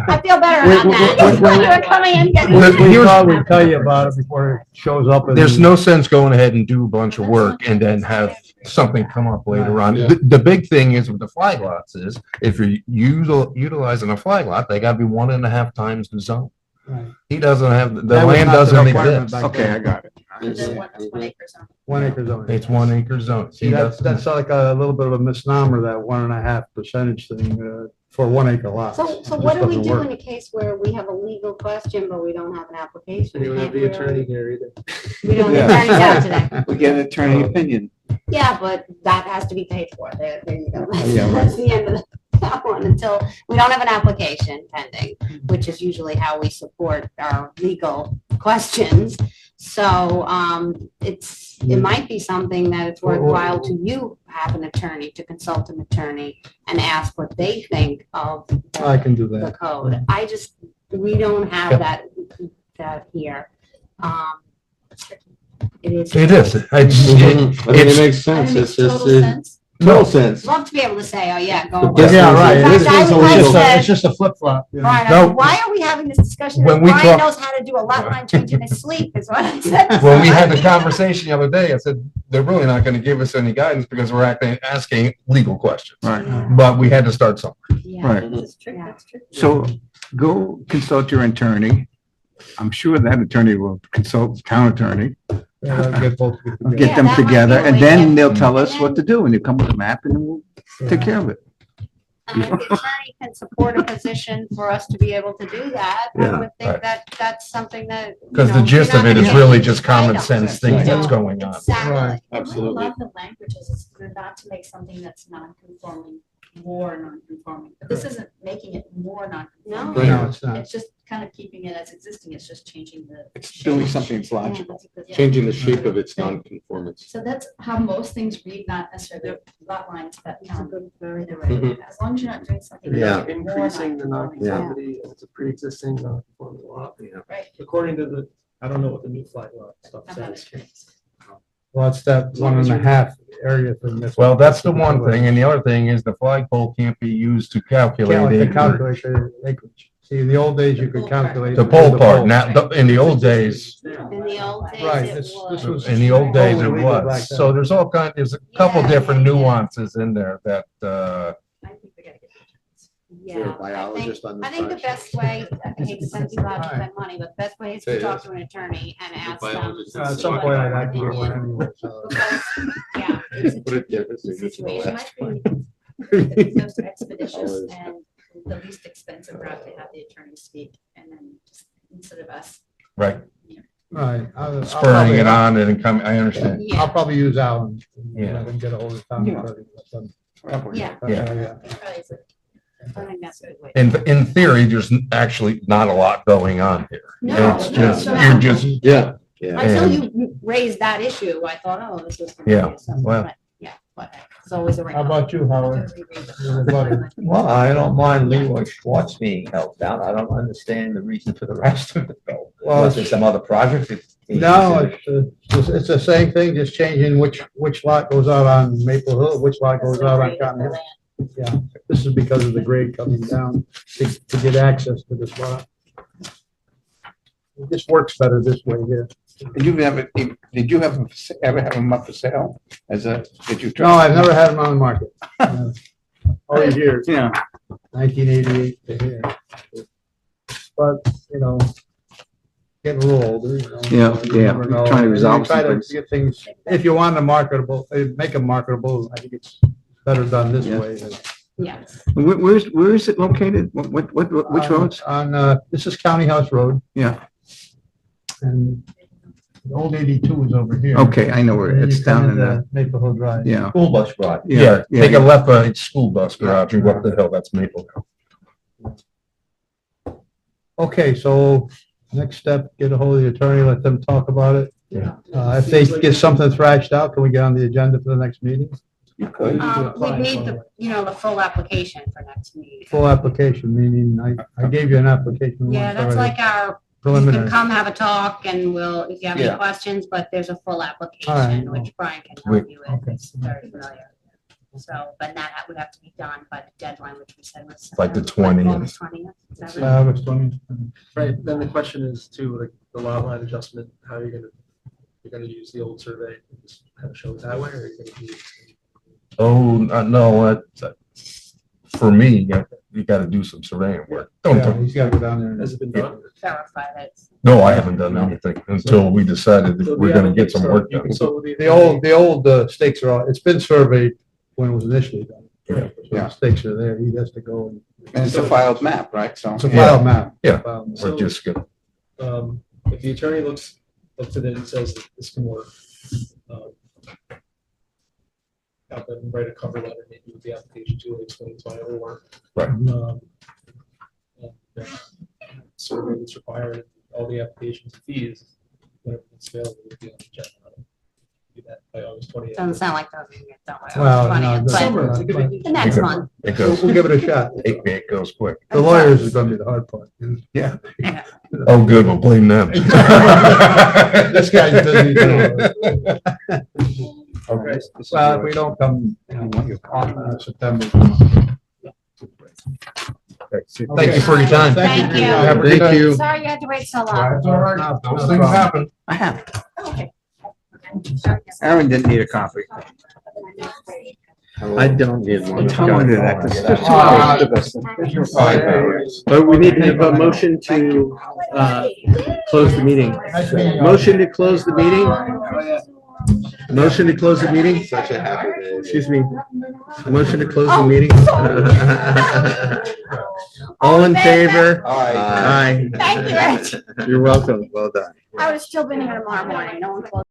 A: I feel better on that.
Q: Wait, wait,
A: You were coming in getting.
Q: We thought we'd tell you about it before it shows up. and-
R: There's no sense going ahead and do a bunch of work and then have something come up later on. The big thing is with the flag lots is if you're utilizing a flag lot, they gotta be 1.5 times the zone.
Q: Right.
R: He doesn't have, the
Q: That was
R: land
Q: not the
R: doesn't
Q: requirement
R: exist.
Q: back
K: Okay,
Q: then.
K: I got it.
G: And then 1 acre zone.
Q: 1 acre zone.
R: It's 1 acre zone.
Q: See, that's like a little bit of a misnomer, that 1.5% thing, for 1 acre lots.
A: So
Q: It
A: what
Q: just
A: do we
Q: doesn't
A: do
Q: work.
A: in a case where we have a legal question, but we don't have an application?
P: And you don't have the
A: Can't
P: attorney here either.
A: We don't have the attorneys out today.
K: We get an attorney opinion.
A: Yeah, but that has to be paid for. There you go.
K: Yeah, right.
A: That's the end of that one until we don't have an application pending, which is usually how we support our legal questions. So, it might be something that it's worthwhile to you have an attorney, to consult an attorney and ask what they think of
Q: I can do
A: the
Q: that.
A: code. We don't have that here. It is.
R: It is. It's,
H: makes
G: I mean, it makes total sense.
H: total sense.
A: Love to be able to say, oh yeah, go.
Q: Yeah, right.
A: In fact, I would say-
Q: It's just a flip flop.
A: Brian,
R: No.
A: why are we having this discussion?
R: When we
A: Brian
R: talk-
A: knows how to do a lot line change in his sleep, is what I said.
R: when we had the conversation the other day, I said, they're really not gonna give us any guidance because we're asking legal questions.
K: Right.
R: But we had to start somewhere.
A: Yeah,
K: Right.
G: That's true,
A: Yeah.
G: that's true.
K: So go consult your attorney. I'm sure that attorney will consult the town attorney,
Q: Yeah, I'll get both of you together.
K: get
A: Yeah,
K: them
A: that might be
K: together,
A: a
K: and
A: way
K: then
A: to-
K: they'll tell
A: and
K: us what to do, and you come with a map, and then we'll take care of it.
A: And if the attorney can support a position for us to be able to do that, I
H: Yeah,
A: would think
R: right.
A: that that's something that. you
R: Because the
A: know,
R: gist
A: you're
R: of
A: not
R: it is
A: gonna
R: really
A: get
R: just common
A: items.
R: sense things that's going on.
A: Exactly.
Q: Right.
G: A lot of the language is we're not to make something that's non-conforming more non-conforming. But this isn't making it more non-conforming.
A: No.
Q: No, it's not.
G: It's just kind of keeping it as existing. It's just changing the.
K: It's doing something that's
A: Yeah,
K: logical.
A: that's a good-
H: Changing the shape of its non-conformance.
G: So that's how most things read, not necessarily lot lines, but
A: It's a good, very
G: either
A: good.
G: way. As long as you're not doing something.
H: Yeah.
G: that's more
P: Increasing the
G: non-conforming.
P: non-conformity, and it's a pre-existing non-conforming lot.
G: Right.
P: According to the, I don't know what the new flag lot stuff
G: I'm not
P: says.
G: experienced.
Q: Well, it's that 1.5 area thing.
R: Well, that's the one thing, and the other thing is the flagpole can't be used to calculate
Q: Can't
R: acreage.
Q: calculate the acreage. See, in the old days, you could calculate.
R: The pole part, now, in the old days,
A: In the old days,
Q: Right,
A: it
Q: this
A: was.
Q: was.
R: in the old days it
Q: totally legal back
R: was.
Q: then.
R: So there's there's a couple
A: Yeah.
R: different nuances in there that,
G: I think we gotta get.
A: Yeah,
H: biologist on the
A: I think the
H: side.
A: best way, I hate to send people out to spend money, but the best way is to talk to an attorney and ask them.
N: biologist.
Q: At
A: see
Q: some
A: what
Q: point,
A: their
Q: I'd have to get one
A: opinion-
Q: anyway. so.
A: Yeah, it's a
H: What a difference.
A: tricky situation.
G: Might be the most expeditious and the least expensive route to have the attorney speak and then just instead of us.
R: right,
Q: Right. I'll
R: spurring
Q: probably-
R: it on and come, I understand.
Q: I'll probably use Alan.
R: Yeah.
Q: I can get a hold of town.
K: Yeah.
Q: attorney, let them-
A: Yeah,
R: Yeah.
A: I think that's a good way.
R: In theory, there's actually not a lot going on here.
A: No,
R: It's
A: no,
R: just,
A: no.
R: you're just,
H: Yeah, yeah.
A: Until
R: and-
A: you raised that issue, I thought, oh, this was. gonna
R: Yeah,
A: be something,
R: well.
A: but, yeah, but it's always a.
Q: How about you, Howard? You're a butter.
E: Well, I don't mind Leroy Schwartz being helped out. I don't understand the reason for the rest of the bill.
Q: Well,
E: Was there some other project?
Q: No, it's the same thing, just changing which lot goes out on Maple Hill, which lot goes out on Cotton Hill. Yeah, this is because of the grade coming down to get access to this lot. It just works better this way here.
K: Did you ever have them up for sale? Did you try?
Q: No, I've never had them on the market. All these years,
K: Yeah.
Q: 1988 to here. But, getting a little older,
K: Yeah,
Q: you
K: yeah,
Q: never
K: we're
Q: know.
K: trying to
Q: And you
K: resolve
Q: try
K: some
Q: to
K: things.
Q: get things, if you want them marketable, make them marketable, I think it's better done this
K: Yeah.
Q: way. than-
A: Yes.
K: Where is it located? Which roads?
Q: This is County House Road,
K: Yeah,
Q: and the old 82 is over here.
K: okay, I know where
Q: And then
K: it's
Q: you come
K: down in
Q: into
K: the,
Q: Maple Hill Drive.
K: yeah.
E: School bus garage.
R: yeah, take a left, school bus garage and go up the hill, that's Maple Hill.
Q: Okay, so next step, get a hold of the attorney, let them talk about it.
R: Yeah.
Q: If they get something thrashed out, can we get on the agenda for the next meeting?
A: We need the full application for next meeting.
Q: Full application, meaning I gave you an application.
A: Yeah, that's
Q: already.
A: like our, you
Q: Preliminary.
A: can come have a talk and if you have any
B: Yeah.
A: questions, but there's a full application,
Q: right.
A: which Brian can
R: Wait.
A: help you with. He's very familiar. So, but that would have to be done by the deadline, which we said was.
R: Like the 20th.
A: August 20th. Is that right?
Q: August 20th.
C: Right, then the question is too, like the lot line adjustment, how you're gonna use the old survey, just kind of show it that way, or you're gonna use?
R: Oh, no, for me, you gotta do some surveying work.
Q: Yeah, he's gotta go down there.
C: Has it been done?
A: Verify that.
R: No, I haven't done anything until we decided that we're gonna get some work done.
C: So
Q: The old stakes are all, it's been surveyed when it was initially done. So the stakes are there, he has to go and.
B: And it's a filed map, right? So.
Q: It's a file map.
R: Yeah.
Q: File map.
R: We're just gonna,
C: If the attorney looks at it and says that this can work, have them write a cover letter, maybe with the application too, that explains why it will work.
R: Right.
C: Survey that's required, all the applications and fees, whatever it's available, would be on the agenda. Do that by August 20th.
A: Doesn't sound like that's gonna get done by
Q: Well,
A: August
Q: no,
A: 20th,
Q: it
A: but
Q: doesn't.
A: the next month.
R: it goes,
Q: We'll give it a shot.
R: it goes quick.
Q: The lawyers is gonna be the hard part.
B: Yeah.
R: Oh, good, we'll blame them.
Q: This guy's busy.
R: Okay.
Q: Well, if we don't come, on September.
R: Thank you for your time.
A: Thank you.
Q: Have a good
R: Thank
Q: night.
R: you.
A: Sorry you had to wait so long.
R: It's all right.
Q: No
R: Those things
Q: problem.
R: happen.
B: I have.
A: Okay.
B: Aaron didn't need a copy.
H: I don't need one.
B: Tell him to do that, 'cause it's just 2 hours.
H: But we need to have a motion to, close the meeting. Motion to close the meeting? Motion to close the meeting?
O: Such a happy day.
H: Excuse me. Motion to close the meeting? All in favor?
B: Aye.
H: Aye.
A: Thank you, Rich.
H: You're welcome.
O: Well done.
A: I would have still been here tomorrow morning. No one closed.